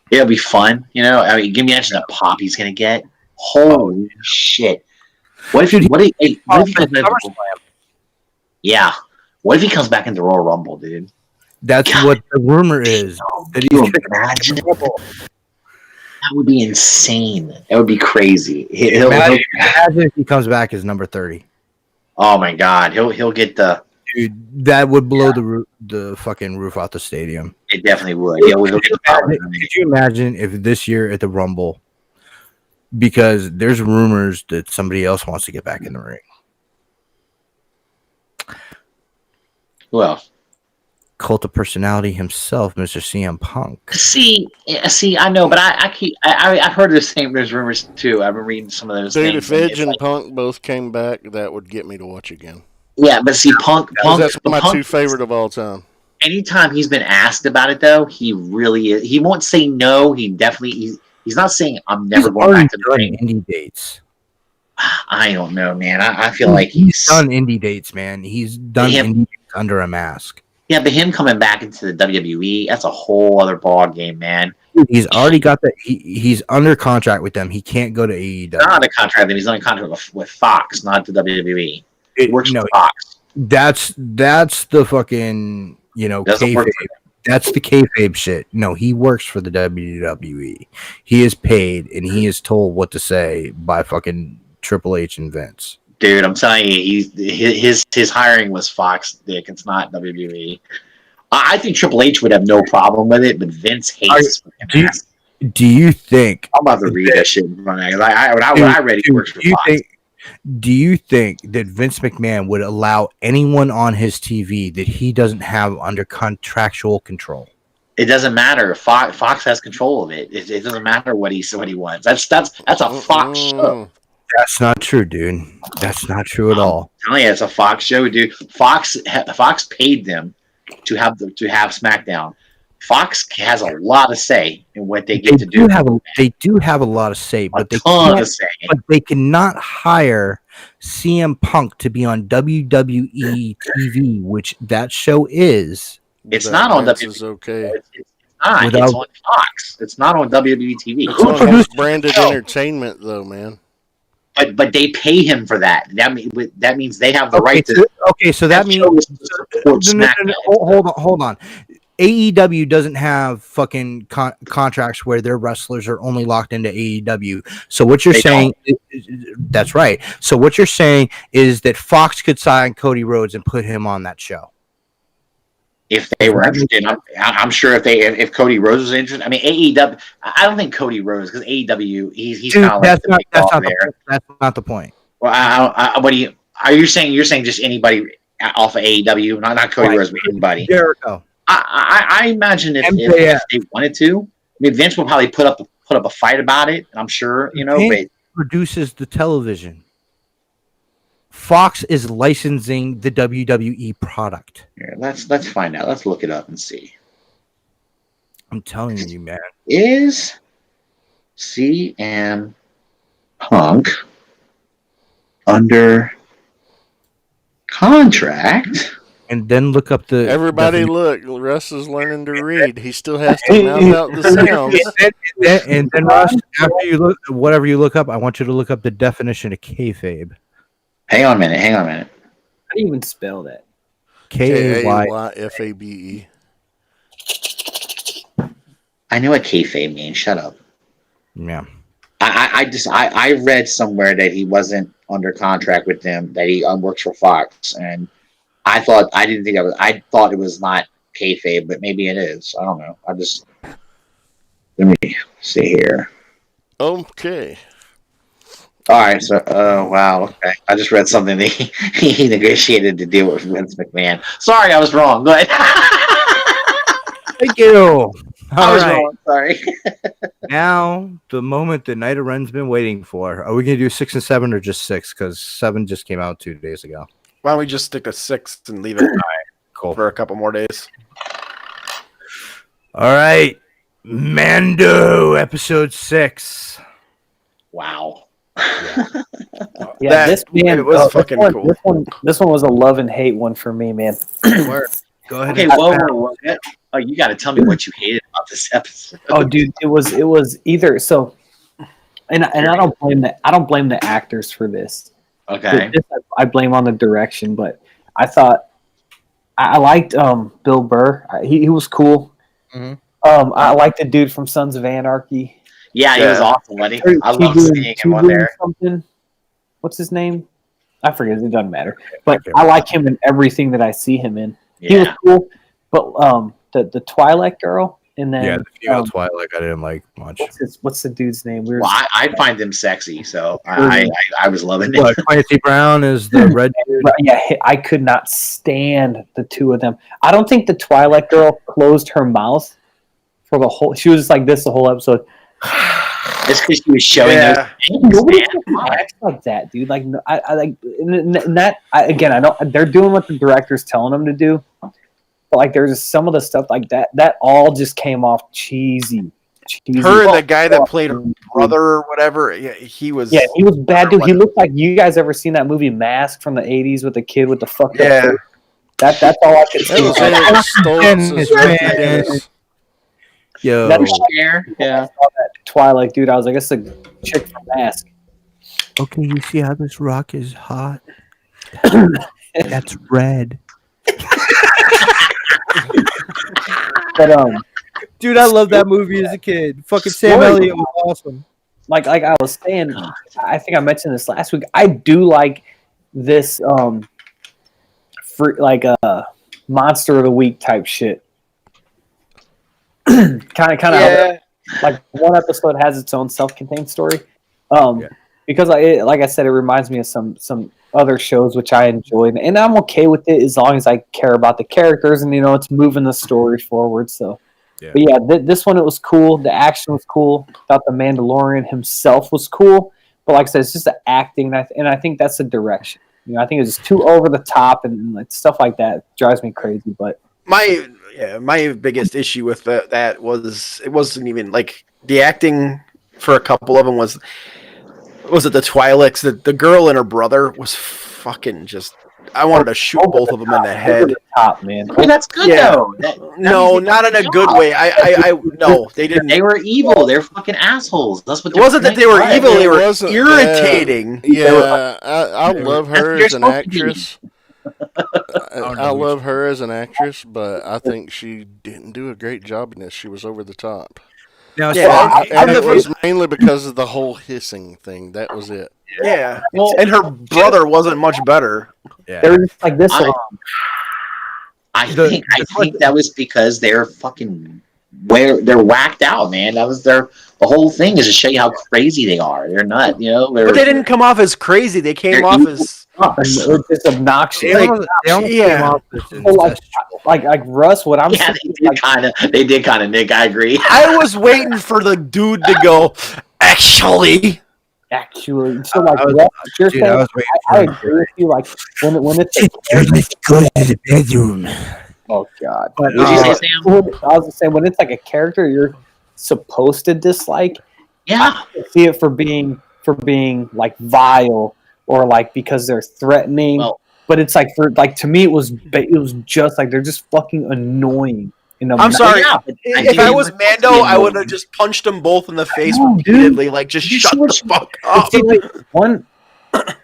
it'll be fun. Give me the pop he's gonna get. Holy shit! What if he comes back? Yeah. What if he comes back into Royal Rumble, dude? That's what the rumor is. That imagine? That would be insane. That would be crazy. Imagine if he comes back as number 30. Oh my god, he'll get the dude. That would blow the fucking roof off the stadium. It definitely would. Could you imagine if this year at the Rumble, because there's rumors that somebody else wants to get back in the ring. Who else? Cult of Personality himself, Mr. CM Punk. See, I know, but I've heard the same. There's rumors too. I've been reading some of those. Dude, things, if Edge and Punk both came back, that would get me to watch again. Yeah, but see, Punk that's my two favorite of all time. Anytime he's been asked about it, though, he really is. He won't say no. He definitely he's not saying I'm never going back to the ring. Indie dates. I don't know, man. I feel like he's done indie dates, man. He's done indie dates under a mask. Yeah, but him coming back into the WWE, that's a whole other ball game, man. He's already got that. He's under contract with them. He can't go to AEW. Not under contract. He's under contract with Fox, not the WWE. He works for Fox. That's the fucking kayfabe. That's the kayfabe shit. No, he works for the WWE. He is paid and he is told what to say by fucking Triple H and Vince. Dude, I'm telling you, his hiring was Fox, Dick. It's not WWE. I think Triple H would have no problem with it, but Vince hates. Do you think? I'm about to read that shit. When I read, he works for Fox. Do you think that Vince McMahon would allow anyone on his TV that he doesn't have under contractual control? It doesn't matter. Fox has control of it. It doesn't matter what he wants. That's a Fox show. That's not true, dude. That's not true at all. I'm telling you, it's a Fox show, dude. Fox paid them to have SmackDown. Fox has a lot of say in what they get to do. They do have a lot of say, but they cannot hire CM Punk to be on WWE TV, which that show is. It's not on WWE. Is okay. not. Without- It's on Fox. It's not on WWE TV. It's on branded entertainment, though, man. But they pay him for that. That means they have the right to. So that means support SmackDown. hold on. AEW doesn't have fucking contracts where their wrestlers are only locked into AEW. So what you're saying, that's right. So what you're saying is that Fox could sign Cody Rhodes and put him on that show. If they were interested, I'm sure if Cody Rhodes was interested. I mean, AEW. I don't think Cody Rhodes, because AEW he's kind of like the big dog there. That's not the point. Well, what do you? Are you saying? You're saying just anybody off of AEW, not Cody Rhodes, but anybody. Jericho. I imagine if they wanted to, I mean, Vince will probably put up a fight about it. I'm sure, Vince produces the television. Fox is licensing the WWE product. Here, let's find out. Let's look it up and see. I'm telling you, man. Is CM Punk under contract? And then look up the. Everybody, look. Russ is learning to read. He still has to mouth out the sounds. And then Russ, after you look, whatever you look up, I want you to look up the definition of kayfabe. Hang on a minute. How do you even spell that? Kayfabe. I know what kayfabe means. Shut up. Yeah. I read somewhere that he wasn't under contract with them, that he works for Fox, and I thought it was not kayfabe, but maybe it is. I don't know. Let me see here. Okay. All right. So, wow. Okay. I just read something that he negotiated to deal with Vince McMahon. Sorry, I was wrong. Go ahead. Thank you. I was wrong. Sorry. Now, the moment that Night of Ren's been waiting for. Are we going to do 6 and 7 or just 6? Because 7 just came out 2 days ago. Why don't we just stick to 6 and leave it Cool. for a couple more days? All right. Mando, episode 6. Wow. Yeah, this man was fucking cool. This one was a love and hate one for me, man. Go ahead. Okay, whoa. Oh, you got to tell me what you hated about this episode. Oh, dude, it was either so, and I don't blame the actors for this. Okay. I blame on the direction, but I thought I liked Bill Burr. He was cool. Mm-hmm. I liked the dude from Sons of Anarchy. Yeah, he was awesome, wasn't he? I love seeing him on there. Something. What's his name? I forget. It doesn't matter. But I like him in everything that I see him in. Yeah. He was cool. But the Twilight girl, and then the female Twilight, I didn't like much. What's the dude's name? Well, I find them sexy, so I was loving it. Clancy Brown is the red dude. Yeah, I could not stand the two of them. I don't think the Twilight girl closed her mouth for the whole. She was just like this the whole episode. It's because she was showing those things, Nobody acts like that, dude. Like I like that. Again, I don't. They're doing what the director's telling them to do. But like, there's some of the stuff like that. That all just came off cheesy. Her and the guy that played her brother or whatever. Yeah, he was. Yeah, he was bad, dude. He looked like, you guys ever seen that movie Mask from the '80s with the kid with the fucked up face? That's all I could see. Yo, that Twilight, dude. I was like, it's a chick from Mask. Okay, you see how this rock is hot? That's red. But dude, I love that movie as a kid. Fucking Sam Elliott was awesome. Like I was saying, I think I mentioned this last week. I do like this monster of the week type shit. kind of like one episode has its own self-contained story. Because like I said, it reminds me of some other shows which I enjoyed, and I'm okay with it as long as I care about the characters and it's moving the story forward. So, but yeah, this one, it was cool. The action was cool. Thought the Mandalorian himself was cool, but like I said, it's just the acting, and I think that's the direction. I think it's just too over the top and like stuff like that drives me crazy. But my biggest issue with that was it wasn't even like the acting for a couple of them was it the Twi'leks? The girl and her brother was fucking just I wanted to shoot both of them in the Over head. the top, man. I mean, that's good Yeah. though. No, means not in a good way. No, they didn't. they were evil. They're fucking assholes. That's what It wasn't that they were Right. evil; they It were wasn't irritating. Yeah, I love her You're as an supposed to be. actress. I love her as an actress, but I think she didn't do a great job in this. She was over the top. Now, Yeah, And it was mainly because of the whole hissing thing. That was it. Yeah, Well, and her brother wasn't much better. yeah. They were just like this. I think that was because they're fucking they're whacked out, man. That was the whole thing is to show you how crazy they are. They're not, But they didn't come off as crazy. They came They're off evil. as It's just obnoxious. They almost came off as Well, like Russ, what I'm Yeah, saying, they did kind of, Nick. I agree. I was waiting for the dude to go. Actually, actually, so like I was- Russ, you're dude, saying, I was waiting I for it. agree with you. Like when it's Let's go to the bedroom. oh god. But What'd you say, Sam? I was just saying when it's like a character you're supposed to dislike, Yeah. see it for being like vile or like because they're threatening. Well- but it's like for like to me it was just like they're just fucking annoying. I'm sorry. Yeah, but If I was Mando, I would have just punched them both in the face No, dude. repeatedly. Like, just You shut see the what fuck But up. see, like,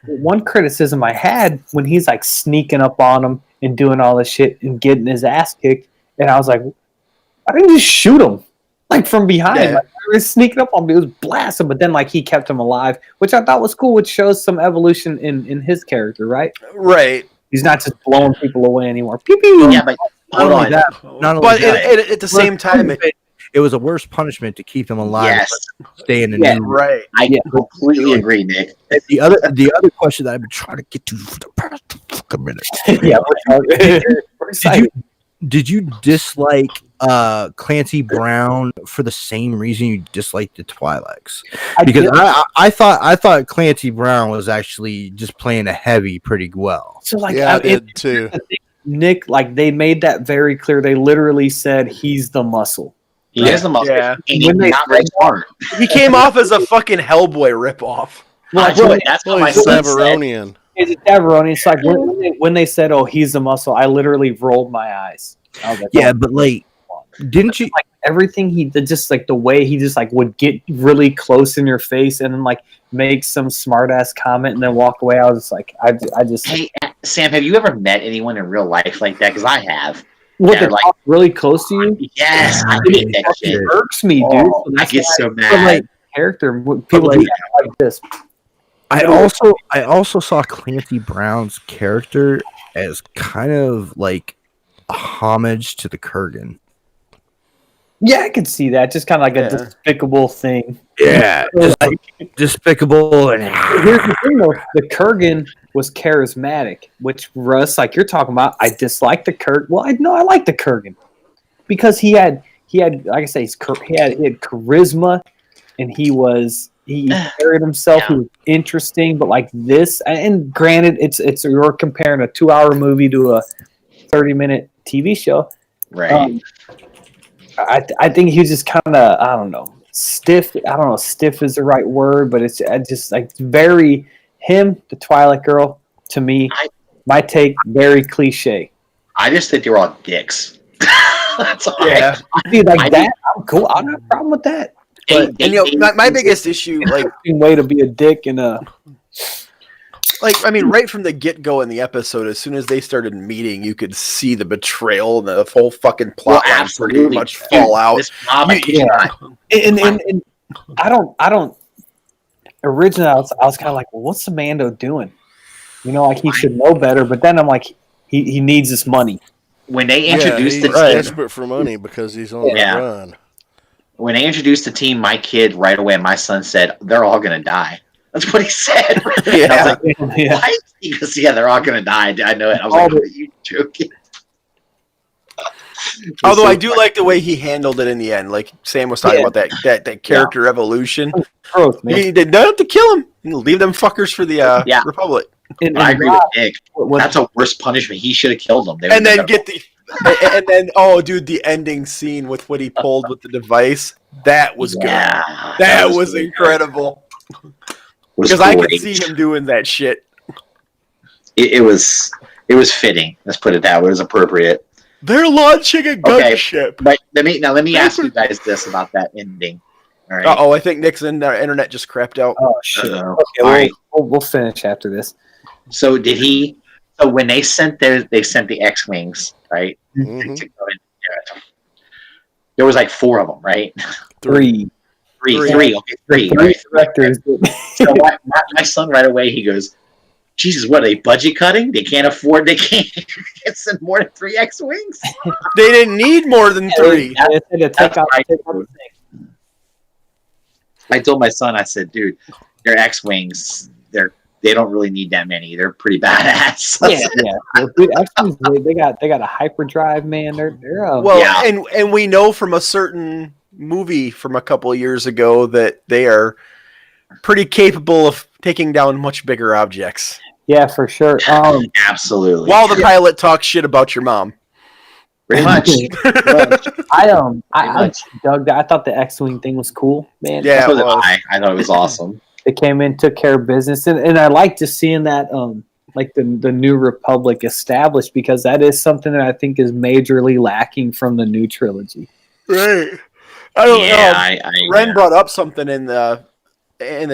one criticism I had when he's like sneaking up on him and doing all this shit and getting his ass kicked, and I was like, why didn't you just shoot him like from behind? Yeah. Like, he was sneaking up on me, it was blasting, but then like he kept him alive, which I thought was cool, which shows some evolution in his character, right? Right. He's not just blowing people away anymore. Pew pew. Yeah, but Not hold only on. that, not only But that, at the same time, it was a worse punishment to keep him alive. Yes, but stay in the Yeah, news. right. I Yeah. completely agree, Nick. And the other question that I've been trying to get to for the past fucking minute. yeah, we're excited. Did you dislike Clancy Brown for the same reason you disliked the Twi'leks? Because I thought Clancy Brown was actually just playing a heavy pretty well. so like Yeah, I did too. Nick, like they made that very clear. They literally said he's the muscle. He is the most. Yeah. And he's When they not very smart. He came off as a fucking Hellboy ripoff. That's Well, what Well, my he's son said. Savaronian. It's a Daveroni. It's like when they said, "Oh, he's the muscle," I literally rolled my eyes. I was like, Yeah, oh. but like, didn't you? Like everything he did, just like the way he just like would get really close in your face and then like make some smart ass comment and then walk away. I was just like, I just Hey, Sam, have you ever met anyone in real life like that? Because I have. what yeah, they like- talk really close to you. Yes, I It hate that shit. irks me, dude. Oh, So I that's get why so but, mad. like character when people like- do that like this. I also saw Clancy Brown's character as kind of like a homage to the Kurgan. Yeah, I could see that. Just kind of like Yeah. a despicable thing. Yeah, just like despicable and Here's the thing, though: the Kurgan was charismatic, which Russ, like you're talking about, I dislike the Kurgan. Well, I like the Kurgan because he had like I say, he had charisma, and he carried himself. He was interesting, but like this, and granted, it's you're comparing a 2-hour movie to a 30-minute TV show. Right. I think he was just kind of, I don't know, stiff. I don't know if stiff is the right word, but it's just like very him, the Twilight Girl, to me, my take, very cliche. I just think they're all dicks. That's all. Yeah. I feel like I that, I'm cool. I don't have a problem with that. They- And my biggest issue, like Way to be a dick and a I mean, right from the get go in the episode, as soon as they started meeting, you could see the betrayal and the whole fucking plot line pretty much fall out. This mob, I kid you Yeah. not. and I don't. Originally, I was kind of like, well, what's the Mando doing? You know, like he should know better. But then I'm like, he needs this money. When they Yeah, introduced he's the team, desperate for money because he's on Yeah. the run. when they introduced the team, my kid right away, my son said, "They're all gonna die." That's what he said. And I was like, Yeah. "What?" He goes, "Yeah, they're all gonna die." I know it. I was like, "Are you joking?" Although I do like the way he handled it in the end. Like Sam was talking Yeah. about that character evolution. Growth, man. He did not have to kill him. Leave them fuckers for the Yeah. Republic. And I agree with Nick. what- That's a worse punishment. He should have killed them. They And then would've get the and then dude, the ending scene with what he pulled with the device, that was good. Yeah, That was incredible. was Because I could great. see him doing that shit. It was It was fitting. Let's put it that way. It was appropriate. They're launching a gunship. But let me ask you guys this about that ending. All right. I think Nick's internet just crapped out. Oh shit. Uh-oh. Okay, All right. we'll finish after this. So did he? So when they sent the X-wings, right? Mhm. To go in, yeah, there was like 4 of them, right? Three. Three. Okay, Three right? directors. So my son right away, he goes, Jesus, what are they budget cutting? They can't send more than 3 X-wings. They didn't need more than 3. That's right. I told my son, I said, dude, they're X-wings. They don't really need that many. They're pretty badass. Yeah. Dude, actually, they got a hyperdrive, man. They're Well, Yeah. and we know from a certain movie from a couple of years ago that they are pretty capable of taking down much bigger objects. yeah, for sure. Absolutely. While the pilot talks shit about your mom. Pretty much. I dug that. I thought the X-wing thing was cool, man. Yeah, So it did was. I thought it was awesome. They came in, took care of business, and I like just seeing that, like the New Republic established, because that is something that I think is majorly lacking from the new trilogy. Right. I don't Yeah, know. Ren brought up something in the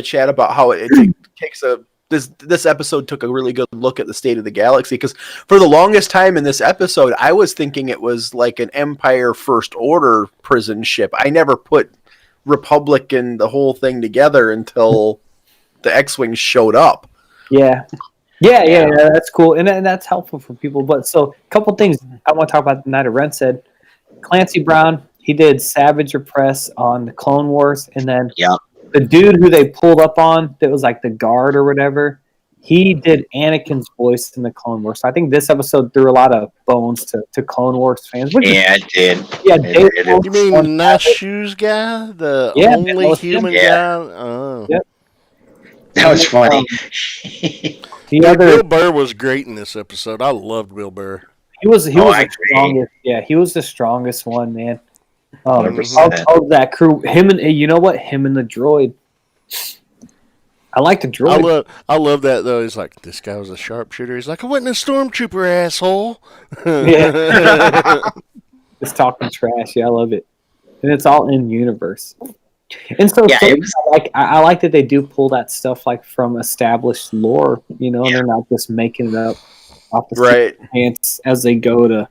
chat about how it takes this episode took a really good look at the state of the galaxy, because for the longest time in this episode, I was thinking it was like an Empire First Order prison ship. I never put Republic and the whole thing together until the X-Wings showed up. Yeah, that's cool, and that's helpful for people. But so, a couple things I want to talk about. The Night of Ren said Clancy Brown, he did Savage Repress on the Clone Wars, and then the dude who they pulled up on that was like the guard or whatever, he did Anakin's voice in the Clone Wars. So I think this episode threw a lot of bones to Clone Wars fans. Yeah, it did. Yeah, It did. You mean the nice shoes guy? The Yeah, only that was human him. guy? Oh. Yep. That was funny. The other, Will Burr was great in this episode. I loved Will Burr. he was I the agree. strongest. Yeah, he was the strongest one, man. 100%. Of that crew, him and you know what, him and the droid. I like the droid. I love that though. He's like, this guy was a sharpshooter. He's like, I wasn't a stormtrooper, asshole. Yeah. Just talking trash. Yeah, I love it, and it's all in universe. And so, Yeah, it was- I like that they do pull that stuff like from established lore, you know, and they're not just making it up off the Right. pants as they go to.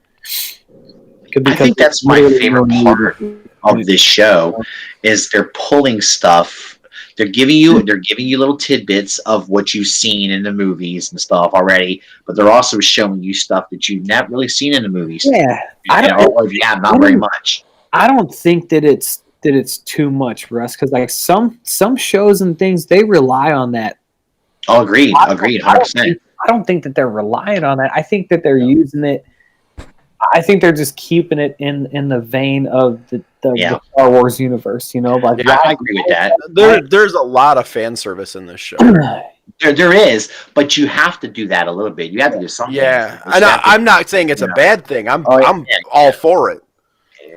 I think that's my favorite part of this show is they're pulling stuff. They're giving you little tidbits of what you've seen in the movies and stuff already, but they're also showing you stuff that you've not really seen in the movies. Yeah, Or if you have, not very much. I don't think that it's too much, Russ, because like some shows and things they rely on that. Oh, agreed, 100%. I don't think that they're relying on that. I think that they're using it. I think they're just keeping it in the vein of the Star Wars universe, you know. Like Yeah, I agree with that. There's a lot of fan service in this show. There is, but you have to do that a little bit. You have to do something. Yeah, and I'm not saying it's a bad thing. I'm all for it.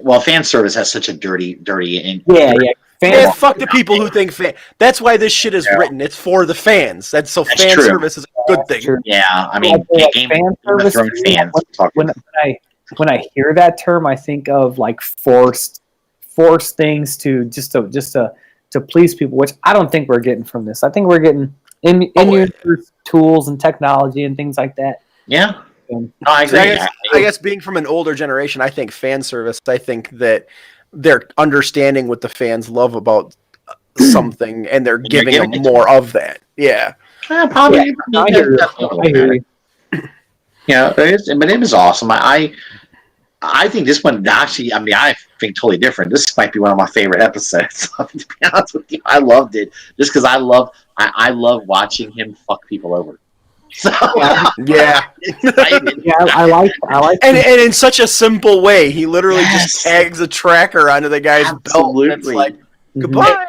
Well, fan service has such a dirty and yeah. Man, fuck the people who think fan. That's why this shit is written. It's for the fans. That's fan true. service is a good thing. True. Yeah, I mean, Game of Thrones fans. When I hear that term, I think of like forced things to just to please people, which I don't think we're getting from this. I think we're getting in universe tools and technology and things like that. Yeah, no, I agree. I guess being from an older generation, I think fan service. I think that they're understanding what the fans love about something, and they're giving them more of that. Yeah. Probably. I hear you. Yeah, but it was awesome. I think this one actually. I mean, I think totally different. This might be one of my favorite episodes. To be honest with you, I loved it just because I love watching him fuck people over. So Yeah. I like, And in such a simple way, he literally just tags a tracker onto the guy's belt. And it's like, goodbye.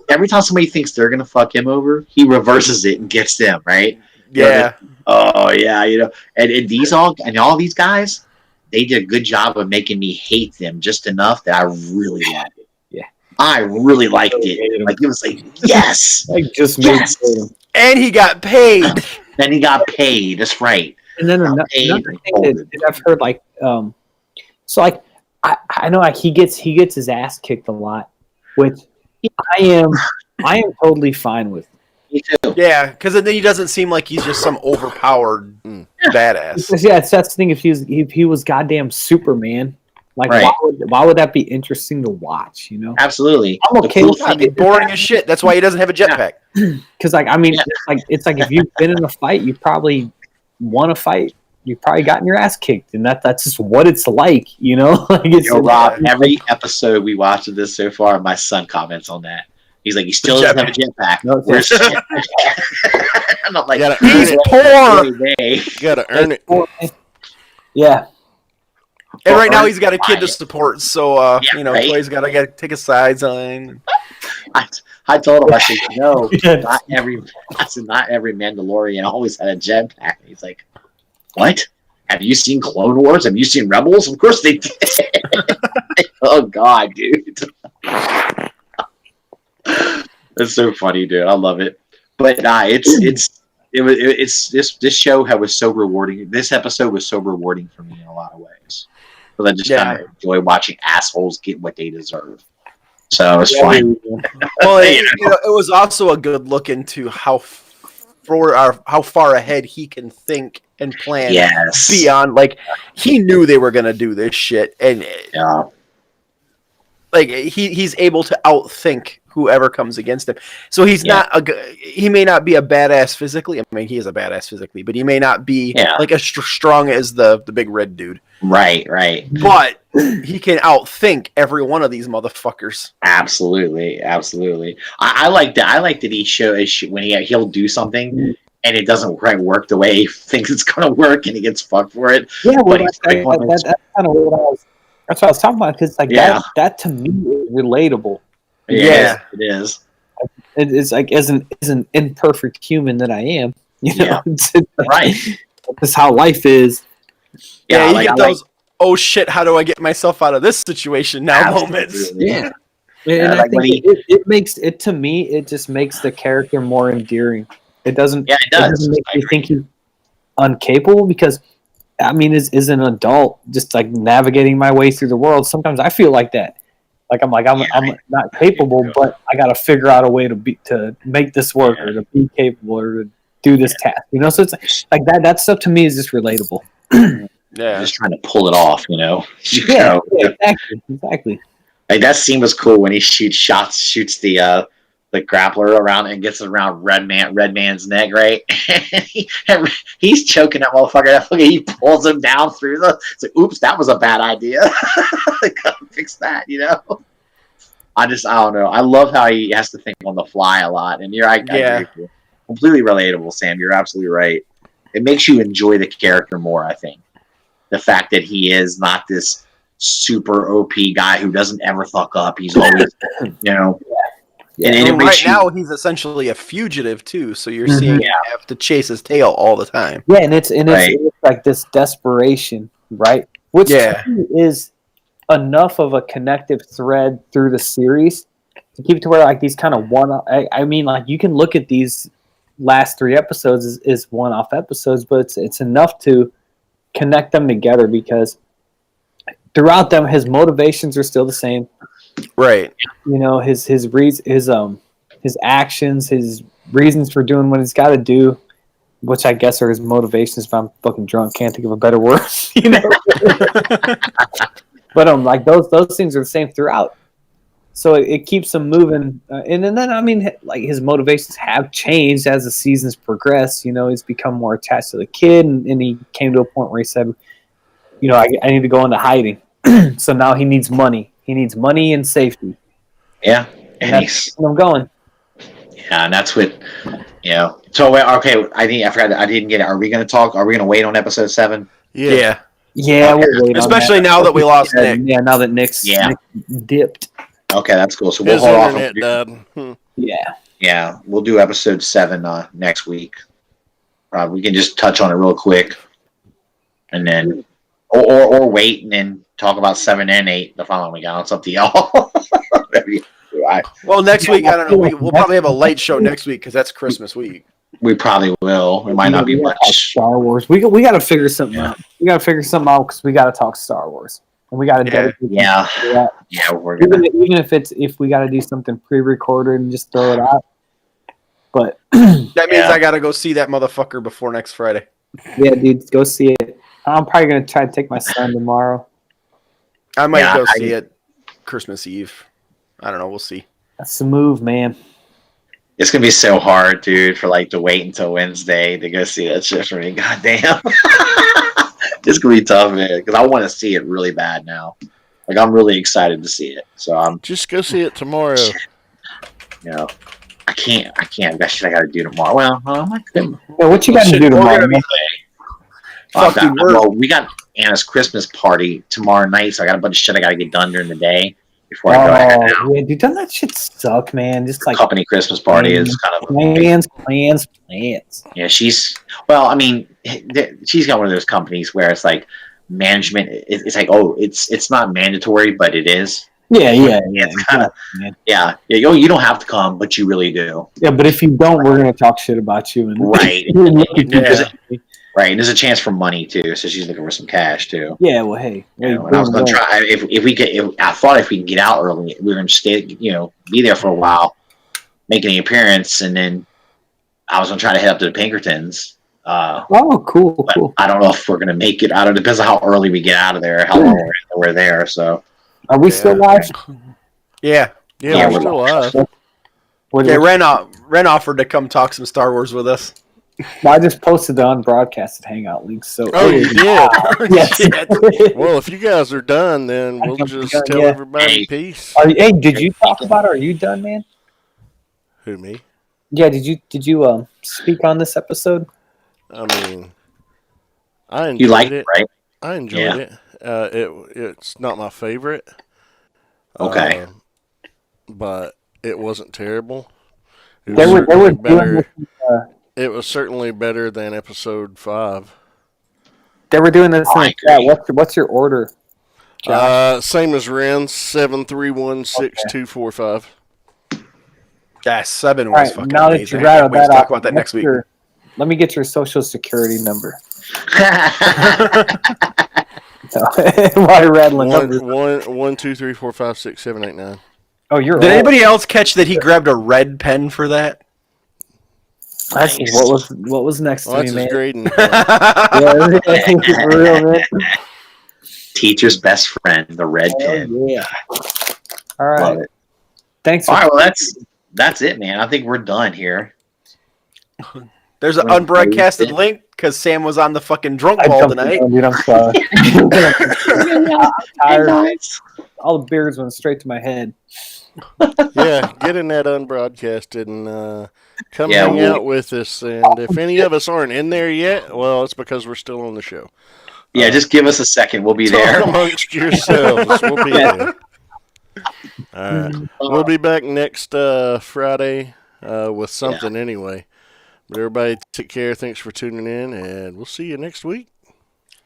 Every time somebody thinks they're gonna fuck him over, he reverses it and gets them right. Yeah. Oh yeah, you know, and all these guys, they did a good job of making me hate them just enough that I really liked it. Yeah, I really liked it. Like it was like yes, like just yes. And he got paid. Then he got paid. That's right. And then another thing that I've heard, like, so like I know like he gets his ass kicked a lot, which I am totally fine with. Me too. Yeah, because then he doesn't seem like he's just some overpowered badass. Because, yeah, that's the thing. If he was goddamn Superman, like Right. why would that be interesting to watch? You know, Absolutely. I'm okay with It'd be boring as shit. That's why he doesn't have a jetpack. because like I mean, it's like if you've been in a fight, you probably won a fight. You've probably gotten your ass kicked, and that's just what it's like, you know. Like it's Rob, every episode we watched of this so far, my son comments on that. He's like, he still doesn't have a jetpack. No, Where's his jetpack? And I'm like, You gotta He's earn it. poor. every day. You gotta earn it. Yeah, And right now he's got a kid to support, so Yeah, right. Toy's got to take a sideline. I told him, I said, no, not every Mandalorian always had a jetpack. And he's like, what? Have you seen Clone Wars? Have you seen Rebels? Of course they did. Oh God, dude. That's so funny, dude. I love it. But this show was so rewarding. This episode was so rewarding for me in a lot of ways. Because I just kind of enjoy watching assholes get what they deserve. So it's fine. Well, it was also a good look into how far ahead he can think and plan beyond. Like, he knew they were gonna do this shit, and like he's able to outthink whoever comes against him. So he's he may not be a badass physically. I mean, he is a badass physically, but he may not be like as strong as the big red dude. Right. But he can outthink every one of these motherfuckers. Absolutely. I like that. I like that when he'll do something and it doesn't quite work the way he thinks it's going to work, and he gets fucked for it. Yeah, well, that's kind of what I was talking about. Because like that to me is relatable. Yeah, it is. It's like as an imperfect human that I am, you know, Right. That's how life is. Yeah, you get those. Oh shit! How do I get myself out of this situation now? Moments. Yeah, and I think it makes it, to me, it just makes the character more endearing. It doesn't. Yeah, it does. Doesn't make me think he's incapable, because I mean, as an adult, just like navigating my way through the world, sometimes I feel like that. Like I'm not capable, but I got to figure out a way to make this work, or to be capable, or to do this task. You know, so it's like that. That stuff to me is just relatable. Just trying to pull it off, you know. Exactly. Like, that scene was cool when he shoots the grappler around and gets it around Red Man's neck, right? And he's choking that motherfucker. He pulls him down through it's like, oops, that was a bad idea. Like, gotta fix that, you know. I don't know. I love how he has to think on the fly a lot, and I agree with you. Completely relatable, Sam. You're absolutely right. It makes you enjoy the character more, I think. The fact that he is not this super OP guy who doesn't ever fuck up. He's always, you know. And right now, he's essentially a fugitive too. So you're seeing him have to chase his tail all the time. Yeah, and it's like this desperation, right? Which is enough of a connective thread through the series to keep it to where like these kind of I mean, like, you can look at these last 3 episodes as one-off episodes, but it's enough to connect them together, because throughout them his motivations are still the same, right? You know, his actions, his reasons for doing what he's got to do, which I guess are his motivations. If I'm fucking drunk, can't think of a better word, you know. But like those things are the same throughout, so it keeps him moving. And then I mean, like, his motivations have changed as the seasons progress. You know, he's become more attached to the kid, and he came to a point where he said, you know, I need to go into hiding. So now he needs money. He needs money and safety. Yeah, and that's where I'm going. Yeah, and that's what, you know. So okay, I forgot. I didn't get it. Are we going to wait on episode 7? Yeah. Yeah, okay. we'll wait especially on that. now that we lost Nick. Yeah, now that Nick dipped. Okay, that's cool. So we'll His hold internet off. died. Yeah, we'll do episode 7 next week. We can just touch on it real quick, and then or wait and then talk about 7 and 8 the following week. It's up to y'all. Well, next week, I don't know. We'll probably have a light show next week because that's Christmas week. We probably will. It might not be much. Star Wars. We got to figure something out. We got to figure something out because we got to talk Star Wars, and we got to dedicate. Yeah. To that. Yeah, we're gonna. Even if we got to do something pre-recorded and just throw it out. But That means I gotta go see that motherfucker before next Friday. yeah, dude, go see it. I'm probably gonna try to take my son tomorrow. I might go see it Christmas Eve. I don't know. We'll see. That's the move, man. It's gonna be so hard, dude, for like to wait until Wednesday to go see that shit for me. Goddamn, it's gonna be tough, man. Because I want to see it really bad now. Like I'm really excited to see it. So I'm just go see it tomorrow. You know, I can't. I got shit I gotta do tomorrow. Well, I could. Yeah, what you got to do tomorrow? We got Anna's Christmas party tomorrow night, so I got a bunch of shit I gotta get done during the day before I go ahead now. Yeah, dude, doesn't that shit suck, man? Just like company Christmas party is kind of plans. Yeah, she's I mean, she's got one of those companies where it's like management. It's like, oh, it's not mandatory, but it is. Yeah. It's kind of you don't have to come, but you really do. Yeah, but if you don't, we're gonna talk shit about you. And right. Right, and there's a chance for money too, so she's looking for some cash too. Yeah, well, hey, and I was gonna try I thought if we can get out early, we were gonna stay, be there for a while, make an appearance, and then I was gonna try to head up to the Pinkertons. Cool. I don't know if we're gonna make it. It depends on how early we get out of there, how long we're there. So, are we still live? Yeah, we're still live. Ren offered to come talk some Star Wars with us. I just posted the unbroadcasted hangout link. So you did? Yes. Well, if you guys are done, then we'll just tell everybody peace. Hey, did you talk about it? Are you done, man? Who, me? Yeah, did you speak on this episode? I mean, I enjoyed it. Right? I enjoyed it. It's not my favorite. Okay. But it wasn't terrible. They were better. It was certainly better than episode 5. They were doing this in the chat. What's your order, Josh? Same as Ren's, 7316245. Yeah, 7 was fucking now amazing. That you rattled that talk off, about that next week. Let me get your social security number. While you're rattling numbers. 1, 2, 3, 4, 5, 6, 7, 8, 9. Oh, you're. Did anybody else catch that he grabbed a red pen for that? That's what was next to me, That's man. his grading. For real, man. Teacher's best friend, the red pen. Yeah. All right. Love it. Thanks. All right. Well, that's it, man. I think we're done here. There's an unbroadcasted link because Sam was on the fucking drunk ball tonight. Dude, I'm sorry. I'm tired. All the beers went straight to my head. Yeah, get in that unbroadcasted and come hang out with us. And if any of us aren't in there yet, well, it's because we're still on the show. Yeah, just give us a second. We'll be there. Amongst yourselves. We'll be there. All right. We'll be back next Friday with something anyway. But everybody take care. Thanks for tuning in, and we'll see you next week.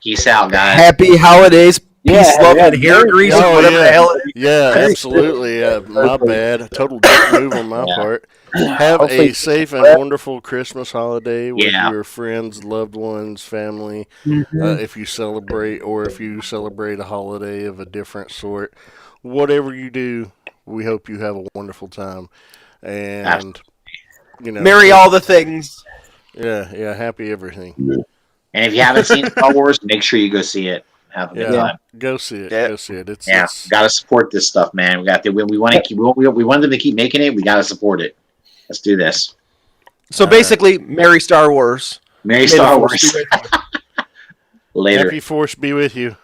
Peace out, guys. Happy holidays. Peace, love, and hair grease, whatever the hell. Yeah, absolutely. My bad. Total dick move on my part. Have a safe and wonderful Christmas holiday with your friends, loved ones, family. If you celebrate, or if you celebrate a holiday of a different sort, whatever you do, we hope you have a wonderful time. And merry all the things. Yeah, happy everything. And if you haven't seen Star Wars, make sure you go see it. Have a good time. Go see it. Go see it. It's got to support this stuff, man. We got to. We want to keep. We want them to keep making it. We got to support it. Let's do this. So basically, Merry Star Wars. Merry Star Wars. Later. Happy Force be with you.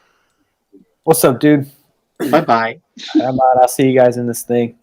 What's up, dude? Bye-bye. I'm out. I'll see you guys in this thing.